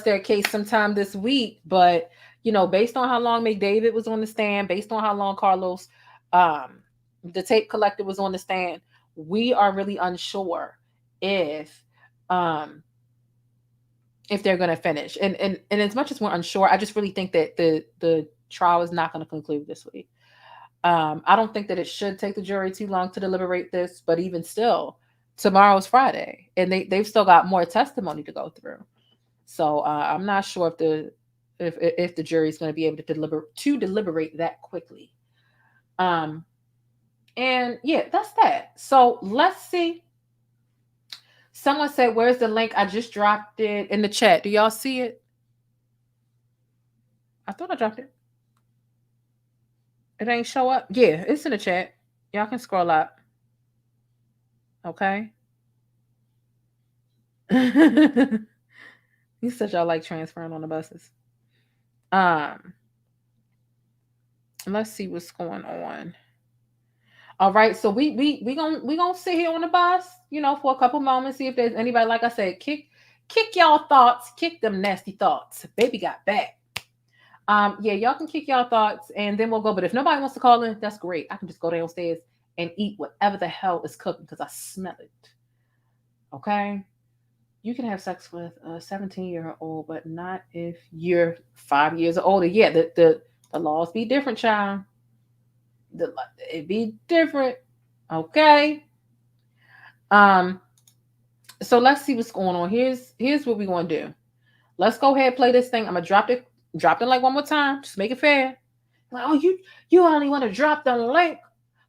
S5: their case sometime this week, but based on how long McDavid was on the stand, based on how long Carlos, the tape collector, was on the stand, we are really unsure if they're going to finish. And as much as we're unsure, I just really think that the trial is not going to conclude this week. I don't think that it should take the jury too long to deliberate this, but even still, tomorrow's Friday, and they've still got more testimony to go through. So I'm not sure if the jury is going to be able to deliberate that quickly. And yeah, that's that. So let's see. Someone said, "Where's the link?" I just dropped it in the chat. Do y'all see it? I thought I dropped it. It ain't show up. Yeah, it's in the chat. Y'all can scroll up. Okay. You said y'all like transferring on the buses. Let's see what's going on. All right, so we gonna sit here on the bus, for a couple moments, see if there's anybody. Like I said, kick y'all thoughts, kick them nasty thoughts. Baby got back. Yeah, y'all can kick y'all thoughts, and then we'll go. But if nobody wants to call in, that's great. I can just go downstairs and eat whatever the hell is cooking because I smell it. Okay, you can have sex with a 17-year-old, but not if you're 5 years or older. Yeah, the laws be different, child. It be different. Okay. So let's see what's going on. Here's what we're gonna do. Let's go ahead and play this thing. I'm gonna drop it like one more time. Just make it fair. Like, oh, you only want to drop the link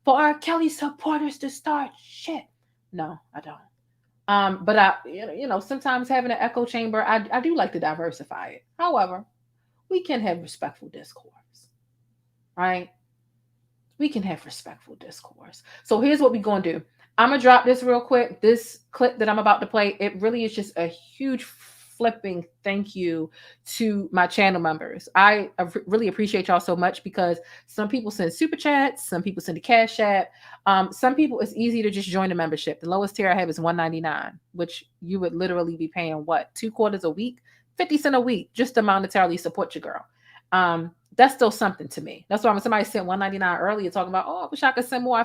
S5: for R. Kelly supporters to start shit. No, I don't. But I, sometimes having an echo chamber, I do like to diversify it. However, we can have respectful discourse, right? We can have respectful discourse. So here's what we're going to do. I'm going to drop this real quick. This clip that I'm about to play, it really is just a huge flipping thank you to my channel members. I really appreciate y'all so much because some people send super chats, some people send a cash app. Some people, it's easy to just join the membership. The lowest tier I have is $1.99, which you would literally be paying what, 2 quarters a week, 50 cents a week, just to monetarily support your girl. That's still something to me. That's why when somebody sent $1.99 earlier talking about, oh, I wish I could send more.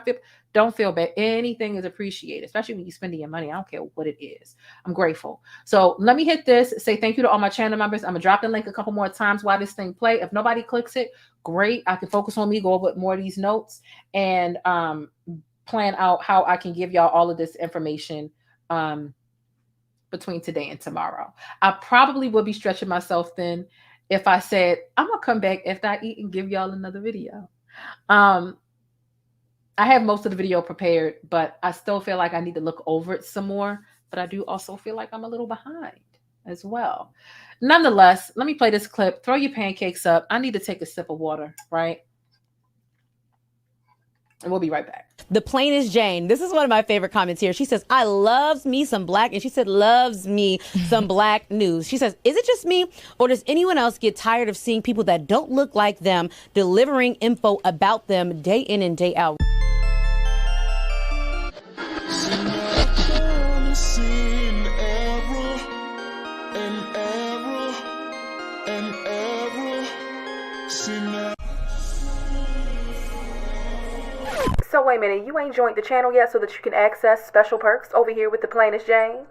S5: Don't feel bad. Anything is appreciated, especially when you're spending your money. I don't care what it is. I'm grateful. So let me hit this. Say thank you to all my channel members. I'm going to drop the link a couple more times while this thing play. If nobody clicks it, great. I can focus on me, go over more of these notes, and plan out how I can give y'all all of this information between today and tomorrow. I probably will be stretching myself then if I said, I'm going to come back after I eat and give y'all another video. I have most of the video prepared, but I still feel like I need to look over it some more. But I do also feel like I'm a little behind as well. Nonetheless, let me play this clip. Throw your pancakes up. I need to take a sip of water, right? And we'll be right back.
S6: The plainest Jane. This is one of my favorite comments here. She says, I loves me some black, and she said, loves me some black news. She says, is it just me, or does anyone else get tired of seeing people that don't look like them delivering info about them day in and day out?
S7: So wait a minute, you ain't joined the channel yet so that you can access special perks over here with the plainest Jane?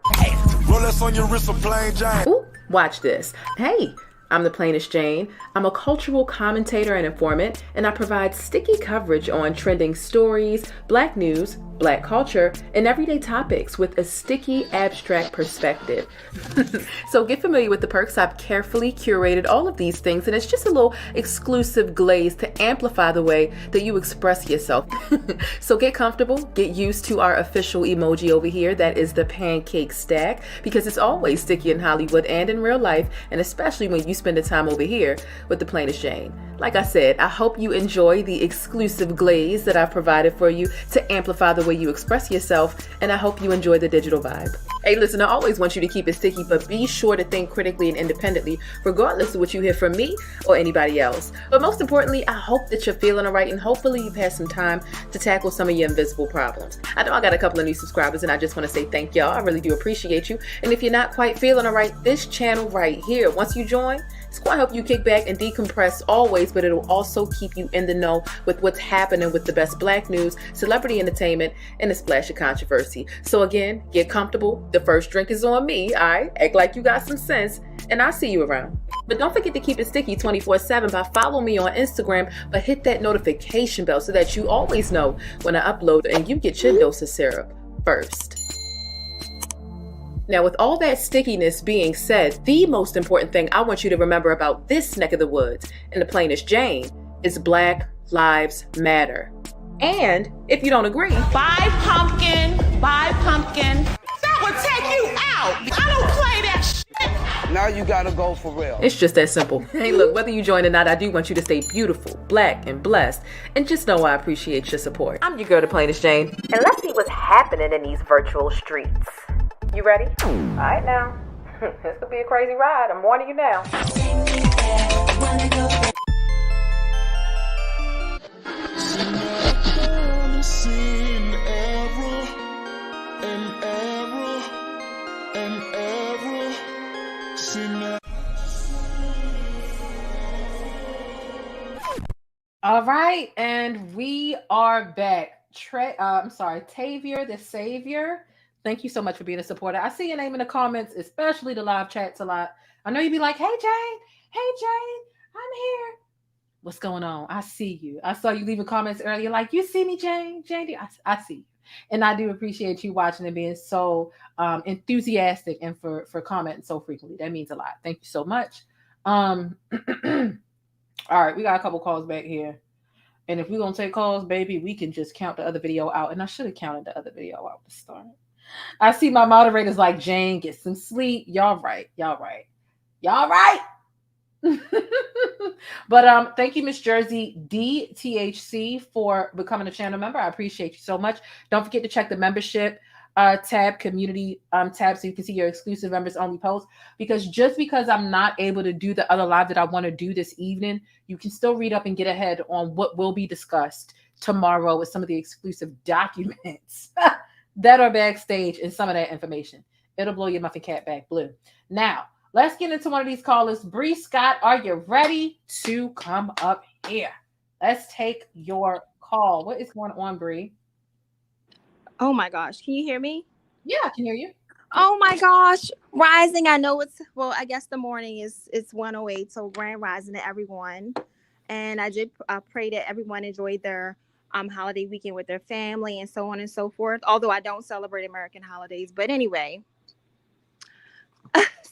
S3: Rolex on your wrist, a plain Jane.
S7: Ooh, watch this. Hey, I'm the plainest Jane. I'm a cultural commentator and informant, and I provide sticky coverage on trending stories, black news, black culture, and everyday topics with a sticky, abstract perspective. So get familiar with the perks. I've carefully curated all of these things, and it's just a little exclusive glaze to amplify the way that you express yourself. So get comfortable, get used to our official emoji over here. That is the pancake stack, because it's always sticky in Hollywood and in real life, and especially when you spend the time over here with the plainest Jane. Like I said, I hope you enjoy the exclusive glaze that I've provided for you to amplify the way you express yourself, and I hope you enjoy the digital vibe. Hey, listen, I always want you to keep it sticky, but be sure to think critically and independently, regardless of what you hear from me or anybody else. But most importantly, I hope that you're feeling all right, and hopefully you've had some time to tackle some of your invisible problems. I know I got a couple of new subscribers, and I just want to say thank y'all. I really do appreciate you. And if you're not quite feeling all right, this channel right here, once you join, it's going to help you kick back and decompress always, but it'll also keep you in the know with what's happening with the best black news, celebrity entertainment, and a splash of controversy. So again, get comfortable. The first drink is on me, all right? Act like you got some sense, and I'll see you around. But don't forget to keep it sticky 24/7 by following me on Instagram, but hit that notification bell so that you always know when I upload and you get your dose of syrup first. Now, with all that stickiness being said, the most important thing I want you to remember about this neck of the woods and the plainest Jane is Black Lives Matter. And if you don't agree,
S13: buy pumpkin. That would take you out. I don't play that shit.
S14: Now you gotta go for real.
S7: It's just that simple. Hey, look, whether you join or not, I do want you to stay beautiful, black, and blessed. And just know I appreciate your support. I'm your girl, the plainest Jane. And let's see what's happening in these virtual streets. You ready? All right now. This could be a crazy ride. I'm warning you now. All right, and we are back. Tavier the Savior. Thank you so much for being a supporter. I see your name in the comments, especially the live chats a lot. I know you'd be like, hey, Jane, I'm here. What's going on? I see you. I saw you leaving comments earlier like, you see me, Jane? I see you. And I do appreciate you watching and being so enthusiastic and for commenting so frequently. That means a lot. Thank you so much. All right, we got a couple calls back here. And if we're going to take calls, baby, we can just count the other video out. And I should have counted the other video out to start. I see my moderators like, Jane, get some sleep. Y'all right. But thank you, Miss Jersey DTHC, for becoming a channel member. I appreciate you so much. Don't forget to check the membership tab, community tab, so you can see your exclusive members only posts. Because just because I'm not able to do the other live that I want to do this evening, you can still read up and get ahead on what will be discussed tomorrow with some of the exclusive documents that are backstage and some of that information. It'll blow your muffin cap back blue. Now, let's get into one of these callers. Bree Scott, are you ready to come up here? Let's take your call. What is going on, Bree?
S15: Oh my gosh, can you hear me?
S5: Yeah, I can hear you.
S15: Oh my gosh, rising. I know I guess the morning it's 1:08, so grand rising to everyone. And I did pray that everyone enjoyed their holiday weekend with their family and so on and so forth. Although I don't celebrate American holidays, but anyway.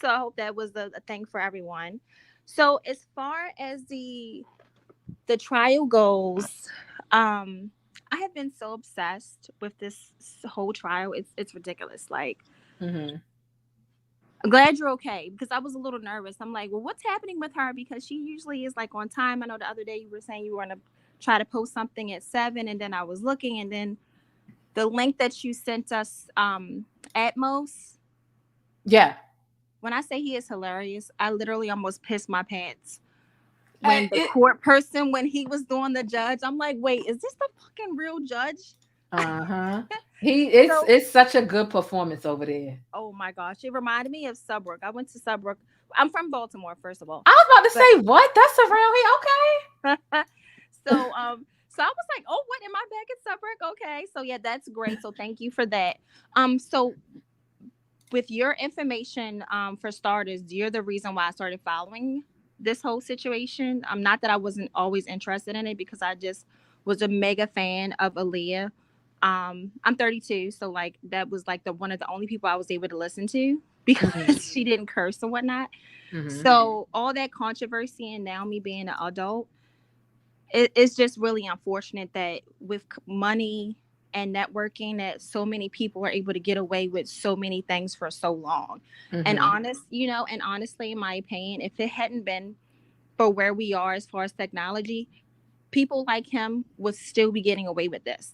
S15: So I hope that was a thing for everyone. So as far as the trial goes, I have been so obsessed with this whole trial. It's ridiculous. Like, I'm glad you're okay, because I was a little nervous. I'm like, well, what's happening with her? Because she usually is like on time. I know the other day you were saying you were going to try to post something at 7, and then I was looking, and then the link that you sent us, Atmos.
S5: Yeah.
S15: When I say he is hilarious, I literally almost pissed my pants. When the court person, when he was doing the judge, I'm like, wait, is this the fucking real judge?
S5: It's such a good performance over there.
S15: Oh my gosh, it reminded me of Subbrook. I went to Subbrook. I'm from Baltimore, first of all.
S5: I was about to say, what? That's around here, okay?
S15: So I was like, oh, what, am I back at Suffolk? Okay. So yeah, that's great. So thank you for that. So with your information, for starters, you're the reason why I started following this whole situation. Not that I wasn't always interested in it, because I just was a mega fan of Aaliyah. I'm 32, so like that was like one of the only people I was able to listen to, because she didn't curse and whatnot. So all that controversy, and now me being an adult, it's just really unfortunate that with money and networking, that so many people are able to get away with so many things for so long. And honestly, in my opinion, if it hadn't been for where we are as far as technology, people like him would still be getting away with this.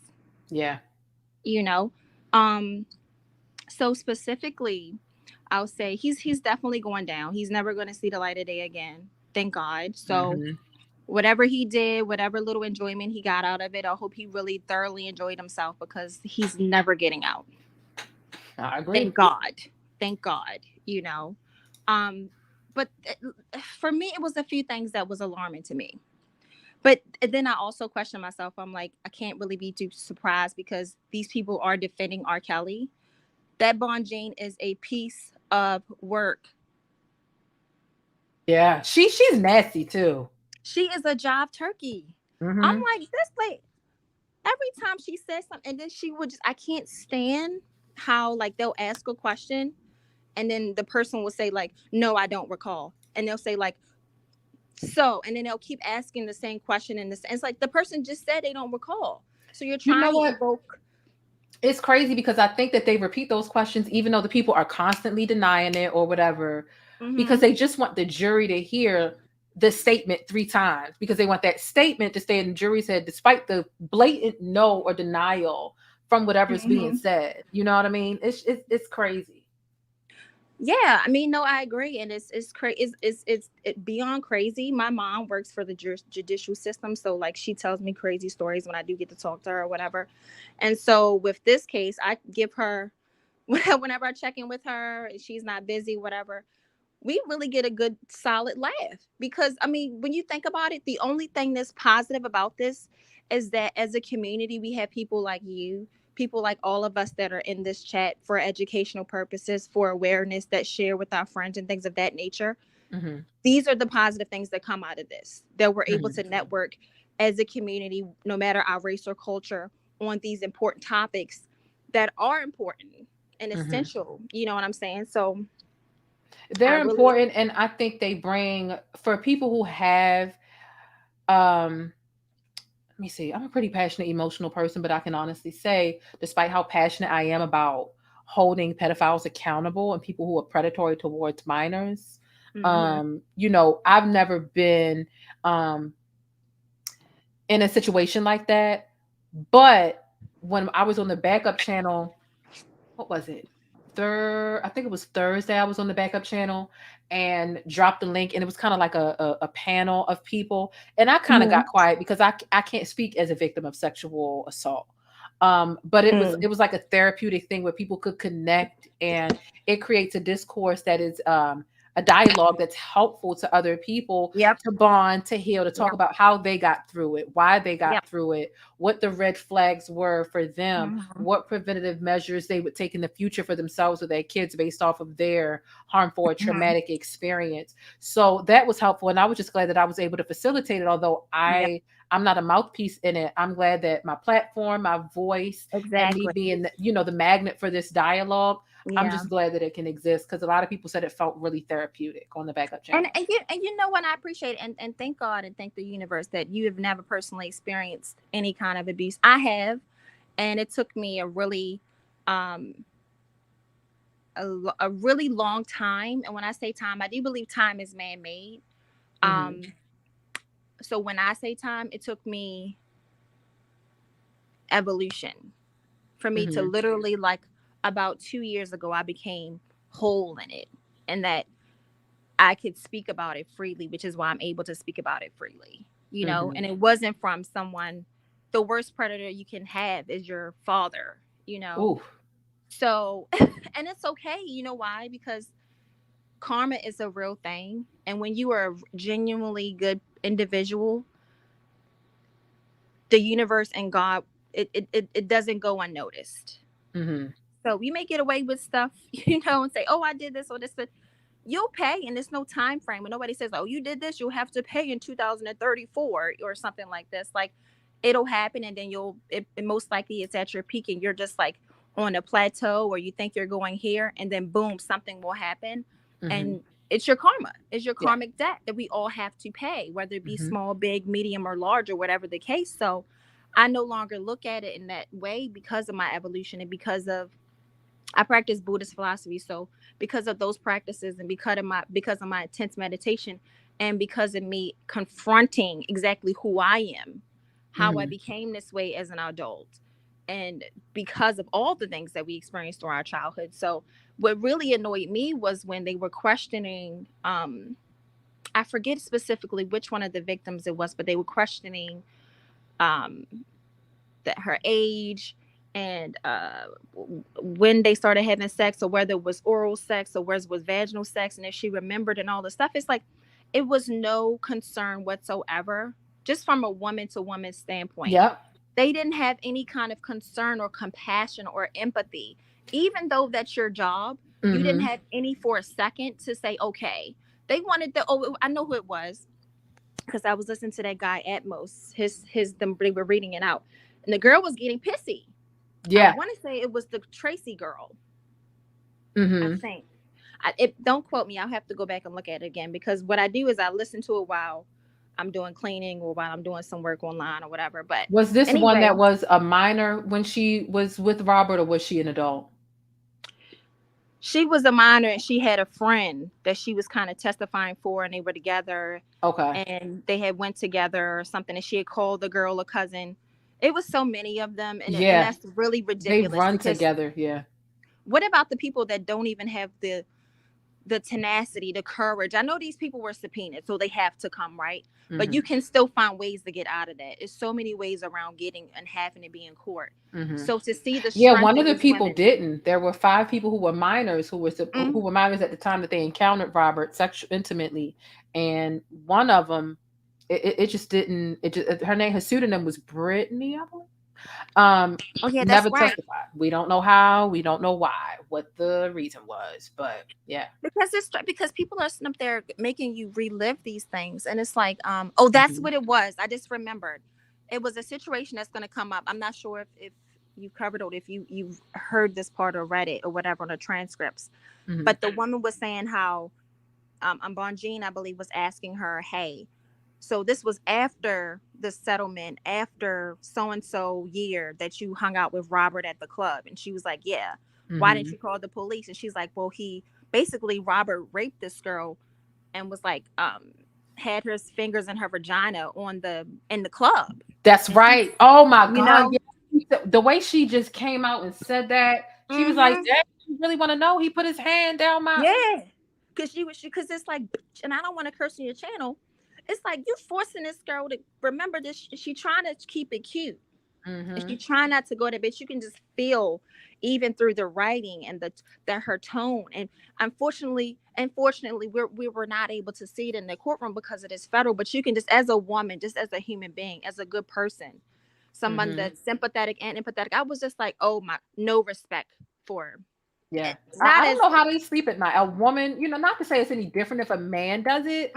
S5: Yeah.
S15: So specifically, I'll say he's definitely going down. He's never going to see the light of day again. Thank God. So whatever he did, whatever little enjoyment he got out of it, I hope he really thoroughly enjoyed himself, because he's never getting out.
S5: I agree.
S15: Thank God, but for me, it was a few things that was alarming to me. But then I also questioned myself. I'm like, I can't really be too surprised, because these people are defending R. Kelly. That Bonne Jane is a piece of work.
S5: Yeah, she's nasty too.
S15: She is a jive turkey. I'm like, this lady, every time she says something, and then she would just, I can't stand how like they'll ask a question, and then the person will say like, no, I don't recall. And they'll say like, so, and then they'll keep asking the same question, and it's like the person just said they don't recall. So you're trying to evoke.
S5: It's crazy, because I think that they repeat those questions even though the people are constantly denying it or whatever, because they just want the jury to hear the statement 3 times, because they want that statement to stay in the jury's head despite the blatant no or denial from whatever's being said. You know what I mean? It's crazy.
S15: Yeah, I mean, no, I agree, and it's crazy. It's beyond crazy. My mom works for the judicial system, so like she tells me crazy stories when I do get to talk to her or whatever. And so with this case, I give her, whenever I check in with her, she's not busy, whatever, we really get a good solid laugh, because I mean, when you think about it, the only thing that's positive about this is that as a community, we have people like you, people like all of us that are in this chat for educational purposes, for awareness, that share with our friends and things of that nature. These are the positive things that come out of this, that we're able to network as a community, no matter our race or culture, on these important topics that are important and essential. You know what I'm saying? So
S5: they're important, and I think they bring, for people who have let me see, I'm a pretty passionate, emotional person, but I can honestly say, despite how passionate I am about holding pedophiles accountable and people who are predatory towards minors, I've never been in a situation like that. But when I was on the backup channel, what was it? I think it was Thursday, I was on the backup channel and dropped the link, and it was kind of like a panel of people, and I kind of got quiet because I can't speak as a victim of sexual assault, but it was like a therapeutic thing where people could connect, and it creates a discourse that is a dialogue that's helpful to other people to bond, to heal, to talk about how they got through it, why they got through it, what the red flags were for them, what preventative measures they would take in the future for themselves or their kids based off of their harmful or traumatic experience. So that was helpful. And I was just glad that I was able to facilitate it, although I'm not a mouthpiece in it. I'm glad that my platform, my voice, and me being, the magnet for this dialogue, I'm just glad that it can exist, because a lot of people said it felt really therapeutic on the backup channel.
S15: And you know what, I appreciate it, and thank God and thank the universe that you have never personally experienced any kind of abuse. I have, and it took me a really really long time. And when I say time, I do believe time is man-made. So when I say time, it took me evolution for me to literally, like, about 2 years ago, I became whole in it, and that I could speak about it freely, which is why I'm able to speak about it freely, and it wasn't from someone. The worst predator you can have is your father,
S5: Oof.
S15: So, and it's okay. You know why? Because karma is a real thing. And when you are a genuinely good individual, the universe and God, it doesn't go unnoticed.
S5: Mm-hmm.
S15: So we may get away with stuff, and say, oh, I did this or this, but you'll pay, and there's no time frame. When nobody says, oh, you did this, you'll have to pay in 2034 or something like this. Like, it'll happen, and then it most likely it's at your peak, and you're just like on a plateau, or you think you're going here, and then boom, something will happen.
S5: Mm-hmm.
S15: And it's your karma. It's your karmic debt that we all have to pay, whether it be small, big, medium, or large, or whatever the case. So I no longer look at it in that way because of my evolution, and because of I practice Buddhist philosophy. So because of those practices, and because of my intense meditation, and because of me confronting exactly who I am, how I became this way as an adult, and because of all the things that we experienced through our childhood. So what really annoyed me was when they were questioning, I forget specifically which one of the victims it was, but they were questioning that her age, and when they started having sex, or whether it was oral sex or whether it was vaginal sex, and if she remembered and all the stuff. It's like, it was no concern whatsoever, just from a woman to woman standpoint.
S5: Yep.
S15: They didn't have any kind of concern or compassion or empathy, even though that's your job. You didn't have any for a second to say, okay. They wanted I know who it was, because I was listening to that guy Atmos. They were reading it out, and the girl was getting pissy.
S5: Yeah.
S15: I want to say it was the Tracy girl.
S5: Mm-hmm.
S15: I think. Don't quote me. I'll have to go back and look at it again, because what I do is I listen to it while I'm doing cleaning or while I'm doing some work online or whatever. But
S5: was this
S15: anyway,
S5: one that was a minor when she was with Robert, or was she an adult?
S15: She was a minor, and she had a friend that she was kind of testifying for, and they were together.
S5: Okay.
S15: And they had went together or something, and she had called the girl a cousin. It was so many of them, and that's really ridiculous.
S5: They run together, yeah.
S15: What about the people that don't even have the tenacity, the courage? I know these people were subpoenaed, so they have to come, right? But you can still find ways to get out of that. There's so many ways around getting and having to be in court. So to see the
S5: one of the people didn't. There were 5 people who were minors who were minors at the time that they encountered Robert intimately, and one of them, it just didn't. Her name, her pseudonym was Brittany, I believe. Never testified. We don't know how. We don't know why. What the reason was, but yeah.
S15: Because people are sitting up there making you relive these things, and it's like, that's what it was. I just remembered. It was a situation that's going to come up. I'm not sure if you covered it, or if you've heard this part or read it or whatever on the transcripts. But the woman was saying how Bonjean, I believe, was asking her, hey, so this was after the settlement, after so-and-so year that you hung out with Robert at the club. And she was like, yeah. Why didn't you call the police? And she's like, well, Robert raped this girl and was like, had her fingers in her vagina in the club.
S5: That's right. Oh my God. Yeah. The way she just came out and said that, she was like, Dad, you really want to know? He put his hand down my.
S15: Yeah. Because it's like, and I don't want to curse on your channel. It's like, you forcing this girl to remember this. She trying to keep it cute. And she trying not to go to bed. You can just feel, even through the writing and her tone. And unfortunately, we were not able to see it in the courtroom because it is federal. But you can just, as a woman, just as a human being, as a good person, someone that's sympathetic and empathetic. I was just like, oh my, no respect for her.
S5: Yeah. I don't know how they sleep at night. A woman, not to say it's any different if a man does it,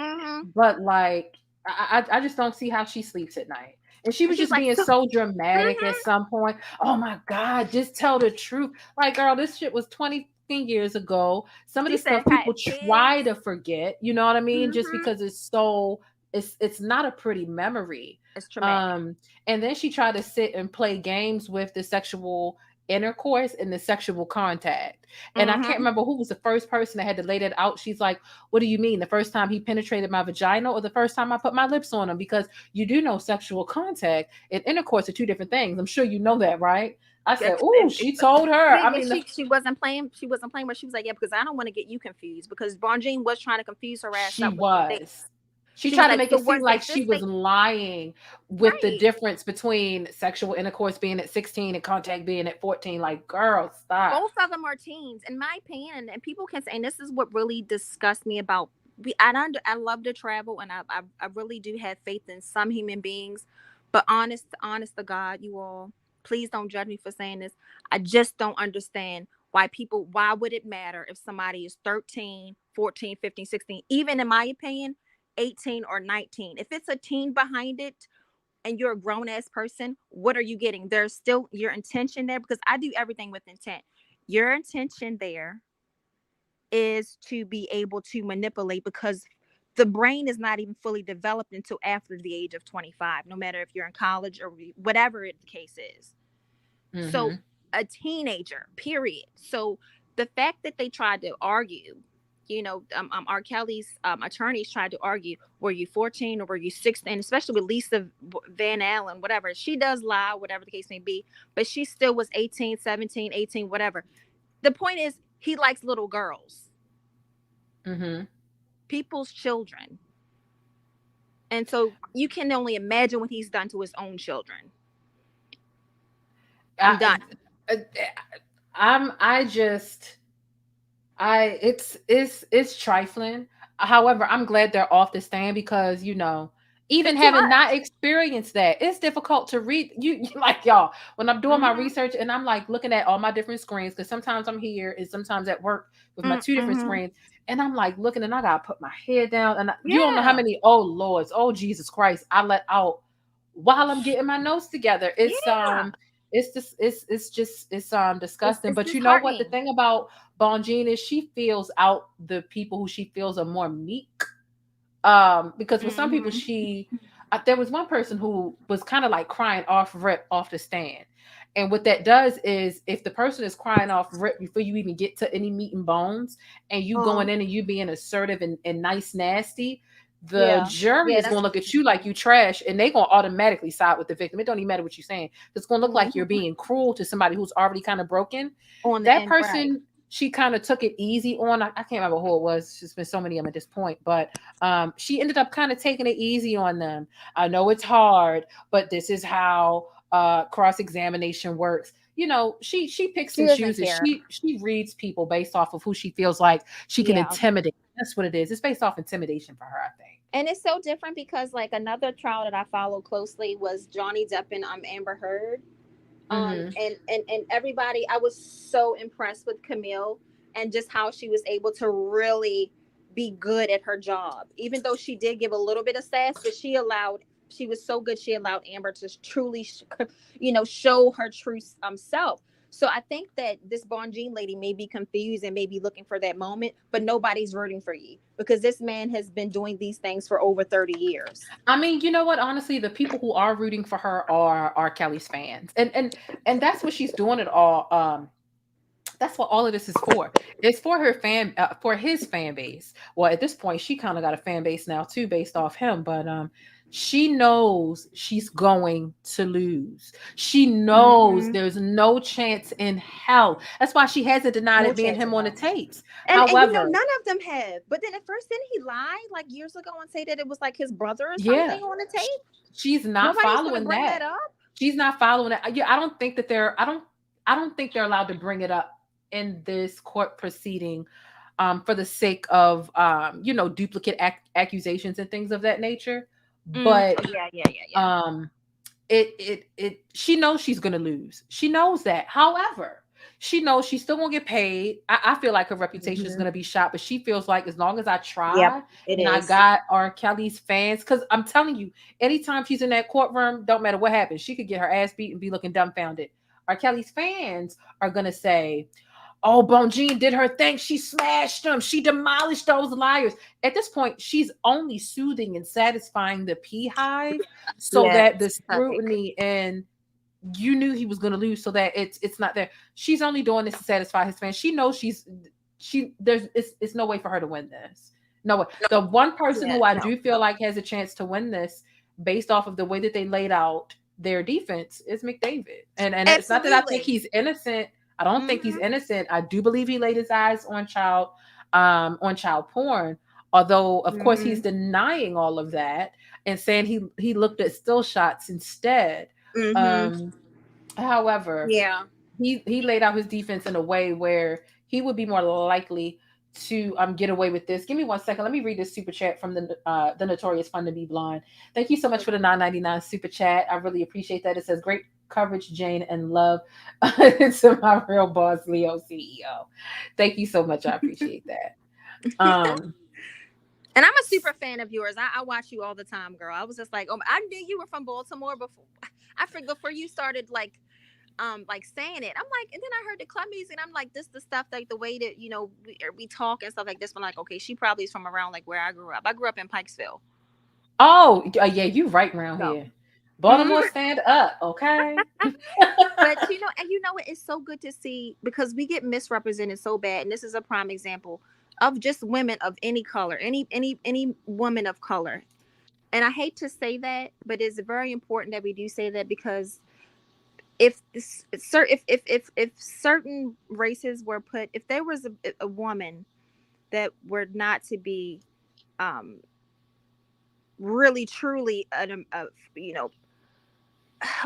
S5: but like, I just don't see how she sleeps at night. And she was just being so dramatic at some point. Oh my God, just tell the truth. Like, girl, this shit was 20 years ago. Some of the stuff people try to forget, you know what I mean? Just because it's not a pretty memory.
S15: It's traumatic.
S5: And then she tried to sit and play games with the sexual intercourse and the sexual contact. And I can't remember who was the first person that had to lay that out. She's like, what do you mean? The first time he penetrated my vagina, or the first time I put my lips on him? Because you do know sexual contact and intercourse are 2 different things. I'm sure you know that, right? I said, oh, she told her.
S15: I mean, she wasn't playing. She wasn't playing, but she was like, yeah, because I don't want to get you confused, because Bonjean was trying to confuse her ass.
S5: She was. She tried to make it seem like she was lying with the difference between sexual intercourse being at 16 and contact being at 14. Like, girl, stop.
S15: Both of them are teens, in my opinion. And people can say, and this is what really disgusts me about. I love to travel, and I really do have faith in some human beings, But honest to God, you all, please don't judge me for saying this. I just don't understand why would it matter if somebody is 13, 14, 15, 16, even in my opinion, 18 or 19. If it's a teen behind it and you're a grown ass person, what are you getting? There's still your intention there, because I do everything with intent. Your intention there is to be able to manipulate, because the brain is not even fully developed until after the age of 25, no matter if you're in college or whatever the case is.
S5: Mm-hmm.
S15: So a teenager, period. So the fact that they tried to argue, R. Kelly's attorneys tried to argue, were you 14 or were you 16? Especially with Lisa Van Allen, whatever. She does lie, whatever the case may be, but she still was 18, 17, 18, whatever. The point is, he likes little girls.
S5: Mm-hmm.
S15: People's children. And so you can only imagine what he's done to his own children. I'm done.
S5: It's trifling. However, I'm glad they're off the stand, because even having not experienced that, it's difficult to read. You like, y'all, when I'm doing my research and I'm like looking at all my different screens, because sometimes I'm here and sometimes at work with my two different screens, and I'm like looking, and I gotta put my head down, and you don't know how many oh Jesus Christ I let out while I'm getting my notes together. It's disgusting. But you know what? The thing about Bonjean is she feels out the people who she feels are more meek. Because with some people, there was one person who was kind of like crying off the stand. And what that does is, if the person is crying off rip before you even get to any meat and bones, and you going in and you being assertive and nice, nasty, the jury is going to look at you like you trash, and they're going to automatically side with the victim. It don't even matter what you're saying. It's going to look like you're being cruel to somebody who's already kind of broken. That person, she kind of took it easy on. I can't remember who it was. There's been so many of them at this point, but she ended up kind of taking it easy on them. I know it's hard, but this is how cross-examination works. She picks and chooses. She reads people based off of who she feels like she can intimidate. That's what it is. It's based off intimidation for her, I think.
S15: And it's so different because, like, another trial that I followed closely was Johnny Depp and Amber Heard. And everybody, I was so impressed with Camille and just how she was able to really be good at her job, even though she did give a little bit of sass, but she was so good. She allowed Amber to truly, show her true self. So I think that this Bonjean lady may be confused and may be looking for that moment, but nobody's rooting for you, because this man has been doing these things for over 30 years.
S5: I mean, you know what? Honestly, the people who are rooting for her are Kelly's fans. And that's what she's doing it all. That's what all of this is for. It's for her for his fan base. Well, at this point, she kind of got a fan base now too, based off him. But she knows she's going to lose. She knows there's no chance in hell. That's why she hasn't denied it being him on the tapes. However,
S15: none of them have. But then at first, didn't he lie like years ago and say that it was like his brother or something on the tape?
S5: She's not following that. She's not following that. Yeah, I don't think they're allowed to bring it up in this court proceeding for the sake of duplicate accusations and things of that nature. But she knows she's gonna lose. She knows that. However, she knows she's still gonna get paid. I feel like her reputation is gonna be shot, but she feels like as long as I try I got R. Kelly's fans, because I'm telling you, anytime she's in that courtroom, don't matter what happens, she could get her ass beat and be looking dumbfounded. R. Kelly's fans are gonna say, oh, Bonjean did her thing. She smashed them. She demolished those liars. At this point, she's only soothing and satisfying the beehive so that the scrutiny and you knew he was going to lose, so that it's not there. She's only doing this to satisfy his fans. She knows it's no way for her to win this. No way. The one person who I do feel like has a chance to win this based off of the way that they laid out their defense is McDavid. And it's not that I think he's innocent. I don't think he's innocent. I do believe he laid his eyes on child porn, although of course he's denying all of that and saying he looked at still shots instead. However, he laid out his defense in a way where he would be more likely to get away with this. Give me 1 second. Let me read this super chat from the Notorious Fun to Be Blind. Thank you so much for the $9.99 super chat. I really appreciate that. It says great coverage, Jane, and love to my real boss, Leo CEO. Thank you so much. I appreciate that.
S15: And I'm a super fan of yours. I watch you all the time, girl. I was just like, I knew you were from Baltimore before. I forgot before you started like saying it. I'm like, and then I heard the club music, and I'm like, this the stuff like the way that we talk and stuff like this. I'm like, okay, she probably is from around like where I grew up. I grew up in Pikesville.
S5: Oh yeah, you right around here. Baltimore, stand up, okay?
S15: But it's so good to see, because we get misrepresented so bad, and this is a prime example of just women of any color, any woman of color. And I hate to say that, but it's very important that we do say that, because if certain races were put, if there was a woman that were not to be really truly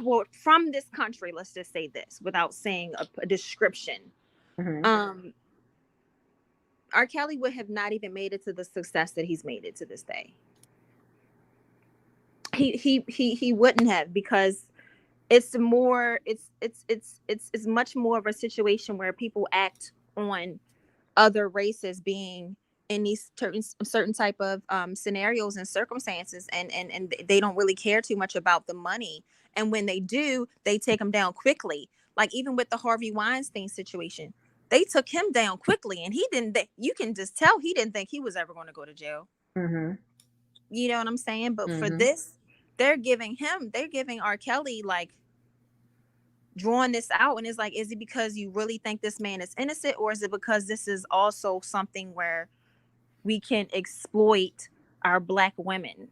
S15: well, from this country, let's just say this without saying a description, R. Kelly would have not even made it to the success that he's made it to this day. He wouldn't have, because it's much more of a situation where people act on other races being in these certain type of scenarios and circumstances, and they don't really care too much about the money, and when they do, they take them down quickly. Like even with the Harvey Weinstein situation, they took him down quickly, and he didn't. You can just tell he didn't think he was ever going to go to jail. You know what I'm saying? But for this, they're giving R. Kelly like drawing this out, and it's like, is it because you really think this man is innocent, or is it because this is also something where we can exploit our Black women?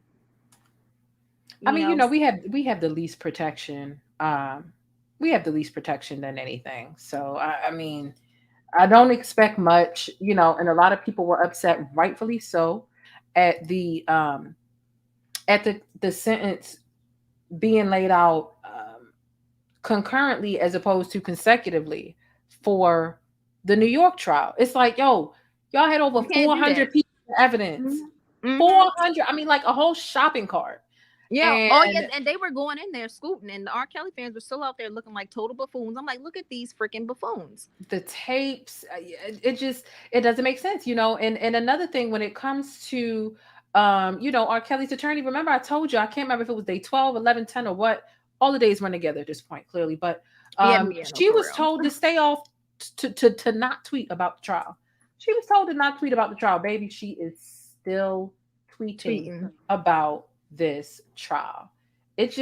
S5: We have the least protection. We have the least protection than anything. So I mean, I don't expect much, and a lot of people were upset, rightfully so, at the sentence being laid out concurrently as opposed to consecutively for the New York trial. It's like, y'all had over 400 pieces of evidence. 400. I mean, like a whole shopping cart.
S15: Yeah. And they were going in there scooting, and the R. Kelly fans were still out there looking like total buffoons. I'm like, look at these freaking buffoons.
S5: The tapes, it doesn't make sense, And another thing, when it comes to, R. Kelly's attorney, remember I told you, I can't remember if it was day 12, 11, 10, or what. All the days run together at this point, clearly. But she was told to stay off, to not tweet about the trial. She was told to not tweet about the trial. Baby, she is still tweeting about this trial. It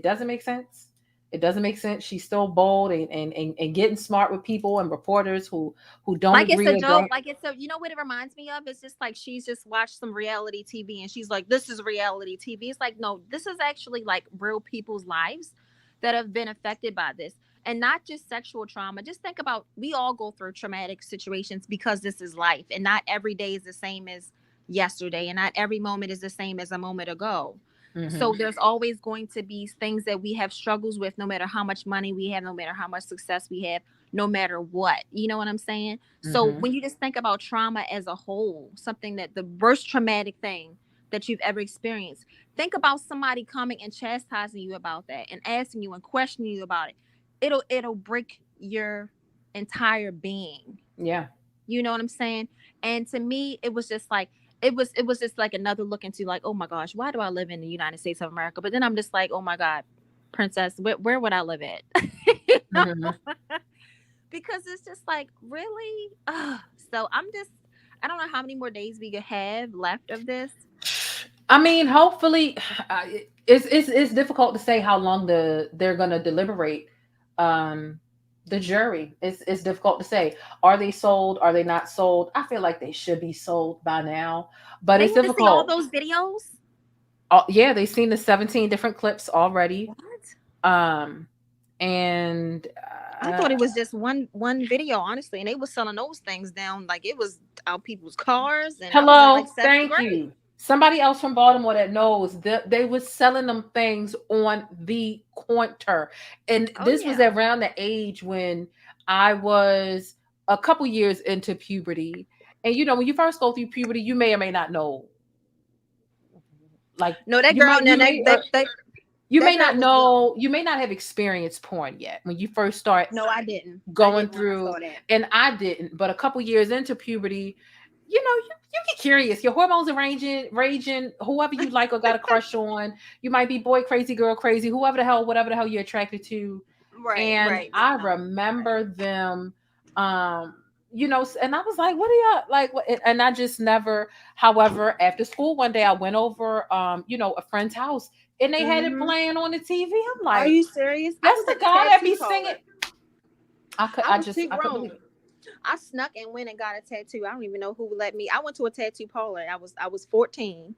S5: doesn't make sense. It doesn't make sense. She's still bold and getting smart with people and reporters who don't agree.
S15: It's a joke. You know what it reminds me of? It's just like she's just watched some reality TV and she's like, this is reality TV. It's like, no, this is actually like real people's lives that have been affected by this. And not just sexual trauma. Just think about, we all go through traumatic situations because this is life. And not every day is the same as yesterday. And not every moment is the same as a moment ago. So there's always going to be things that we have struggles with, no matter how much money we have, no matter how much success we have, no matter what. You know what I'm saying? So when you just think about trauma as a whole, something that the worst traumatic thing that you've ever experienced, think about somebody coming and chastising you about that and asking you and questioning you about it. It'll break your entire being.
S5: Yeah.
S15: You know what I'm saying? And to me, it was just like, it was just like another look into like, oh my gosh, why do I live in the United States of America? But then I'm just like, oh my God, princess, where would I live at? Because it's just like, really? So I don't know how many more days we could have left of this.
S5: I mean, hopefully, it's difficult to say how long they're going to deliberate. The jury, it's difficult to say. Are they sold? Are they not sold? I feel like they should be sold by now, but it's difficult.
S15: See all those videos?
S5: Yeah, they've seen the 17 different clips already.
S15: What?
S5: And
S15: I thought it was just one video, honestly, and they were selling those things down like it was out people's cars. And
S5: hello, thank you. Somebody else from Baltimore that knows that they were selling them things on the counter. And this was around the age when I was a couple years into puberty, and you know, when you first go through puberty, you may or may not know. Like,
S15: no, that
S5: you
S15: girl,
S5: may not know, you may not have experienced porn yet when you first start.
S15: No, I didn't.
S5: Going through, and I didn't. But a couple years into puberty, you know, you get curious. Your hormones are raging. Whoever you like or got a crush on, you might be boy crazy, girl crazy, whatever the hell you're attracted to.
S15: Right.
S5: And I remember them, you know, and I was like, what are y'all like? And I just never, however, after school one day I went over, you know, a friend's house and they had it playing on the TV. I'm like,
S15: are you serious?
S5: That's the guy that be singing. I couldn't believe it.
S15: I snuck and went and got a tattoo. I don't even know who let me. I went to a tattoo parlor. I was 14,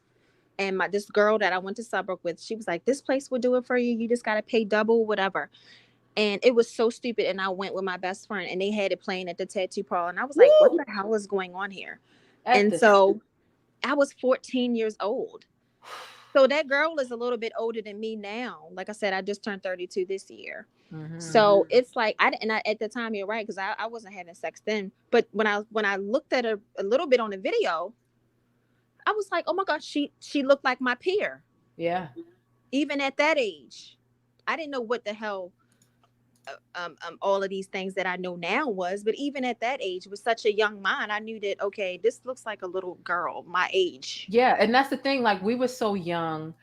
S15: and this girl that I went to Suburb with, she was like, "This place will do it for you. You just gotta pay double, whatever." And it was so stupid. And I went with my best friend, and they had it playing at the tattoo parlor, and I was like, "What the hell is going on here?" So I was 14 years old. So that girl is a little bit older than me now. Like I said, I just turned 32 this year. So it's like at the time, you're right, because I wasn't having sex then. But when I looked at her a little bit on the video, I was like, oh my gosh, she looked like my peer.
S5: Yeah.
S15: Even at that age, I didn't know what the hell all of these things that I know now was. But even at that age, with such a young mind, I knew that, okay, this looks like a little girl my age.
S5: Yeah, and that's the thing. Like, we were so young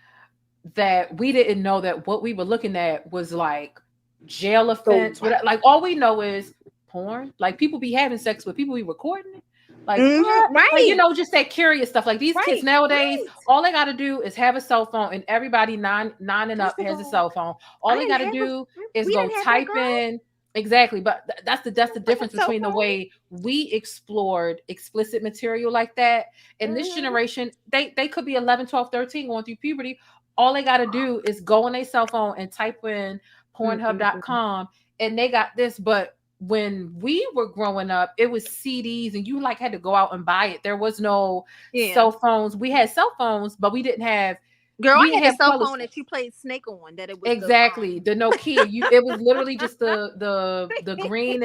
S5: that we didn't know that what we were looking at was like jail offense. Like, all we know is porn. Like, people be having sex with people, be recording it. Like,
S15: right.
S5: Like, you know, just that curious stuff. Like, these kids nowadays, all they got to do is have a cell phone, and everybody nine and up has a cell phone. All they got to do is go type in. Exactly. But that's the difference between the way we explored explicit material like that. And this generation, they could be 11, 12, 13 going through puberty. All they got to do is go on their cell phone and type in Pornhub.com, and they got this. But when we were growing up, it was CDs, and you like had to go out and buy it. There was no cell phones. We had cell phones, but we didn't have.
S15: Girl, I had a cell phone that you played Snake on. That it was
S5: exactly the Nokia. It was literally just the green.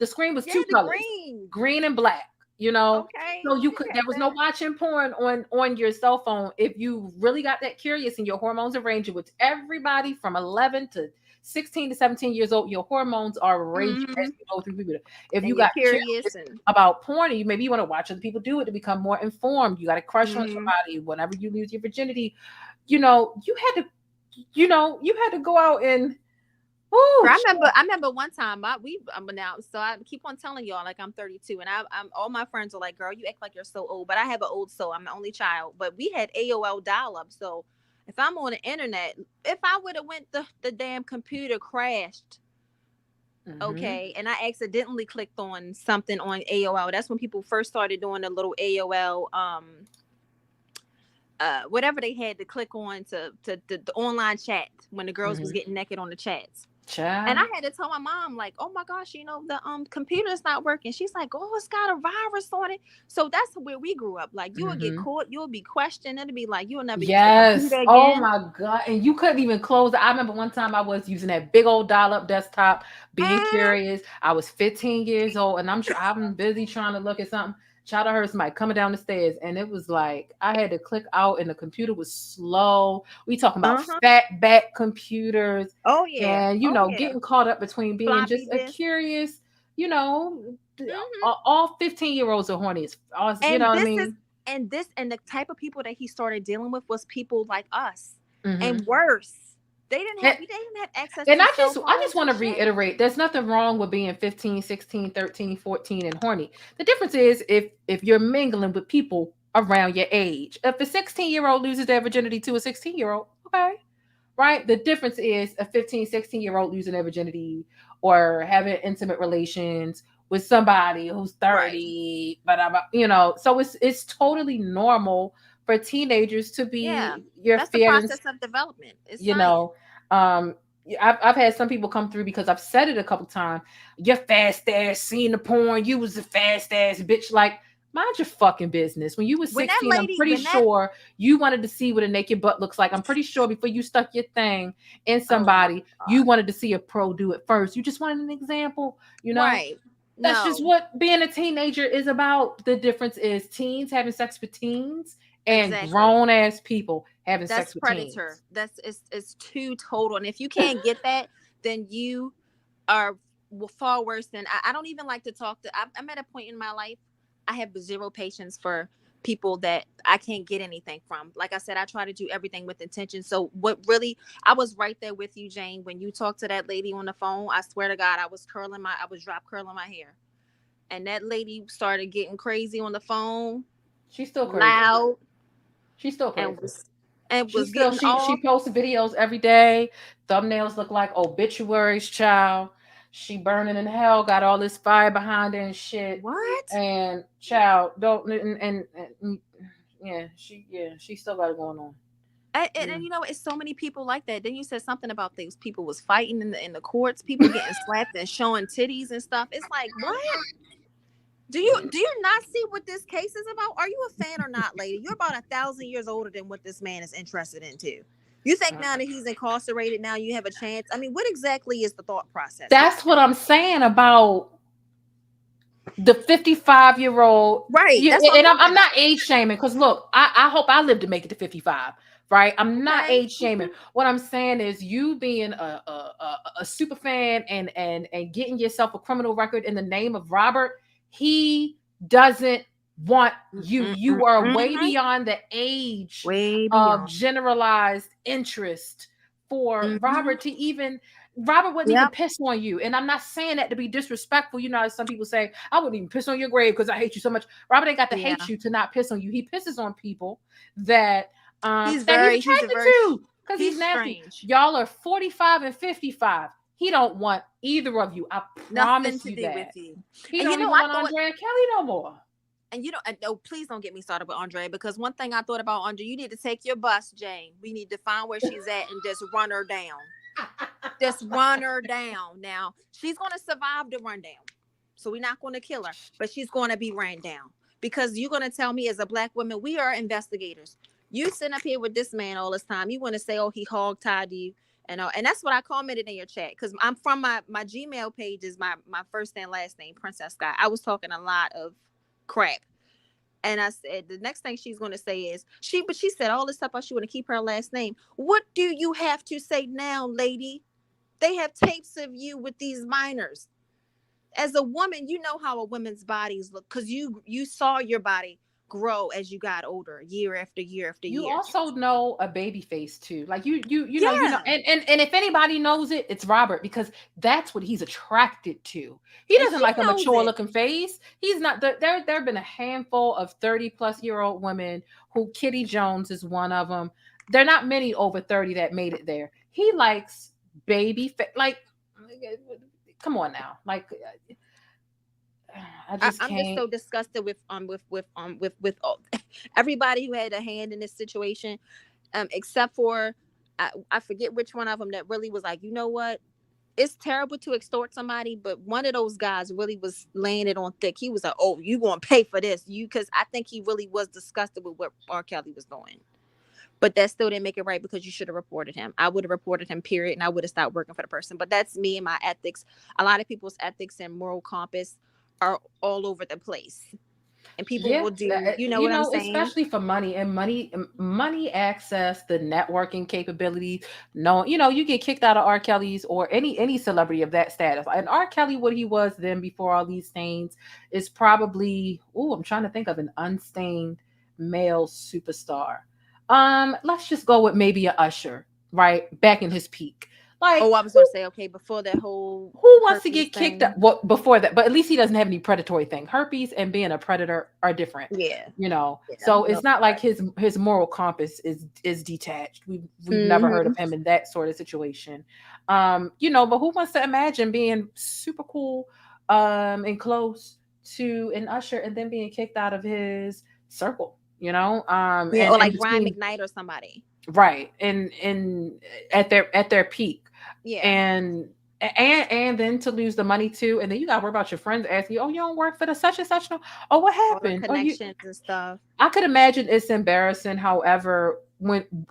S5: The screen was two colors, green and black. You know, so you could. There was no watching porn on your cell phone. If you really got that curious and your hormones are ranging with everybody from 11 to 16 to 17 years old, your hormones are raging as you go through puberty. If you got curious about porn, and maybe you want to watch other people do it to become more informed, you got a crush on somebody. Whenever you lose your virginity, you know, you had to go out and.
S15: I remember one time so I keep on telling y'all like I'm 32, and I'm all my friends are like, girl, you act like you're so old, but I have an old soul. I'm the only child, but we had AOL dial-up, so if I'm on the internet, if I would have went the damn computer crashed, okay, and I accidentally clicked on something on AOL. That's when people first started doing the little AOL whatever they had to click on to the online chat when the girls was getting naked on the chats. And I had to tell my mom, like, oh my gosh, you know, the computer's not working. She's like, oh, it's got a virus on it. So that's where we grew up. Like, you would get caught, you'll be questioned. It'll be like, you'll never use the computer again.
S5: Oh my God. And you couldn't even close it. I remember one time I was using that big old dial-up desktop, being curious. I was 15 years old, and I'm busy trying to look at something. Child, I heard somebody coming down the stairs, and it was like I had to click out, and the computer was slow. We talking about fat back computers.
S15: Oh yeah,
S5: and getting caught up between being floppy just a curious, all 15-year-olds are horny. You know what I mean?
S15: And the type of people that he started dealing with was people like us, and worse. They didn't have access
S5: and
S15: to
S5: I just want to reiterate, there's nothing wrong with being 15, 16, 13, 14 and horny. The difference is if you're mingling with people around your age. If a 16-year-old loses their virginity to a 16-year-old, okay, right? The difference is a 15, 16-year-old losing their virginity or having intimate relations with somebody who's 30, so it's totally normal for teenagers to be
S15: that's the process of development. It's
S5: I've had some people come through because I've said it a couple times. Your fast ass seen the porn. You was a fast ass bitch. Like, mind your fucking business. When you were 16, I'm pretty sure you wanted to see what a naked butt looks like. I'm pretty sure before you stuck your thing in somebody, you wanted to see a pro do it first. You just wanted an example,
S15: Right.
S5: That's just what being a teenager is about. The difference is teens having sex with teens and grown ass people having sex with
S15: predator.
S5: teens.
S15: It's too total. And if you can't get that, then you are far worse than I don't even like to talk to. I'm at a point in my life, I have zero patience for people that I can't get anything from. Like I said, I try to do everything with intention. So I was right there with you, Jane, when you talked to that lady on the phone. I swear to God, I was drop curling my hair. And that lady started getting crazy on the phone.
S5: She's still crazy.
S15: Loud.
S5: She's still crazy.
S15: She
S5: posts videos every day. Thumbnails look like obituaries, child. She burning in hell, got all this fire behind her and shit.
S15: What?
S5: And child, don't and she still got it going on.
S15: And you know, it's so many people like that. Then you said something about these people was fighting in the courts, people getting slapped and showing titties and stuff. It's like, what? Do you not see what this case is about? Are you a fan or not, lady? You're about 1,000 years older than what this man is interested in too. You think now that he's incarcerated, now you have a chance? I mean, what exactly is the thought process?
S5: That's what I'm saying about the 55-year-old.
S15: Right.
S5: And I'm not age shaming, because look, I hope I live to make it to 55. Right. I'm not age shaming. What I'm saying is you being a super fan and getting yourself a criminal record in the name of Robert. He doesn't want you. You are way beyond the age of generalized interest for Robert to even. Robert wouldn't even piss on you. And I'm not saying that to be disrespectful. You know, as some people say, I wouldn't even piss on your grave because I hate you so much. Robert ain't got to hate you to not piss on you. He pisses on people that he's attracted to because he's nasty.
S15: Strange.
S5: Y'all are 45 and 55. He don't want either of you. I promise you that. He don't even want Andrea Kelly no more.
S15: And please don't get me started with Andrea, because one thing I thought about Andrea, you need to take your bus, Jane. We need to find where she's at and just run her down. Just run her down. Now, she's going to survive the rundown. So we're not going to kill her, but she's going to be ran down. Because you're going to tell me, as a Black woman, we are investigators. You sitting up here with this man all this time. You want to say, oh, he hog-tied you. And that's what I commented in your chat, because I'm from my Gmail page is my first and last name, Princess Scott. I was talking a lot of crap. And I said, the next thing she's going to say is, she said all this stuff about she want to keep her last name. What do you have to say now, lady? They have tapes of you with these minors. As a woman, you know how a woman's bodies look, because you saw your body grow as you got older, year after year after year.
S5: You also know a baby face too. Like you know, and if anybody knows it, it's Robert, because that's what he's attracted to. He doesn't like a mature looking face. He's not. There have been a handful of 30-plus-year-old women who Kitty Jones is one of them. There are not many over 30 that made it there. He likes baby face. Like, come on now. Like, I'm just
S15: so disgusted with everybody who had a hand in this situation, except for I forget which one of them that really was like, you know what, it's terrible to extort somebody, but one of those guys really was laying it on thick. He was like, oh, you gonna pay for this, because I think he really was disgusted with what R. Kelly was doing. But that still didn't make it right, because you should have reported him. I would have reported him, period, and I would have stopped working for the person. But that's me and my ethics. A lot of people's ethics and moral compass are all over the place, and people will do, what I'm saying,
S5: especially for money and money access, the networking capabilities. No, you get kicked out of R. Kelly's or any celebrity of that status. And R. Kelly, what he was then before all these stains, is probably, I'm trying to think of an unstained male superstar. Let's just go with maybe a Usher, right? Back in his peak. Like,
S15: I was gonna say, okay, before that whole
S5: who wants to get kicked up? Well, before that, but at least he doesn't have any predatory thing. Herpes and being a predator are different.
S15: Yeah.
S5: So it's not like his moral compass is detached. We've never heard of him in that sort of situation. But who wants to imagine being super cool and close to an Usher and then being kicked out of his circle,
S15: or like Brian McKnight or somebody.
S5: Right. And at their peak.
S15: Yeah.
S5: And then to lose the money too, and then you gotta worry about your friends asking you, oh, you don't work for the such and such. No, oh, what happened?
S15: Connections and stuff.
S5: I could imagine it's embarrassing. However,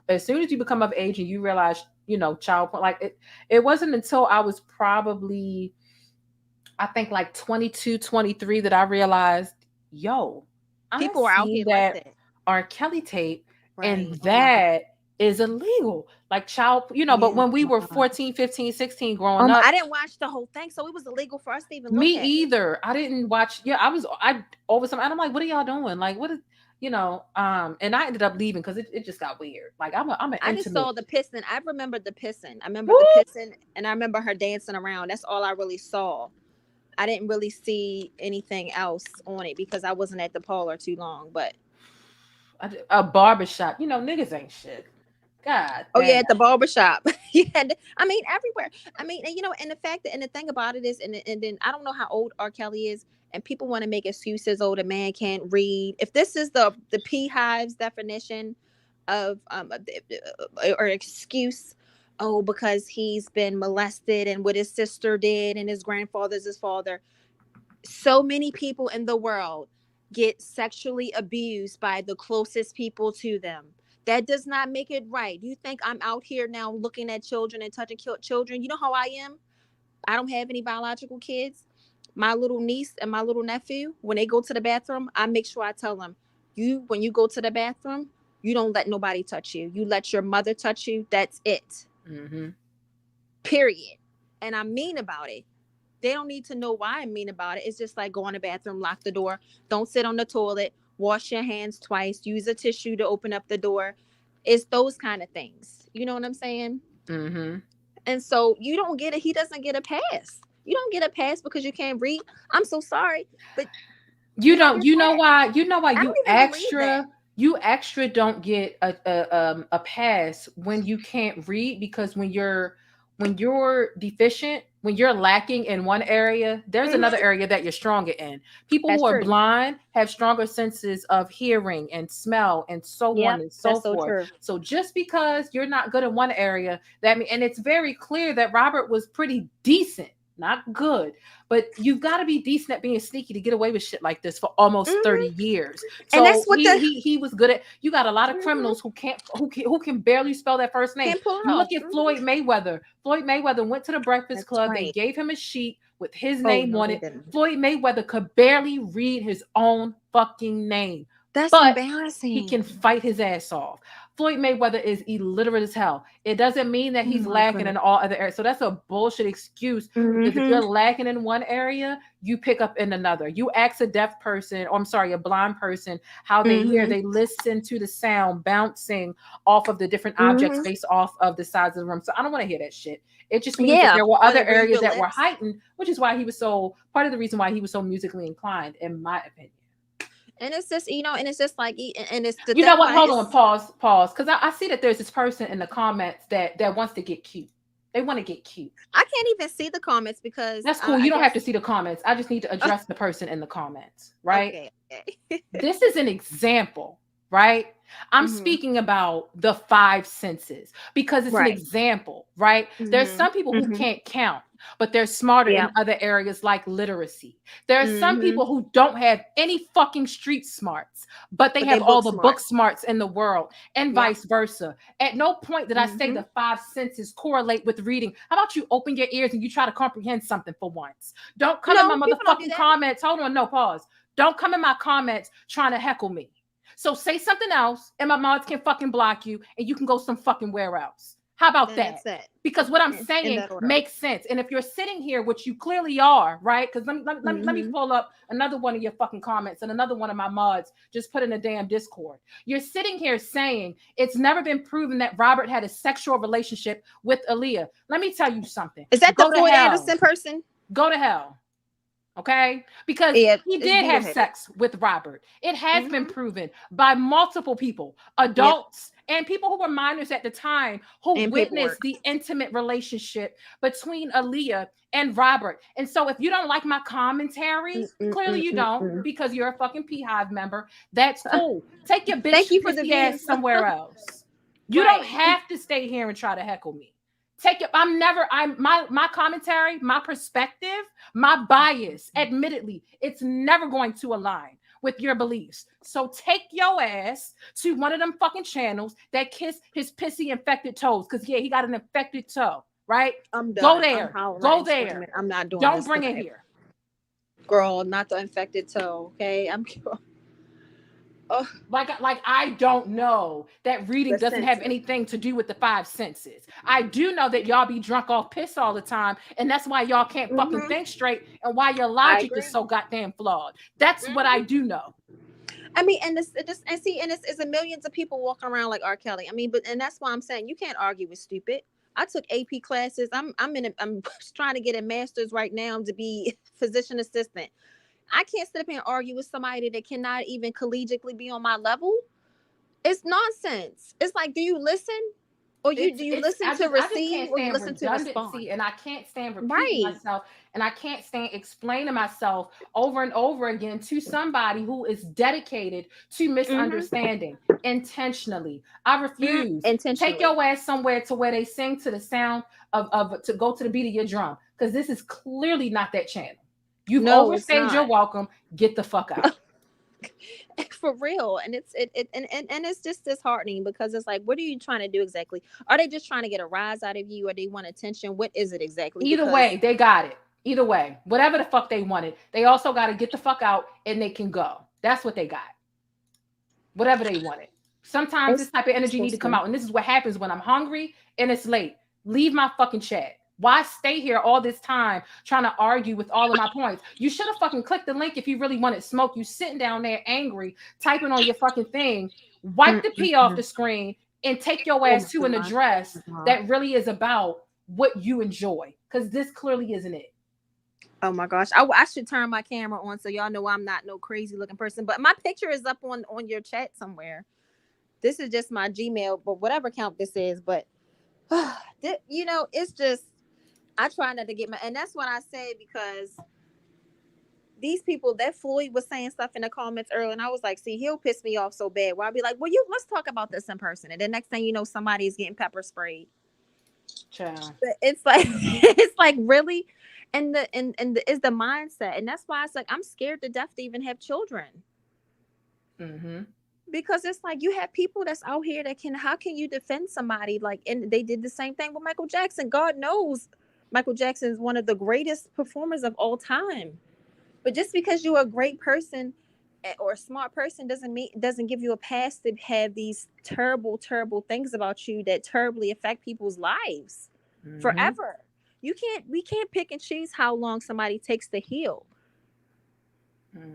S5: as soon as you become of age and you realize, child porn, like it wasn't until I was probably I think like 22, 23 that I realized, yo,
S15: People
S5: I
S15: are out
S5: seen
S15: here
S5: that
S15: like that.
S5: R. Kelly tape, and
S15: Right.
S5: that is illegal. Like child, but when we were 14, 15, 16 growing up.
S15: I didn't watch the whole thing, so it was illegal for us to even look
S5: Me
S15: at
S5: either. I didn't watch. Yeah, I over some. And I'm like, what are y'all doing? Like, what is, and I ended up leaving because it just got weird. Like, I'm an
S15: I
S5: intimate.
S15: just saw the pissing. I remember the pissing. I remember the pissing, and I remember her dancing around. That's all I really saw. I didn't really see anything else on it because I wasn't at the parlor too long. But
S5: a barbershop, niggas ain't shit. God.
S15: Oh yeah, at the barbershop. I mean, everywhere. I mean, and the fact that, and the thing about it is, and then I don't know how old R. Kelly is, and people want to make excuses. Oh, the man can't read. If this is the Beehive's definition of or excuse, oh, because he's been molested and what his sister did and his grandfather's his father. So many people in the world get sexually abused by the closest people to them. That does not make it right. You think I'm out here now looking at children and touching children? You know how I am? I don't have any biological kids. My little niece and my little nephew, when they go to the bathroom, I make sure I tell them, when you go to the bathroom, you don't let nobody touch you. You let your mother touch you. That's it.
S5: Mm-hmm.
S15: Period. And I'm mean about it. They don't need to know why I'm mean about it. It's just like, go in the bathroom, lock the door. Don't sit on the toilet. Wash your hands twice. Use a tissue to open up the door. It's those kind of things. You know what I'm saying?
S5: Mm-hmm.
S15: And so you don't get it. He doesn't get a pass. You don't get a pass because you can't read. I'm so sorry, but
S5: you don't. You know why? You extra don't get a pass when you can't read, because when you're deficient, when you're lacking in one area, there's another area that you're stronger in. People who are blind have stronger senses of hearing and smell and so on and so forth. So just because you're not good in one area, and it's very clear that Robert was pretty decent, not good, but you've got to be decent at being sneaky to get away with shit like this for almost 30 years. So and that's what he was good at. You got a lot of criminals who can barely spell their first name. You look at Floyd Mayweather. Floyd Mayweather went to the Breakfast Club. They gave him a sheet with his name on it. Floyd Mayweather could barely read his own fucking name.
S15: That's embarrassing.
S5: He can fight his ass off. Floyd Mayweather is illiterate as hell. It doesn't mean that he's lacking in all other areas. So that's a bullshit excuse. Because if you're lacking in one area, you pick up in another. You ask a deaf person, or I'm sorry, a blind person, how they hear. They listen to the sound bouncing off of the different objects based off of the size of the room. So I don't want to hear that shit. It just means that there were other areas that were heightened, which is why he was part of the reason why he was so musically inclined, in my opinion.
S15: And it's just, and it's just like, and it's the,
S5: what? Hold on, pause. Because I see that there's this person in the comments that wants to get cute. They want to get cute.
S15: I can't even see the comments because
S5: that's cool. You don't have to see the comments. I just need to address the person in the comments, right? Okay. This is an example, right? I'm speaking about the 5 senses because it's an example, right? There's some people who can't count, but they're smarter in other areas like literacy. There's some people who don't have any fucking street smarts, but they have all the book smarts in the world, and vice versa. At no point did I say the 5 senses correlate with reading. How about you open your ears and you try to comprehend something for once? Don't come in my motherfucking comments. Hold on, no, pause. Don't come in my comments trying to heckle me. So say something else, and my mods can fucking block you, and you can go some fucking where else. How about that? Because what I'm saying makes sense. And if you're sitting here, which you clearly are, right? Because let me pull up another one of your fucking comments, and another one of my mods just put in a damn Discord. You're sitting here saying it's never been proven that Robert had a sexual relationship with Aaliyah. Let me tell you something.
S15: Is that the Floyd Anderson person?
S5: Go to hell. Okay, because he did have sex with Robert. It has been proven by multiple people, adults and people who were minors at the time, who witnessed the intimate relationship between Aaliyah and Robert. And so if you don't like my commentary, clearly you don't, because you're a fucking Beehive member. That's cool. Take your bitch pissy ass somewhere else. You don't have to stay here and try to heckle me. My commentary, my perspective, my bias, admittedly, it's never going to align with your beliefs. So take your ass to one of them fucking channels that kiss his pissy infected toes. Because he got an infected toe, right?
S15: I'm done.
S5: Go there.
S15: Go there. I'm not doing
S5: Don't
S15: this
S5: bring it here.
S14: Girl, not the infected toe. Okay, I'm. Oh,
S5: like I don't know that reading doesn't have
S14: senses.
S5: anything to do with the five senses. I do know that y'all be drunk off piss all the time, and that's why y'all can't fucking think straight, and why your logic is so goddamn flawed. That's what I do know.
S14: I mean, and it's a millions of people walking around like R. Kelly. I mean, and that's why I'm saying you can't argue with stupid. I took AP classes. I'm trying to get a master's right now to be physician assistant. I can't sit up here and argue with somebody that cannot even collegiately be on my level. It's nonsense. It's like, do you listen? Or do you listen to receive or you listen to respond?
S5: And I can't stand repeating myself, and I can't stand explaining myself over and over again to somebody who is dedicated to misunderstanding intentionally. I refuse. Take your ass somewhere to where they sing to the sound of to go to the beat of your drum, because this is clearly not that channel. You've overstayed your welcome. Get the fuck out.
S14: For real. And it's just disheartening, because it's like, what are you trying to do exactly? Are they just trying to get a rise out of you, or they want attention? What is it exactly?
S5: Either way, they got it. Either way, whatever the fuck they wanted, they also got to get the fuck out and they can go. That's what they got. Whatever they wanted. Sometimes this type of energy need to come out. And this is what happens when I'm hungry and it's late. Leave my fucking chat. Why stay here all this time trying to argue with all of my points? You should have fucking clicked the link if you really wanted smoke. You sitting down there angry, typing on your fucking thing. Wipe the pee off the screen and take your ass to an address that really is about what you enjoy. Because this clearly isn't it.
S14: Oh my gosh. I should turn my camera on so y'all know I'm not no crazy looking person. But my picture is up on your chat somewhere. This is just my Gmail, but whatever account this is. But, you know, it's just, I try not to get and that's what I say, because these people, that Floyd was saying stuff in the comments earlier, and I was like, see, he'll piss me off so bad. Where I'll be like, well, let's talk about this in person. And the next thing you know, somebody is getting pepper sprayed.
S5: Child.
S14: But it's like, it's like, really? And is the mindset. And that's why it's like, I'm scared to death to even have children.
S5: Mm-hmm.
S14: Because it's like, you have people that's out here that how can you defend somebody? Like, and they did the same thing with Michael Jackson. God knows Michael Jackson is one of the greatest performers of all time. But just because you're a great person or a smart person doesn't give you a pass to have these terrible, terrible things about you that terribly affect people's lives forever. We can't pick and choose how long somebody takes to heal.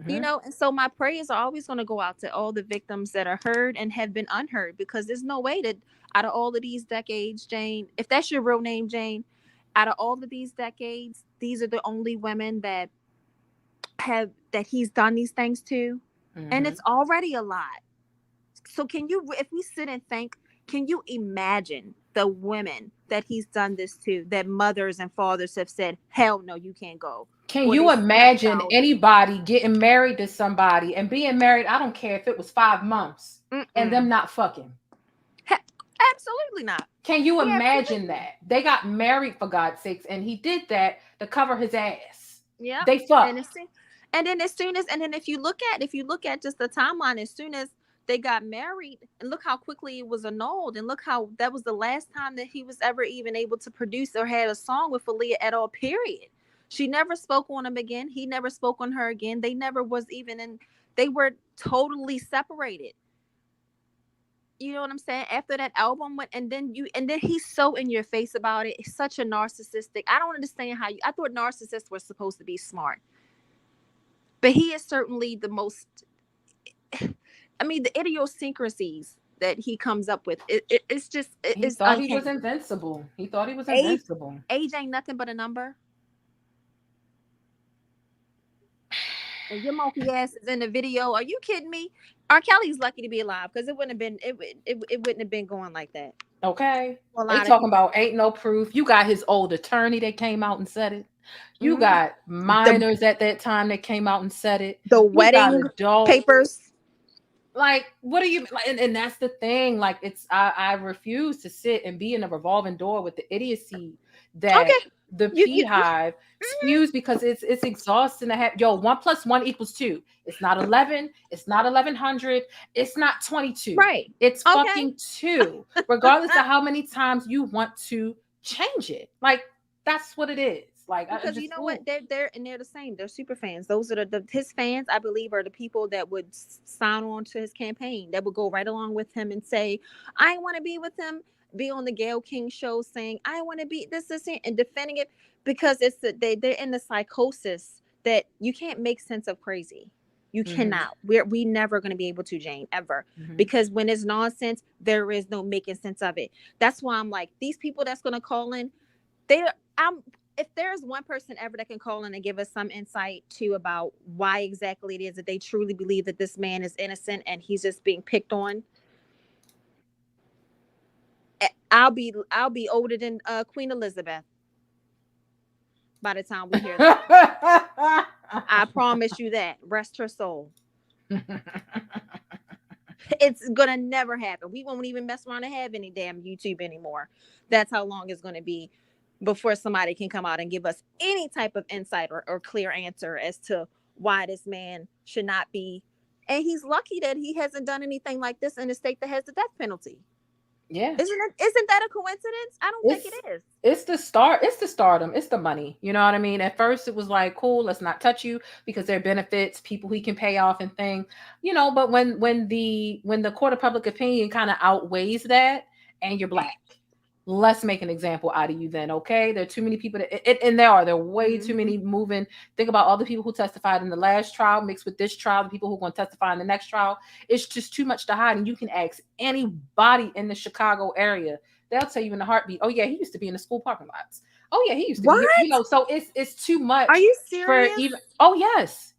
S14: You know, and so my prayers are always going to go out to all the victims that are heard and have been unheard, because there's no way that out of all of these decades, Jane, if that's your real name, Jane, out of all of these decades, these are the only women that he's done these things to. And it's already a lot. So if we sit and think, can you imagine the women that he's done this to, that mothers and fathers have said, hell no, you can't go?
S5: Can you imagine anybody getting married to somebody and being married, I don't care if it was 5 months, and them not fucking?
S14: Absolutely not.
S5: Can you imagine that? They got married, for God's sakes, and he did that to cover his ass.
S14: Yeah.
S5: They fucked.
S14: And then if you look at just the timeline, as soon as they got married, and look how quickly it was annulled, and look how that was the last time that he was ever even able to produce or had a song with Aaliyah at all, period. She never spoke on him again. He never spoke on her again. They never was even they were totally separated. You know what I'm saying? After that album went, and then he's so in your face about it. He's such a narcissistic. I don't understand I thought narcissists were supposed to be smart. But he is certainly the most, I mean, the idiosyncrasies that he comes up with. It's just,
S5: he thought he was invincible. He thought he was invincible.
S14: Age ain't nothing but a number. And your monkey ass is in the video. Are you kidding me? R. Kelly's lucky to be alive, because it wouldn't have been going like that.
S5: Okay. They talking about ain't no proof. You got his old attorney that came out and said it. You got minors at that time that came out and said it.
S14: The wedding papers.
S5: Like, what are you? And that's the thing. Like, I refuse to sit and be in a revolving door with the idiocy that the beehive spews, because it's exhausting to have. 1 + 1 = 2. It's not 11. It's not 1100. It's not 22.
S14: Right.
S5: It's fucking 2. Regardless of how many times you want to change it. Like, that's what it is. Like, I
S14: because
S5: just,
S14: you know
S5: ooh.
S14: what, they're the same. They're super fans. Those are his fans, I believe, are the people that would sign on to his campaign, that would go right along with him and say, I want to be with him, be on the Gayle King show saying, I want to be this and defending it, because they're in the psychosis that you can't make sense of crazy. You cannot. We never going to be able to, Jane, ever. Because when it's nonsense, there is no making sense of it. That's why I'm like, these people that's going to call in, if there's one person ever that can call in and give us some insight to about why exactly it is that they truly believe that this man is innocent and he's just being picked on, I'll be older than Queen Elizabeth by the time we hear that. I promise you that. Rest her soul. It's gonna never happen. We won't even mess around and have any damn YouTube anymore. That's how long it's gonna be before somebody can come out and give us any type of insight or clear answer as to why this man should not be. And he's lucky that he hasn't done anything like this in a state that has the death penalty.
S5: Yeah.
S14: Isn't that a coincidence? I don't think it is.
S5: It's the stardom. It's the money. You know what I mean? At first it was like, cool, let's not touch you because there are benefits, people he can pay off and things, you know, but when the court of public opinion kind of outweighs that and you're black, let's make an example out of you then, okay? There are too many people there are way too many moving. Think about all the people who testified in the last trial mixed with this trial, the people who are going to testify in the next trial. It's just too much to hide. And you can ask anybody in the Chicago area. They'll tell you in a heartbeat, oh yeah, he used to be in the school parking lots. Oh yeah, he used to be, you know, so it's too much.
S14: Are you serious?
S5: Oh yes.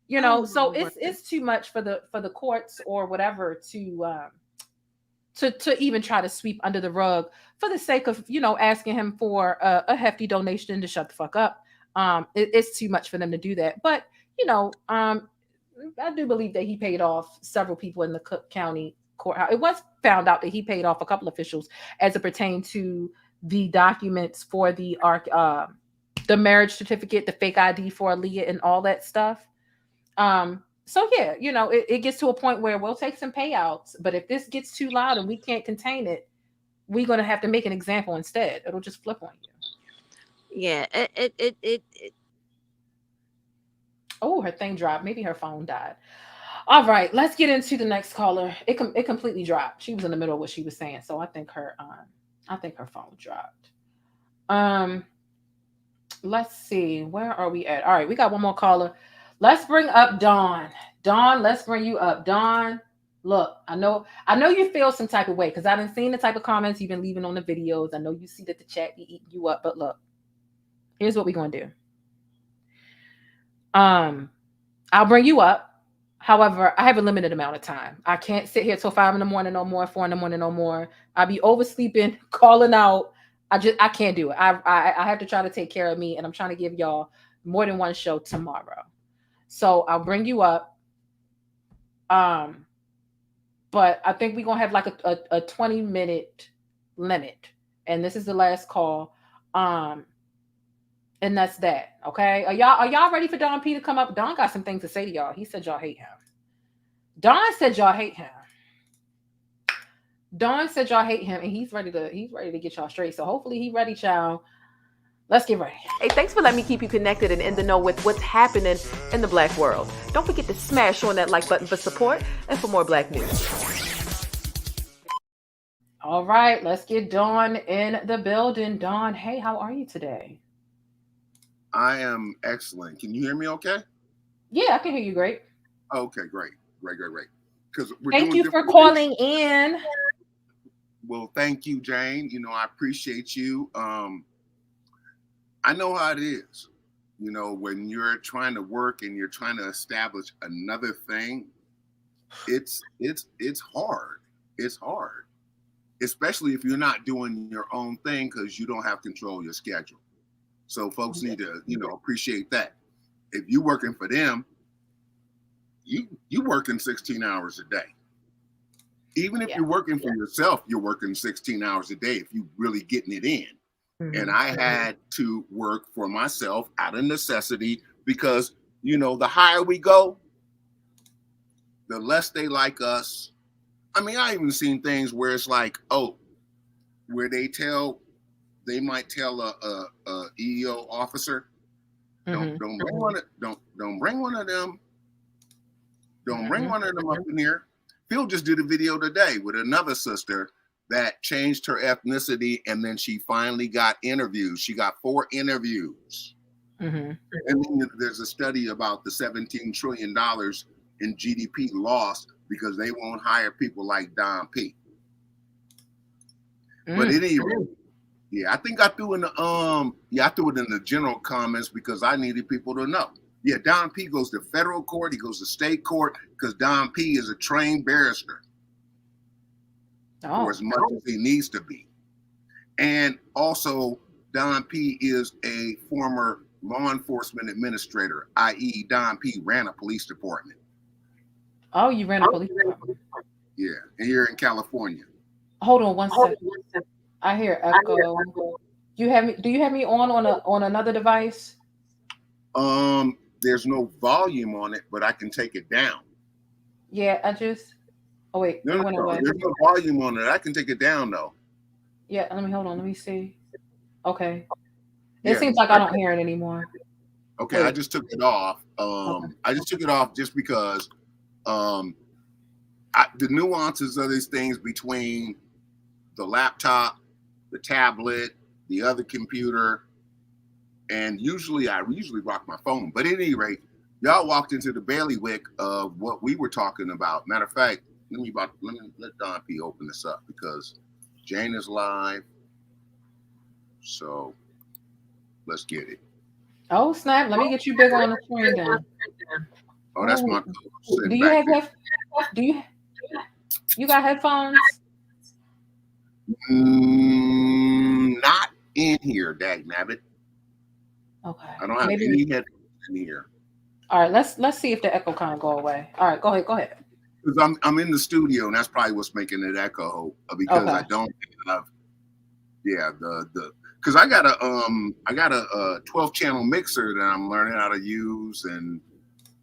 S5: You know, so it's too much for the courts or whatever to even try to sweep under the rug for the sake of, you know, asking him for a hefty donation to shut the fuck up. It's too much for them to do that. But, you know, I do believe that he paid off several people in the Cook County courthouse. It was found out that he paid off a couple officials as it pertained to the documents for the marriage certificate, the fake ID for Aaliyah and all that stuff. So yeah, you know, it gets to a point where we'll take some payouts, but if this gets too loud and we can't contain it, we're gonna have to make an example instead. It'll just flip on you.
S14: Yeah, it.
S5: Oh, her thing dropped. Maybe her phone died. All right, let's get into the next caller. It completely dropped. She was in the middle of what she was saying, so I think her phone dropped. Let's see, where are we at? All right, we got one more caller. Let's bring up Dawn. Dawn, let's bring you up. Dawn, look, I know you feel some type of way because I done seen the type of comments you've been leaving on the videos. I know you see that the chat be eating you up, but look, here's what we're gonna do. I'll bring you up. However, I have a limited amount of time. I can't sit here till 5 a.m. no more, 4 a.m. no more. I'll be oversleeping, calling out. I can't do it. I have to try to take care of me, and I'm trying to give y'all more than one show tomorrow. So I'll bring you up. But I think we're gonna have like a 20-minute limit. And this is the last call. And that's that. Okay. Are y'all ready for Don P to come up? Don got some things to say to y'all. He said y'all hate him. Don said y'all hate him. Don said y'all hate him, and he's ready to get y'all straight. So hopefully he ready, child. Let's get ready.
S7: Hey, thanks for letting me keep you connected and in the know with what's happening in the black world. Don't forget to smash on that like button for support and for more black news.
S5: All right, let's get Dawn in the building. Dawn, hey, how are you today?
S16: I am excellent. Can you hear me okay?
S5: Yeah, I can hear you great.
S16: Okay, great. Because
S5: thank you for calling in.
S16: Well, thank you, Jane. You know, I appreciate you. I know how it is, you know, when you're trying to work and you're trying to establish another thing, it's hard. It's hard, especially if you're not doing your own thing because you don't have control of your schedule. So folks need to, you know, appreciate that. If you're working for them, you working 16 hours a day. Even if you're working for yourself, you're working 16 hours a day if you're really getting it in. And I had to work for myself out of necessity because, you know, the higher we go, the less they like us. I mean, I even seen things where it's like, oh, where they tell they might tell a EEO officer, don't bring one of don't bring one of them. Don't bring one of them up in here. Phil just did a video today with another sister that changed her ethnicity, and then she finally got interviews. She got 4 interviews. And then there's a study about the $17 trillion in GDP lost because they won't hire people like Don P. But anyway, yeah, I think I threw in the I threw it in the general comments because I needed people to know. Yeah, Don P goes to federal court, he goes to state court because Don P is a trained barrister. For as much as he needs to be. And also, Don P is a former law enforcement administrator, i.e. Don P ran a police department.
S5: Oh, you ran a police department?
S16: Yeah, here in California.
S5: Hold on one second. I hear echo. Do you have me on another device?
S16: There's no volume on it, but I can take it down.
S5: Yeah, I just. Oh wait,
S16: no, there's no volume on it. I can take it down though.
S5: Yeah, hold on. Let me see. Okay. It seems like I don't hear it anymore.
S16: Okay, wait. I just took it off. I just took it off just because the nuances of these things between the laptop, the tablet, the other computer, and I usually rock my phone. But at any rate, y'all walked into the bailiwick of what we were talking about. Matter of fact, let me let Don P open this up because Jane is live. So let's get it.
S5: Oh snap! Let me get you bigger on the screen then.
S16: Oh, that's my.
S5: Do you have you got headphones?
S16: Not in here, dagnabbit.
S5: Okay.
S16: I don't have any headphones in here.
S5: All right, let's see if the echo kind of go away. All right, go ahead.
S16: Because I'm in the studio and that's probably what's making it echo because I don't have because I got a 12 channel mixer that I'm learning how to use and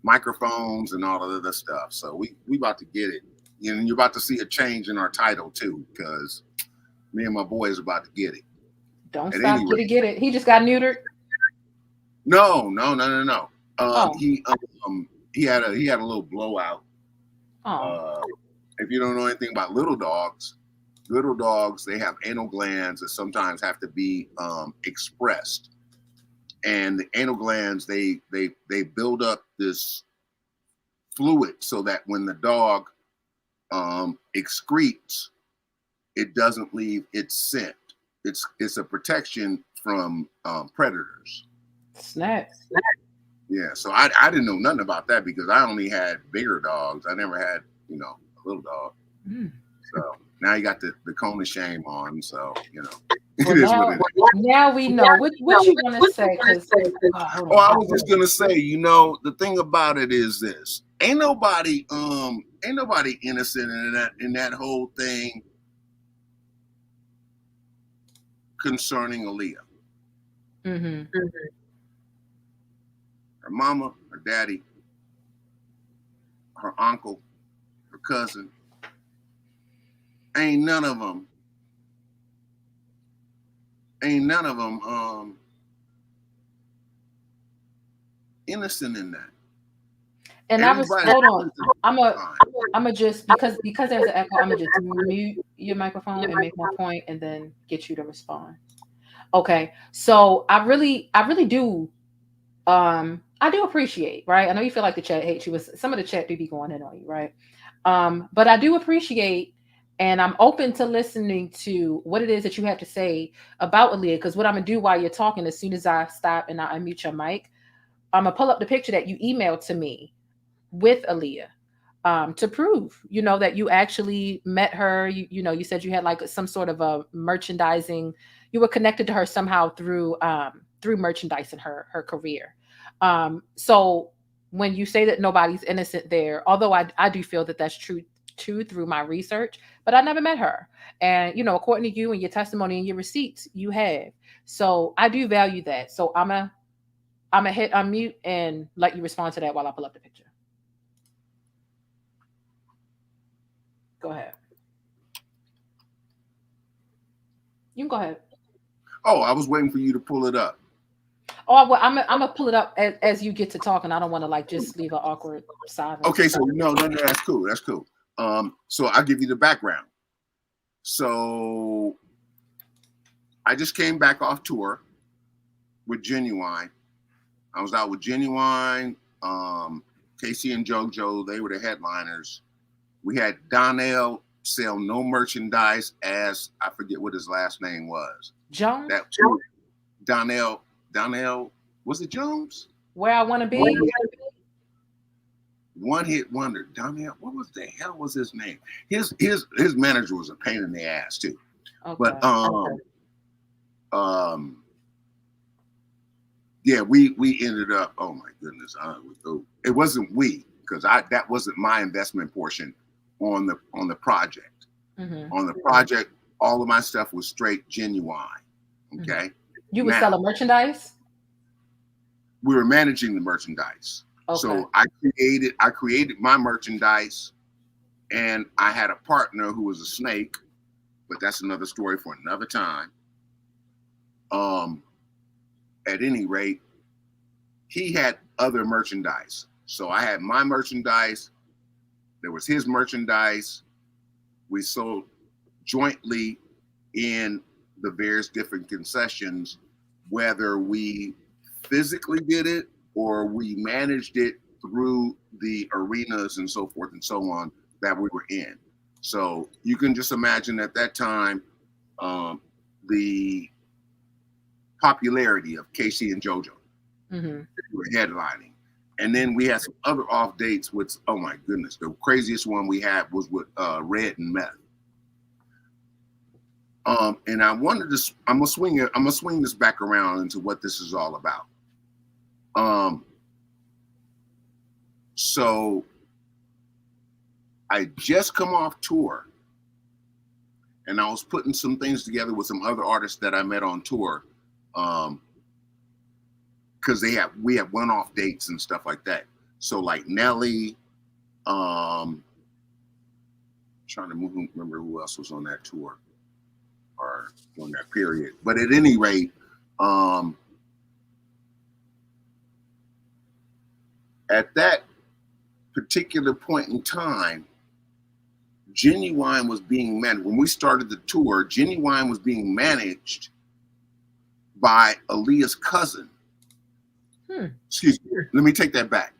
S16: microphones and all of the other stuff. So we about to get it. And you're about to see a change in our title too, because me and my boy is about to get it.
S5: Don't stop get it. He just got neutered.
S16: No. He had a little blowout. If you don't know anything about little dogs, they have anal glands that sometimes have to be expressed, and the anal glands they build up this fluid so that when the dog excretes, it doesn't leave its scent. It's a protection from predators.
S5: Snap.
S16: Yeah, so I didn't know nothing about that because I only had bigger dogs. I never had, a little dog. So now you got the cone of shame on. So, it is what it is.
S5: Now we know. What you want to say?
S16: I was just going to say, the thing about it is this. Ain't nobody innocent in that whole thing concerning Aaliyah. Her mama, her daddy, her uncle, her cousin, ain't none of them innocent in that.
S5: And hold on. I'm just because there's an echo, I'm gonna just mute your microphone and make my point and then get you to respond. Okay. So I really do I do appreciate, right? I know you feel like the chat hates you. Some of the chat do be going in on you, right? But I do appreciate, and I'm open to listening to what it is that you have to say about Aaliyah. Because what I'm gonna do while you're talking, as soon as I stop and I unmute your mic, I'm gonna pull up the picture that you emailed to me with Aaliyah to prove, that you actually met her. You said you had like some sort of a merchandising. You were connected to her somehow through merchandise in her career. So when you say that nobody's innocent there, although I do feel that that's true through my research, but I never met her. And, according to you and your testimony and your receipts, you have. So I do value that. So I'm a hit unmute and let you respond to that while I pull up the picture. Go ahead. You can go ahead.
S16: Oh, I was waiting for you to pull it up.
S5: Oh, well, I'm gonna pull it up as you get to talking. I don't want to like just leave an awkward silence.
S16: Okay, so no, that's cool. That's cool. So I'll give you the background. So I just came back off tour with Genuine. I was out with Genuine, Casey and JoJo. They were the headliners. We had Donnell sell no merchandise as I forget what his last name was.
S5: Jones.
S16: Donnell. Was it Jones?
S5: Where I Want to Be.
S16: One hit wonder. Donnell. What was the hell was his name? His manager was a pain in the ass too.
S5: Okay.
S16: But yeah, we ended up. Oh my goodness, it wasn't we because that wasn't my investment portion on the project.
S5: Mm-hmm.
S16: On the project, all of my stuff was straight Genuine. Okay.
S5: You were selling merchandise?
S16: We were managing the merchandise.
S5: Okay.
S16: So I created my merchandise, and I had a partner who was a snake, but that's another story for another time. At any rate, he had other merchandise. So I had my merchandise. There was his merchandise. We sold jointly in the various different concessions, whether we physically did it or we managed it through the arenas and so forth and so on that we were in. So you can just imagine at that time, the popularity of Casey and JoJo.
S5: Mm-hmm.
S16: We were headlining. And then we had some other off dates with, oh my goodness, the craziest one we had was with Red and Meth. And I wanted to, I'm gonna swing this back around into what this is all about. So I just come off tour, and I was putting some things together with some other artists that I met on tour, because we have one-off dates and stuff like that. So like Nelly, trying to remember who else was on that tour or on that period. But at any rate, at that particular point in time, Genuine was being managed. When we started the tour, Genuine was being managed by Aaliyah's cousin. Excuse me, let me take that back.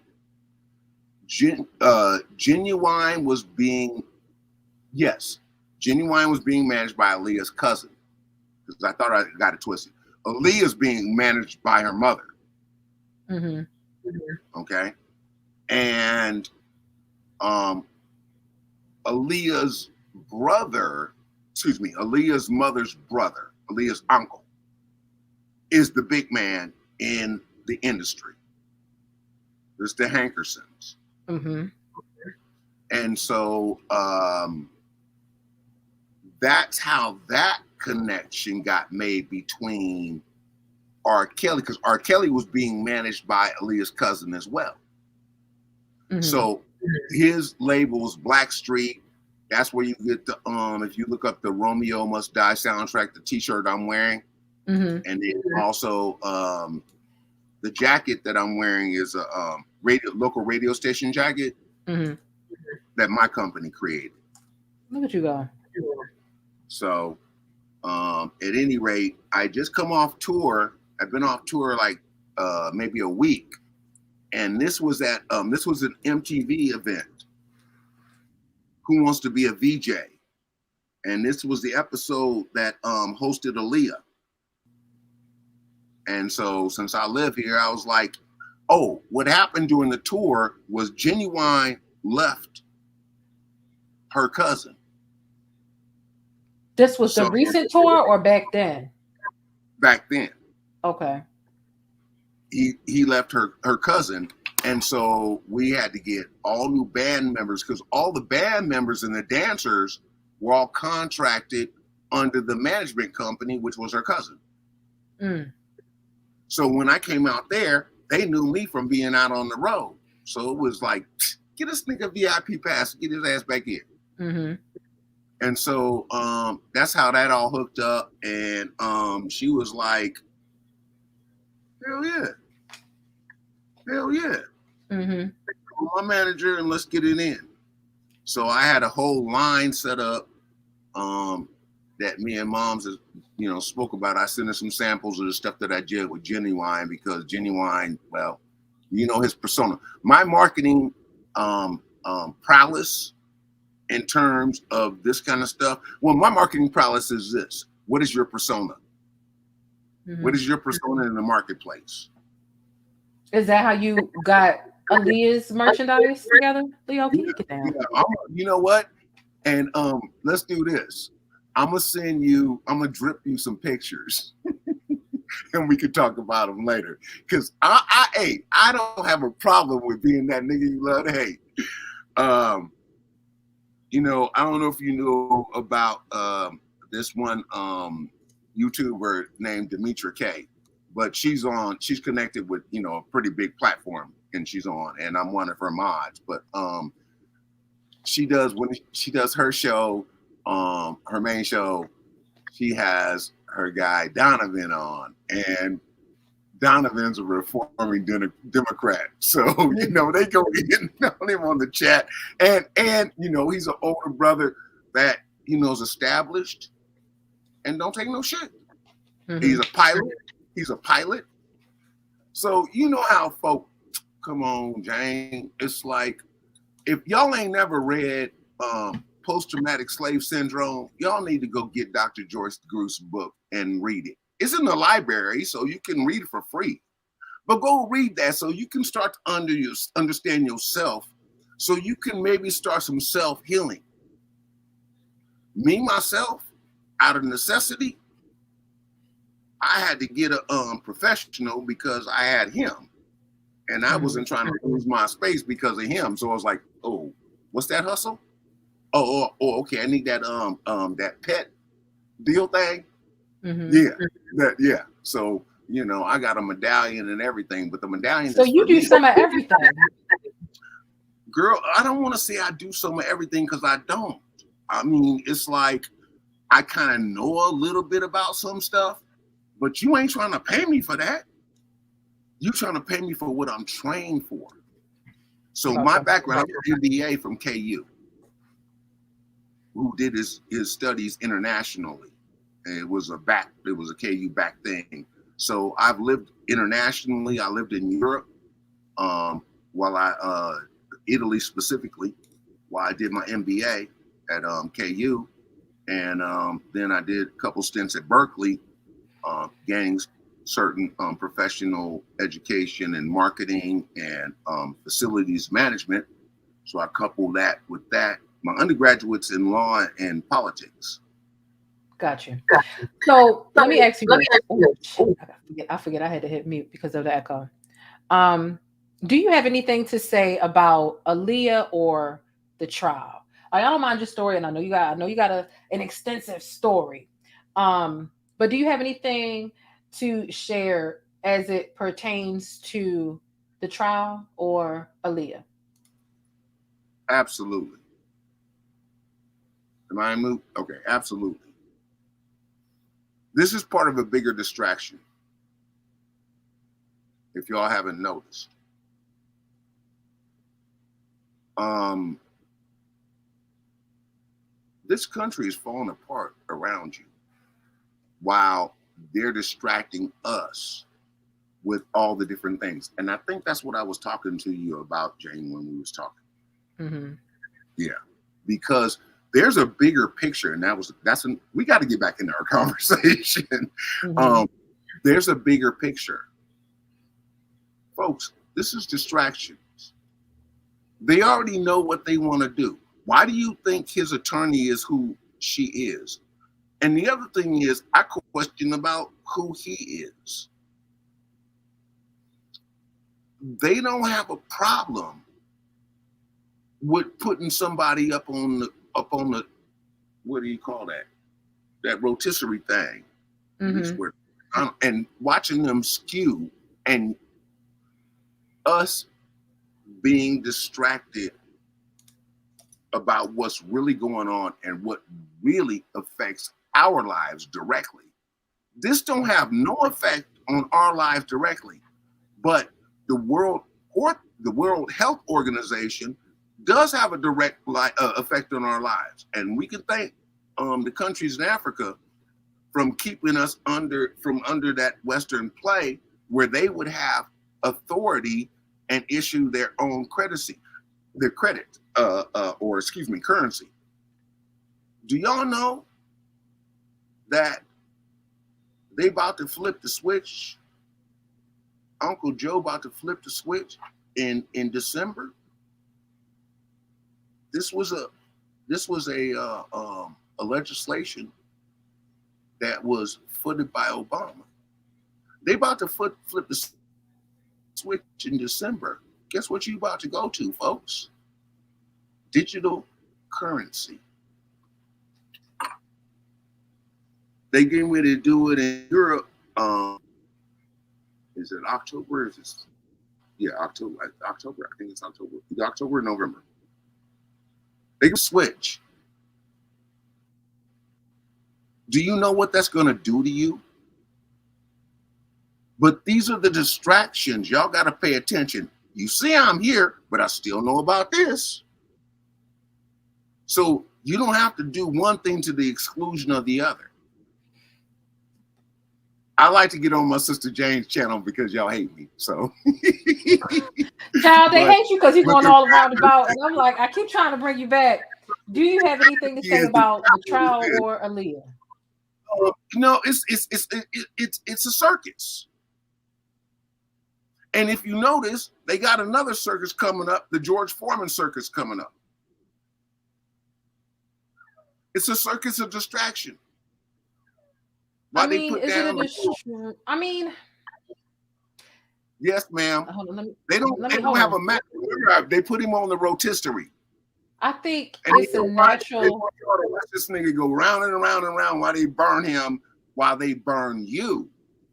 S16: Genuine was being managed by Aaliyah's cousin, because I thought I got it twisted. Aaliyah's being managed by her mother.
S5: Mm-hmm.
S16: Okay. And Aaliyah's mother's brother, Aaliyah's uncle, is the big man in the industry. There's the Hankersons.
S5: Mm-hmm.
S16: And so that's how that connection got made between R. Kelly, because R. Kelly was being managed by Aaliyah's cousin as well. Mm-hmm. So his label was Blackstreet. That's where you get the if you look up the Romeo Must Die soundtrack, the t-shirt I'm wearing. Mm-hmm. And then also the jacket that I'm wearing is a local radio station jacket. Mm-hmm. That my company created.
S5: Look at you go.
S16: So at any rate, I just come off tour. I've been off tour like maybe a week. And this was an MTV event. Who Wants to Be a VJ? And this was the episode that hosted Aaliyah. And so since I live here, I was like, oh, what happened during the tour was Genuine left her cousin.
S5: This was the recent tour or back then?
S16: Back then.
S5: Okay.
S16: He left her cousin, and so we had to get all new band members, because all the band members and the dancers were all contracted under the management company, which was her cousin. Mm. So when I came out there, they knew me from being out on the road. So it was like, get this nigga VIP pass, get his ass back in. Mm-hmm. And so that's how that all hooked up. And she was like, hell yeah. Hell yeah.
S5: Mm-hmm.
S16: My manager, and let's get it in. So I had a whole line set up that me and Moms, spoke about. I sent her some samples of the stuff that I did with Genuine, because Genuine, well, his persona. My marketing prowess in terms of this kind of stuff. Well, my marketing prowess is this. What is your persona? Mm-hmm. What is your persona in the marketplace?
S5: Is that how you got Aaliyah's merchandise together? Leo, can you get down?
S16: Yeah, you know what? And let's do this. I'm gonna drip you some pictures and we can talk about them later. Cause I don't have a problem with being that nigga you love to hate. I don't know if you know about this one YouTuber named Demetra K, but she's connected with, a pretty big platform, and she's on, and I'm one of her mods. But when she does her show, her main show, she has her guy Donovan on, and Donovan's a reforming Democrat. So, they go in on him on the chat. And he's an older brother that, is established and don't take no shit. Mm-hmm. He's a pilot. So, how folk, come on, Jane. It's like, if y'all ain't never read Post-Traumatic Slave Syndrome, y'all need to go get Dr. Joyce Gru's book and read it. It's in the library, so you can read it for free. But go read that so you can start to understand yourself, so you can maybe start some self-healing. Me, myself, out of necessity, I had to get a professional because I had him. And I wasn't trying to lose my space because of him. So I was like, oh, what's that hustle? Oh, okay, I need that that pet deal thing. Mm-hmm. Yeah. So, I got a medallion and everything, but the medallion.
S5: So you do some of everything.
S16: Girl, I don't want to say I do some of everything, because I don't. I mean, it's like I kind of know a little bit about some stuff, but you ain't trying to pay me for that. You trying to pay me for what I'm trained for. So my background, I'm an MBA from KU, who did his studies internationally. It was a KU back thing. So I've lived internationally. I lived in Europe, Italy specifically, while I did my MBA at KU. And then I did a couple stints at Berkeley, gaining certain professional education and marketing and facilities management. So I couple that with that. My undergraduate's in law and politics.
S5: Gotcha. So let me ask you. I forget I had to hit mute because of the echo. Do you have anything to say about Aaliyah or the trial? I don't mind your story, and I know you got an extensive story. But do you have anything to share as it pertains to the trial or Aaliyah?
S16: Absolutely. Am I moved? Okay, absolutely. This is part of a bigger distraction, if y'all haven't noticed. This country is falling apart around you while they're distracting us with all the different things. And I think that's what I was talking to you about, Jane, when we was talking. Mm-hmm. Yeah, because there's a bigger picture, and we got to get back into our conversation. Mm-hmm. There's a bigger picture. Folks, this is distractions. They already know what they want to do. Why do you think his attorney is who she is? And the other thing is, I question about who he is. They don't have a problem with putting somebody up on the what do you call that? That rotisserie thing. Mm-hmm. And watching them skew and us being distracted about what's really going on and what really affects our lives directly. This don't have no effect on our lives directly, but the World Health Organization does have a direct effect on our lives, and we can thank the countries in Africa from keeping us under that Western play, where they would have authority and issue their own currency. Do y'all know that they about to flip the switch? Uncle Joe about to flip the switch in December. This was a legislation that was footed by Obama. They about to flip the switch in December. Guess what you about to go to, folks? Digital currency. They getting ready to do it in Europe. Is it October? Is this? Yeah, October. October. I think it's October. Either October or November. They can switch. Do you know what that's going to do to you? But these are the distractions. Y'all got to pay attention. You see I'm here, but I still know about this. So you don't have to do one thing to the exclusion of the other. I like to get on my sister Jane's channel because y'all hate me. So,
S5: child, they hate you because you're going all around about. And I'm like, I keep trying to bring you back. Do you have anything to say about the trial or Aaliyah?
S16: No, it's a circus. And if you notice, they got another circus coming up, the George Foreman circus coming up. It's a circus of distraction.
S5: I mean,
S16: yes, ma'am. They don't have a map. They put him on the rotisserie.
S5: I think
S16: and
S5: it's a natural.
S16: They want you to watch this nigga go round and around and around while they burn him, while they burn you,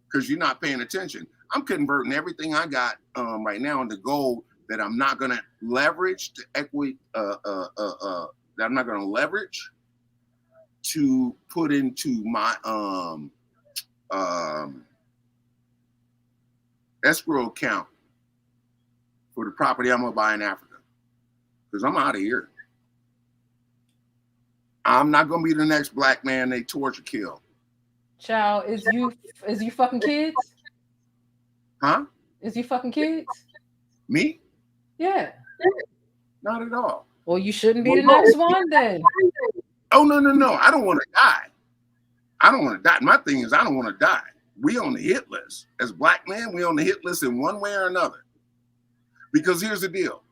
S16: because you're not paying attention. I'm converting everything I got right now into gold that I'm not going to leverage to equity. That I'm not going to leverage to put into my escrow account for the property I'm gonna buy in Africa, because I'm out of here. I'm not gonna be the next black man they torture, kill.
S5: Child, is you fucking kids?
S16: Huh?
S5: Is you fucking kids?
S16: Me?
S5: Yeah.
S16: Not at all.
S5: Well, you shouldn't be the next one then.
S16: Oh, no. I don't want to die. I don't want to die. My thing is, I don't want to die. We on the hit list. As black men, we on the hit list in one way or another. Because here's the deal.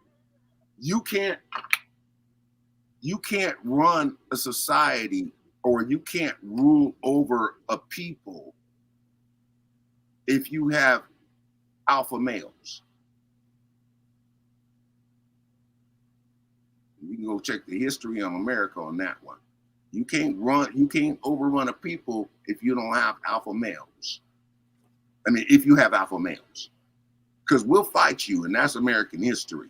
S16: You can't run a society, or you can't rule over a people if you have alpha males. You can go check the history of America on that one. You can't overrun a people if you don't have alpha males. I mean, if you have alpha males, because we'll fight you, and that's American history.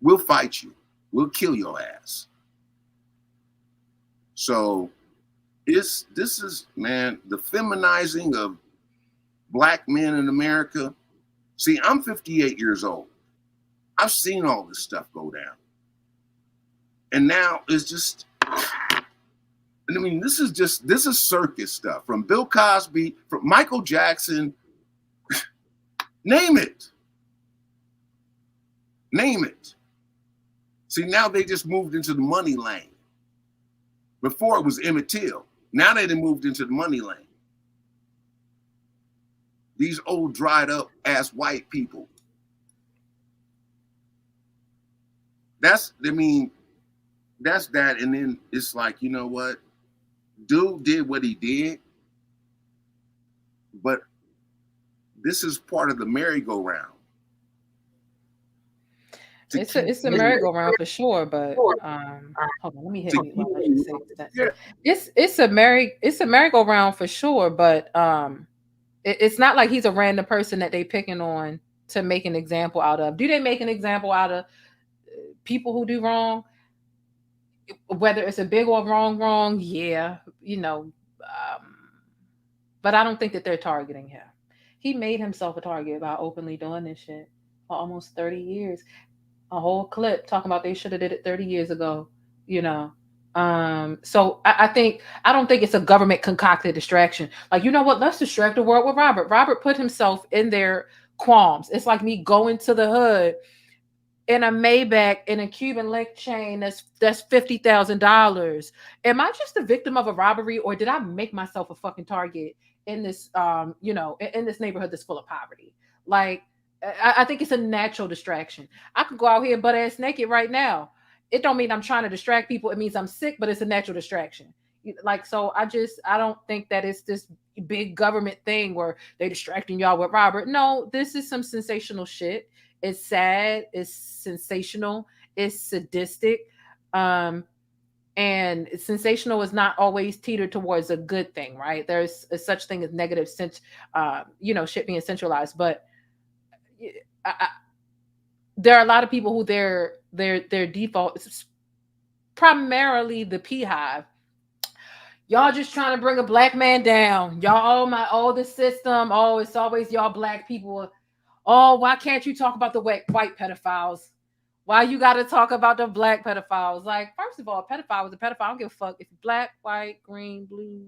S16: We'll fight you. We'll kill your ass. So this is, man, the feminizing of black men in America. See, I'm 58 years old. I've seen all this stuff go down. And now it's just, I mean, this is circus stuff, from Bill Cosby, from Michael Jackson, name it. Name it. See, now they just moved into the money lane. Before it was Emmett Till. Now they moved into the money lane. These old dried up ass white people. That's that. And then it's like, you know what? Dude did what he did, but this is part of the merry-go-round.
S5: It's a merry-go-round for sure, but hold on, let me hit you while I just say that. Yeah. It's a merry-go-round for sure, but it's not like he's a random person that they picking on to make an example out of. Do they make an example out of people who do wrong? whether it's a big or wrong, yeah, but I don't think that they're targeting him. He made himself a target by openly doing this shit for almost 30 years. A whole clip talking about they should have did it 30 years ago, So I don't think it's a government concocted distraction. Like, you know what? Let's distract the world with Robert. Robert put himself in their qualms. It's like me going to the hood in a Maybach in a Cuban link chain that's $50,000. Am I just a victim of a robbery, or did I make myself a fucking target in this in this neighborhood that's full of poverty? Like, I think it's a natural distraction. I could go out here butt ass naked right now. It don't mean I'm trying to distract people. It means I'm sick, but it's a natural distraction. Like, so I don't think that it's this big government thing where they're distracting y'all with Robert. No, this is some sensational shit. It's sad. It's sensational. It's sadistic. And sensational is not always teetered towards a good thing, right? There's a such thing as negative sense, shit being centralized. But there are a lot of people who their default is primarily the Beehive. Y'all just trying to bring a black man down. Y'all, the system. Oh, it's always y'all black people. Oh, why can't you talk about the white pedophiles? Why you got to talk about the black pedophiles? Like, first of all, a pedophile is a pedophile. I don't give a fuck if you're black, white, green, blue.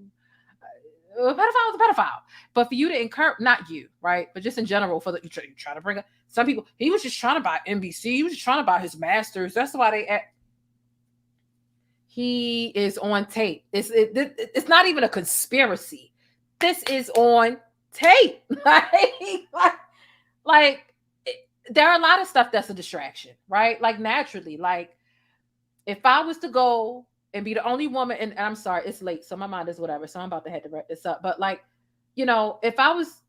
S5: A pedophile is a pedophile. But for you to encourage, not you, right? But just in general, you try to bring up some people. He was just trying to buy NBC. He was just trying to buy his masters. That's why he is on tape. It's not even a conspiracy. This is on tape. There are a lot of stuff that's a distraction, right? Like, naturally, like, if I was to go and be the only woman, and I'm sorry, it's late, so my mind is whatever, so I'm about to head to wrap this up. But, like, if I was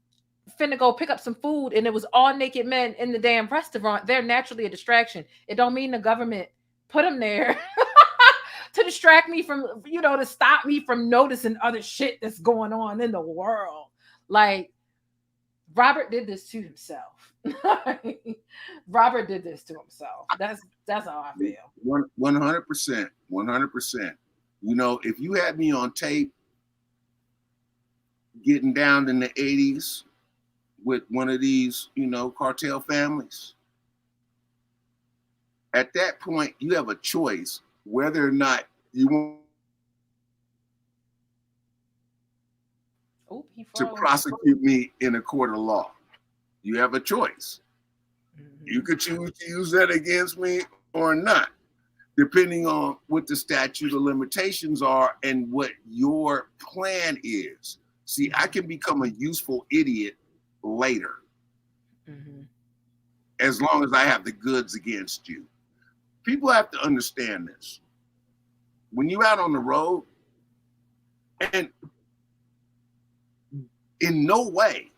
S5: finna go pick up some food and it was all naked men in the damn restaurant, they're naturally a distraction. It don't mean the government put them there to distract me from, to stop me from noticing other shit that's going on in the world. Like, Robert did this to himself. Robert did this to himself. That's how I feel.
S16: 100%. If you had me on tape getting down in the 80s with one of these, cartel families, at that point you have a choice whether or not you want to prosecute me in a court of law. You have a choice. Mm-hmm. You could choose to use that against me or not, depending on what the statute of limitations are and what your plan is. See, I can become a useful idiot later, as long as I have the goods against you. People have to understand this. When you're out on the road, and in no way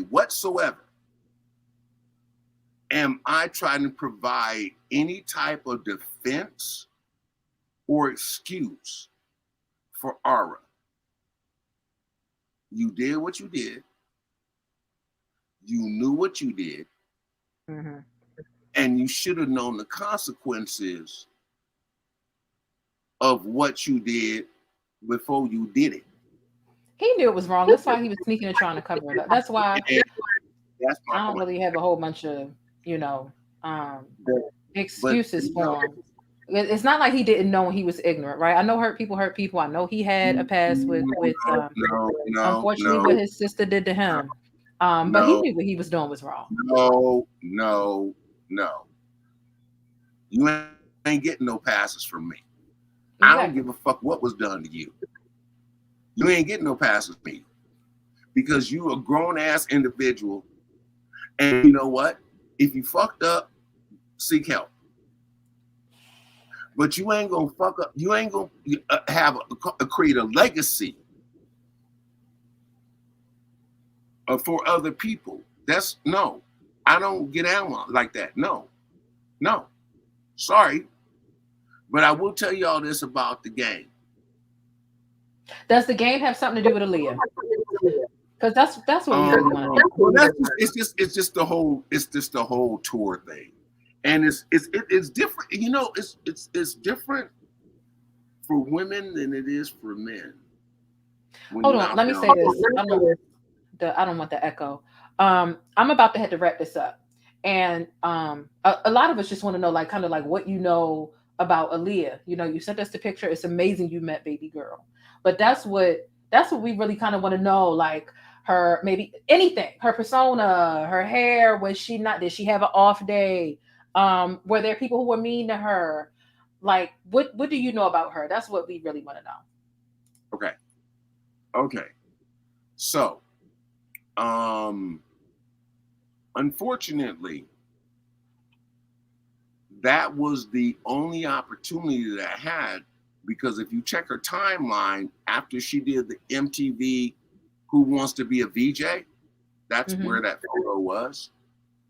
S16: whatsoever am I trying to provide any type of defense or excuse for Ara. You did what you did. You knew what you did. Mm-hmm. And you should have known the consequences of what you did before you did it.
S5: He knew it was wrong. That's why he was sneaking and trying to cover it up. That's why I don't really have a whole bunch of, excuses for him. It's not like he didn't know he was ignorant, right? I know hurt people. I know he had a past with unfortunately what his sister did to him. But he knew what he was doing was wrong.
S16: No. You ain't getting no passes from me. Exactly. I don't give a fuck what was done to you. You ain't getting no passes from me because you a grown ass individual. And you know what? If you fucked up, seek help. But you ain't gonna fuck up. You ain't gonna create a legacy for other people. No. I don't get out like that. No. Sorry. But I will tell you all this about the game.
S5: Does the game have something to do with Aaliyah? Because that's what we really want to know.
S16: Well, it's just the whole tour thing. And it's different. You know, it's different for women than it is for men.
S5: Hold on, let me say this. I don't want the echo. I'm about to have to wrap this up. And a lot of us just want to know, like, kind of like what you know about Aaliyah. You know, you sent us the picture. It's amazing you met baby girl. But that's what we really kind of want to know, like her, maybe anything, her persona, her hair. Did she have an off day? Were there people who were mean to her? Like, what do you know about her? That's what we really want to know.
S16: Okay. So, unfortunately, that was the only opportunity that I had, because if you check her timeline after she did the MTV Who Wants to Be a VJ, that's where that photo was.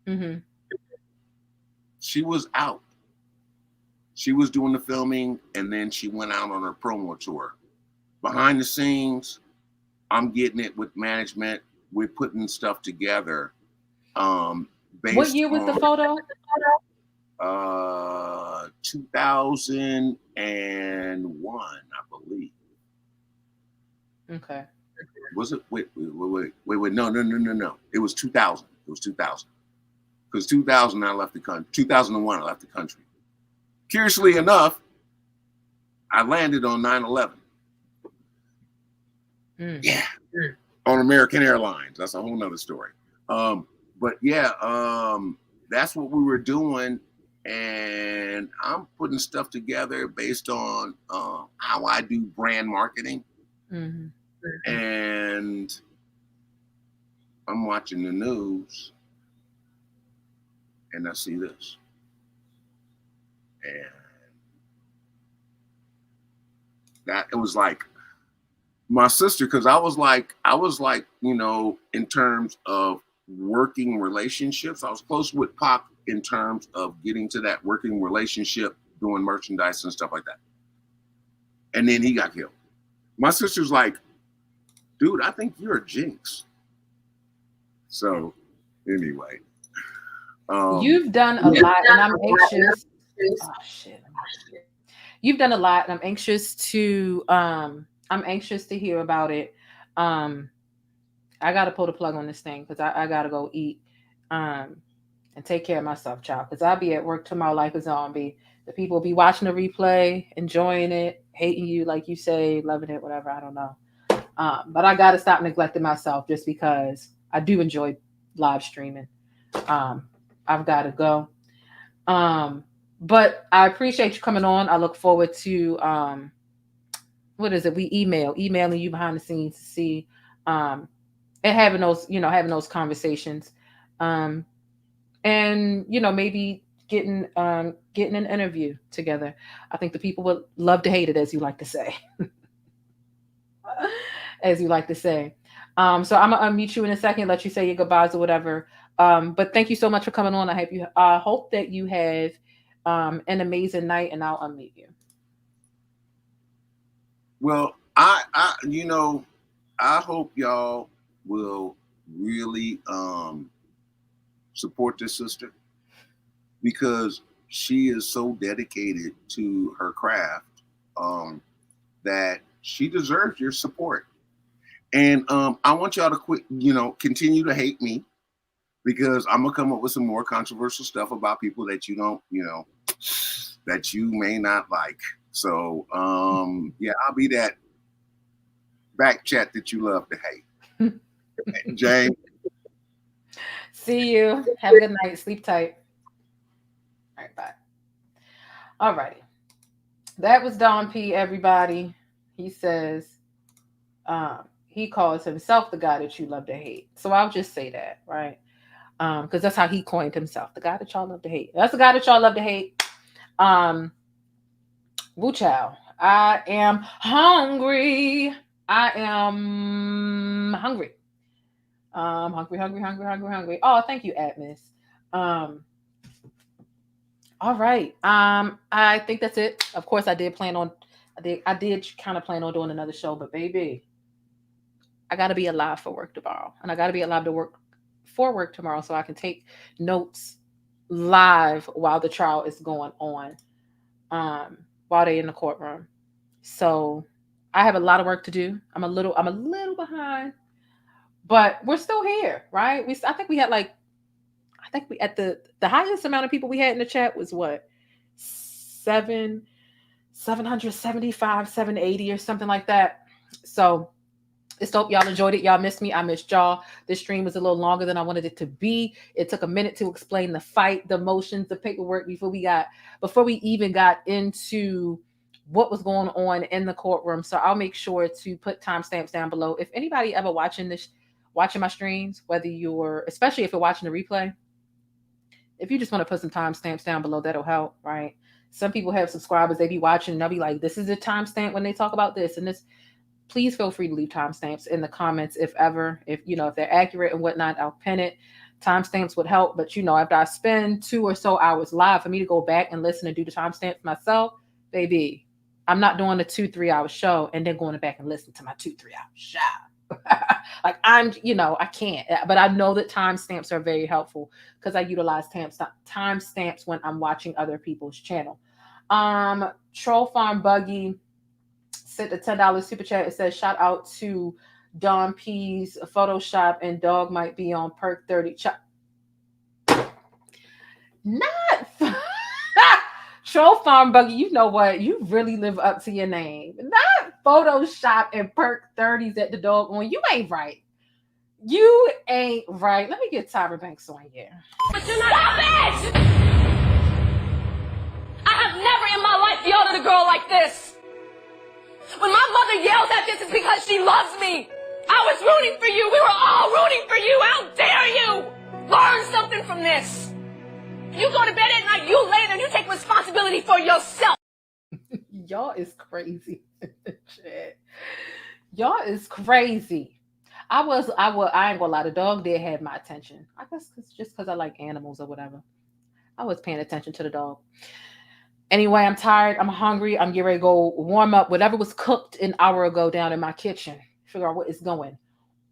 S5: Mm-hmm.
S16: She was out. She was doing the filming, and then she went out on her promo tour. Behind the scenes, I'm getting it with management. We're putting stuff together.
S5: What year was the photo?
S16: 2001, I believe.
S5: Okay.
S16: Was it? Wait. No. It was 2000. It was 2000. Because 2000, I left the country. 2001, I left the country. Curiously enough, I landed on 9/11. Yeah. On American Airlines. That's a whole nother story. But yeah, that's what we were doing. And I'm putting stuff together based on how I do brand marketing.
S5: Mm-hmm.
S16: And I'm watching the news and I see this. And that it was like my sister, because I was like, you know, in terms of working relationships, I was close with Pac in terms of getting to that working relationship, doing merchandise and stuff like that. And then he got killed. My sister's like, dude, I think you're a jinx. So anyway.
S5: You've done a lot, and I'm anxious. Oh shit. You've done a lot, and I'm anxious to hear about it. I gotta pull the plug on this thing because I gotta go eat and take care of myself, child. Because I'll be at work tomorrow like a zombie. The people will be watching the replay, enjoying it, hating you, like you say, loving it, whatever. I don't know. But I gotta stop neglecting myself just because I do enjoy live streaming. I've got to go. But I appreciate you coming on. I look forward to what is it? Emailing you behind the scenes to see and having those conversations. And maybe getting an interview together. I think the people would love to hate it, as you like to say. As you like to say. So I'm gonna unmute you in a second, let you say your goodbyes or whatever. But thank you so much for coming on. I hope that you have an amazing night, and I'll unmute you.
S16: Well, I hope y'all will really support this sister, because she is so dedicated to her craft that she deserves your support. And I want y'all to quit, continue to hate me, because I'm gonna come up with some more controversial stuff about people that you don't, that you may not like. So yeah, I'll be that back chat that you love to hate. Jane.
S5: See you. Have a good night. Sleep tight. All right, bye. All righty. That was Don P, everybody. He says he calls himself the guy that you love to hate. So I'll just say that, right? Because that's how he coined himself, the guy that y'all love to hate. That's the guy that y'all love to hate. Woo chow. I am hungry. Hungry. Hungry. Oh, thank you, Atmos. All right. I think that's it. Of course, I did kind of plan on doing another show, but baby, I gotta be alive for work tomorrow. And I gotta be alive for work tomorrow so I can take notes live while the trial is going on, while they're in the courtroom. So I have a lot of work to do. I'm a little behind, but we're still here, right? I think we at the highest amount of people we had in the chat was what, 775, 780 or something like that. So it's dope. Y'all enjoyed it. Y'all missed me. I missed y'all. This stream was a little longer than I wanted it to be. It took a minute to explain the fight, the motions, the paperwork before we even got into what was going on in the courtroom. So I'll make sure to put timestamps down below. If anybody ever watching my streams, especially if you're watching the replay, if you just want to put some timestamps down below, that'll help, right? Some people have subscribers, they be watching and they'll be like, this is a timestamp when they talk about this and this. Please feel free to leave timestamps in the comments if they're accurate and whatnot. I'll pin it. Timestamps would help, but after I spend 2 or so hours live, for me to go back and listen and do the timestamps myself, baby, I'm not doing a 2-3 hour show and then going back and listen to my 2-3 hour show. Like I can't, but I know that timestamps are very helpful because I utilize timestamps when I'm watching other people's channel. Troll Farm Buggy sent a $10 super chat. It says, shout out to Don P's Photoshop and dog might be on perk 30. Not Troll Farm Buggy, you know what? You really live up to your name. Not Photoshop and perk 30s at the dog on. You ain't right. You ain't right. Let me get Tyra Banks on here.
S17: But you're not. Stop it! I have never in my life yelled at a girl like this. When my mother yells at this, it's because she loves me. I was rooting for you. We were all rooting for you. How dare you? Learn something from this. You go to bed at night, you lay there, and you take responsibility for yourself.
S5: Y'all is crazy. Y'all is crazy. I ain't gonna lie, the dog did have my attention. I guess it's just because I like animals or whatever. I was paying attention to the dog. Anyway, I'm tired. I'm hungry. I'm getting ready to go warm up whatever was cooked an hour ago down in my kitchen. Figure out what is going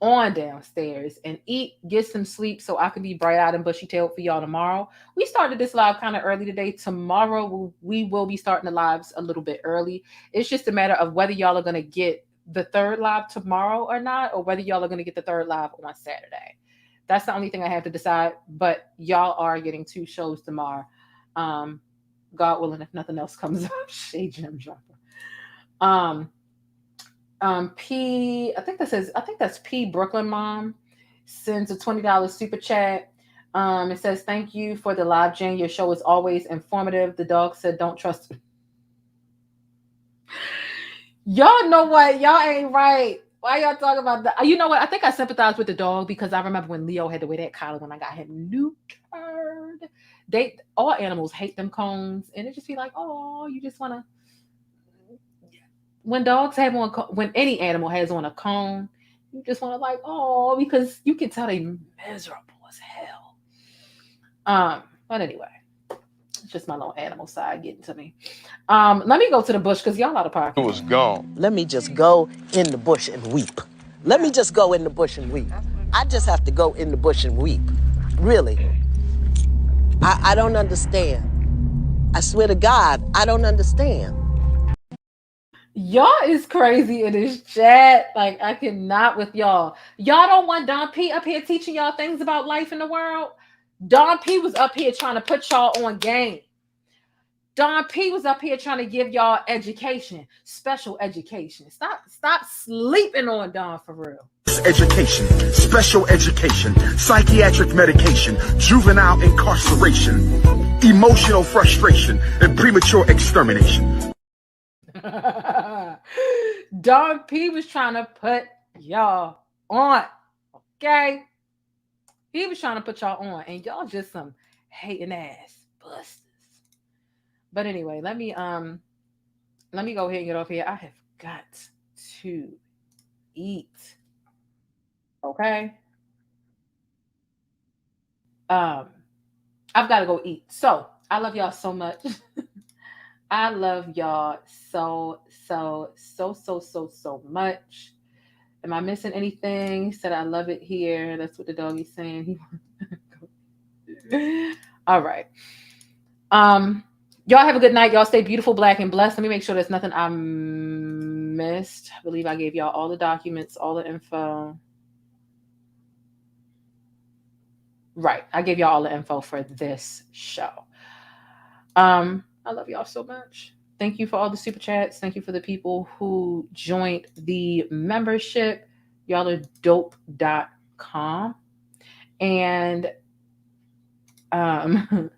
S5: on downstairs and eat, get some sleep so I can be bright-eyed and bushy-tailed for y'all tomorrow. We started this live kind of early today. Tomorrow, we will be starting the lives a little bit early. It's just a matter of whether y'all are going to get the third live tomorrow or not, or whether y'all are going to get the third live on Saturday. That's the only thing I have to decide, but y'all are getting 2 shows tomorrow. God willing, if nothing else comes up. Shade Gem Dropper. P, I think that's P Brooklyn Mom sends a $20 super chat. It says, thank you for the live, Jane. Your show is always informative. The dog said, don't trust me. Y'all know what? Y'all ain't right. Why y'all talking about that? You know what? I think I sympathize with the dog because I remember when Leo had to wear that collar when I got him neutered. All animals hate them cones, and it just be like, oh, you just want to. When dogs have on, when any animal has on a cone, you just want to like, oh, because you can tell they miserable as hell. But anyway, it's just my little animal side getting to me. Let me go to the bush because y'all out of pocket.
S8: It was gone. Let me just go in the bush and weep. Let me just go in the bush and weep. I just have to go in the bush and weep. Really. I don't understand. I swear to God, I don't understand.
S5: Y'all is crazy in this chat. Like, I cannot with y'all. Y'all don't want Don P up here teaching y'all things about life in the world? Don P was up here trying to put y'all on game. Don P was up here trying to give y'all education, special education. Stop sleeping on Don for real.
S3: Education, special education, psychiatric medication, juvenile incarceration, emotional frustration, and premature extermination.
S5: Don P was trying to put y'all on, okay? He was trying to put y'all on, and y'all just some hating ass busters. But anyway, let me go ahead and get off here. I have got to eat. Okay. I've got to go eat. So I love y'all so much. I love y'all so much. Am I missing anything? He said I love it here. That's what the doggy's saying. All right. Y'all have a good night. Y'all stay beautiful, black, and blessed. Let me make sure there's nothing I missed. I believe I gave y'all all the documents, all the info. Right. I gave y'all all the info for this show. I love y'all so much. Thank you for all the super chats. Thank you for the people who joined the membership. Y'all are dope.com. And I'm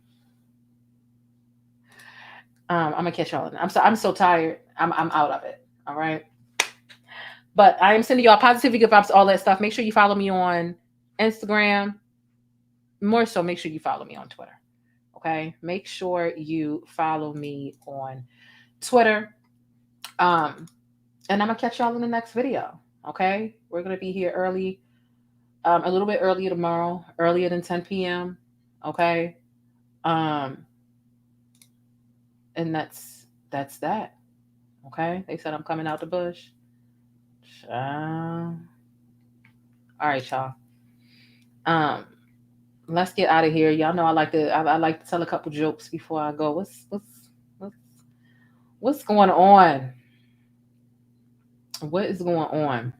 S5: gonna catch y'all. I'm so tired. I'm out of it. All right. But I am sending y'all positivity, good vibes, all that stuff. Make sure you follow me on Instagram. More so, make sure you follow me on Twitter. Okay. Make sure you follow me on Twitter. And I'm gonna catch y'all in the next video. Okay. We're gonna be here early, a little bit earlier tomorrow, earlier than 10 p.m. Okay. And that's that. Okay. They said I'm coming out the bush. All right, y'all. Let's get out of here. Y'all know I like to tell a couple jokes before I go. What's going on? What is going on?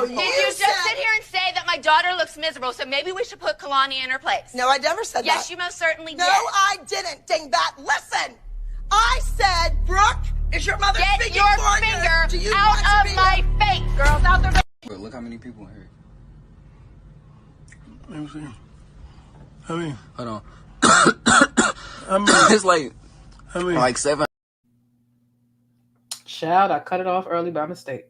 S18: Did you just sit here and say that my daughter looks miserable, so maybe we should put Kalani in her place?
S19: No, I never said that.
S18: Yes, you most certainly did.
S19: No, I didn't, dingbat. Listen, I said, Brooke, is your mother
S18: Get
S19: speaking
S18: your
S19: for you?
S18: finger
S19: Do you
S18: out
S19: want to
S18: of my face, girls out there.
S20: Look how many people in here.
S21: Let me see. How many?
S20: Hold on.
S21: How many?
S20: It's like,
S21: how many?
S20: Like 7.
S5: Child, I cut it off early by mistake.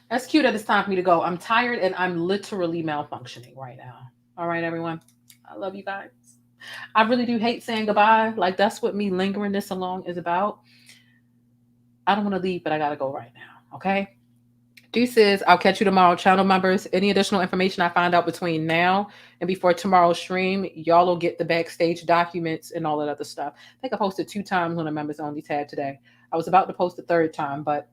S5: That's cute that it's time for me to go. I'm tired and I'm literally malfunctioning right now. All right, everyone. I love you guys. I really do hate saying goodbye. Like, that's what me lingering this along is about. I don't want to leave, but I got to go right now. Okay? Deuces. I'll catch you tomorrow. Channel members, any additional information I find out between now and before tomorrow's stream, y'all will get the backstage documents and all that other stuff. I think I posted 2 times on the members only tab today. I was about to post a 3rd time, but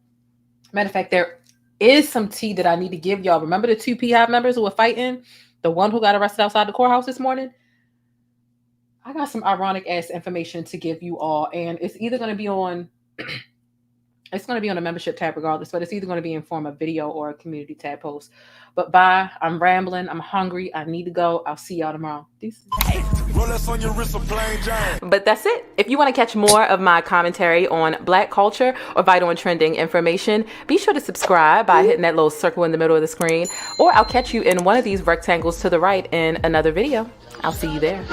S5: matter of fact, there is some tea that I need to give y'all. Remember the 2 P-Hive members who were fighting? The one who got arrested outside the courthouse this morning? I got some ironic ass information to give you all, and it's either going to be on it's going to be on a membership tab regardless, but it's either going to be in form of video or a community tab post. But bye. I'm rambling. I'm hungry. I need to go. I'll see y'all tomorrow. Peace.
S7: But that's it. If you want to catch more of my commentary on Black culture or vital and trending information, be sure to subscribe by hitting that little circle in the middle of the screen, or I'll catch you in one of these rectangles to the right in another video. I'll see you there.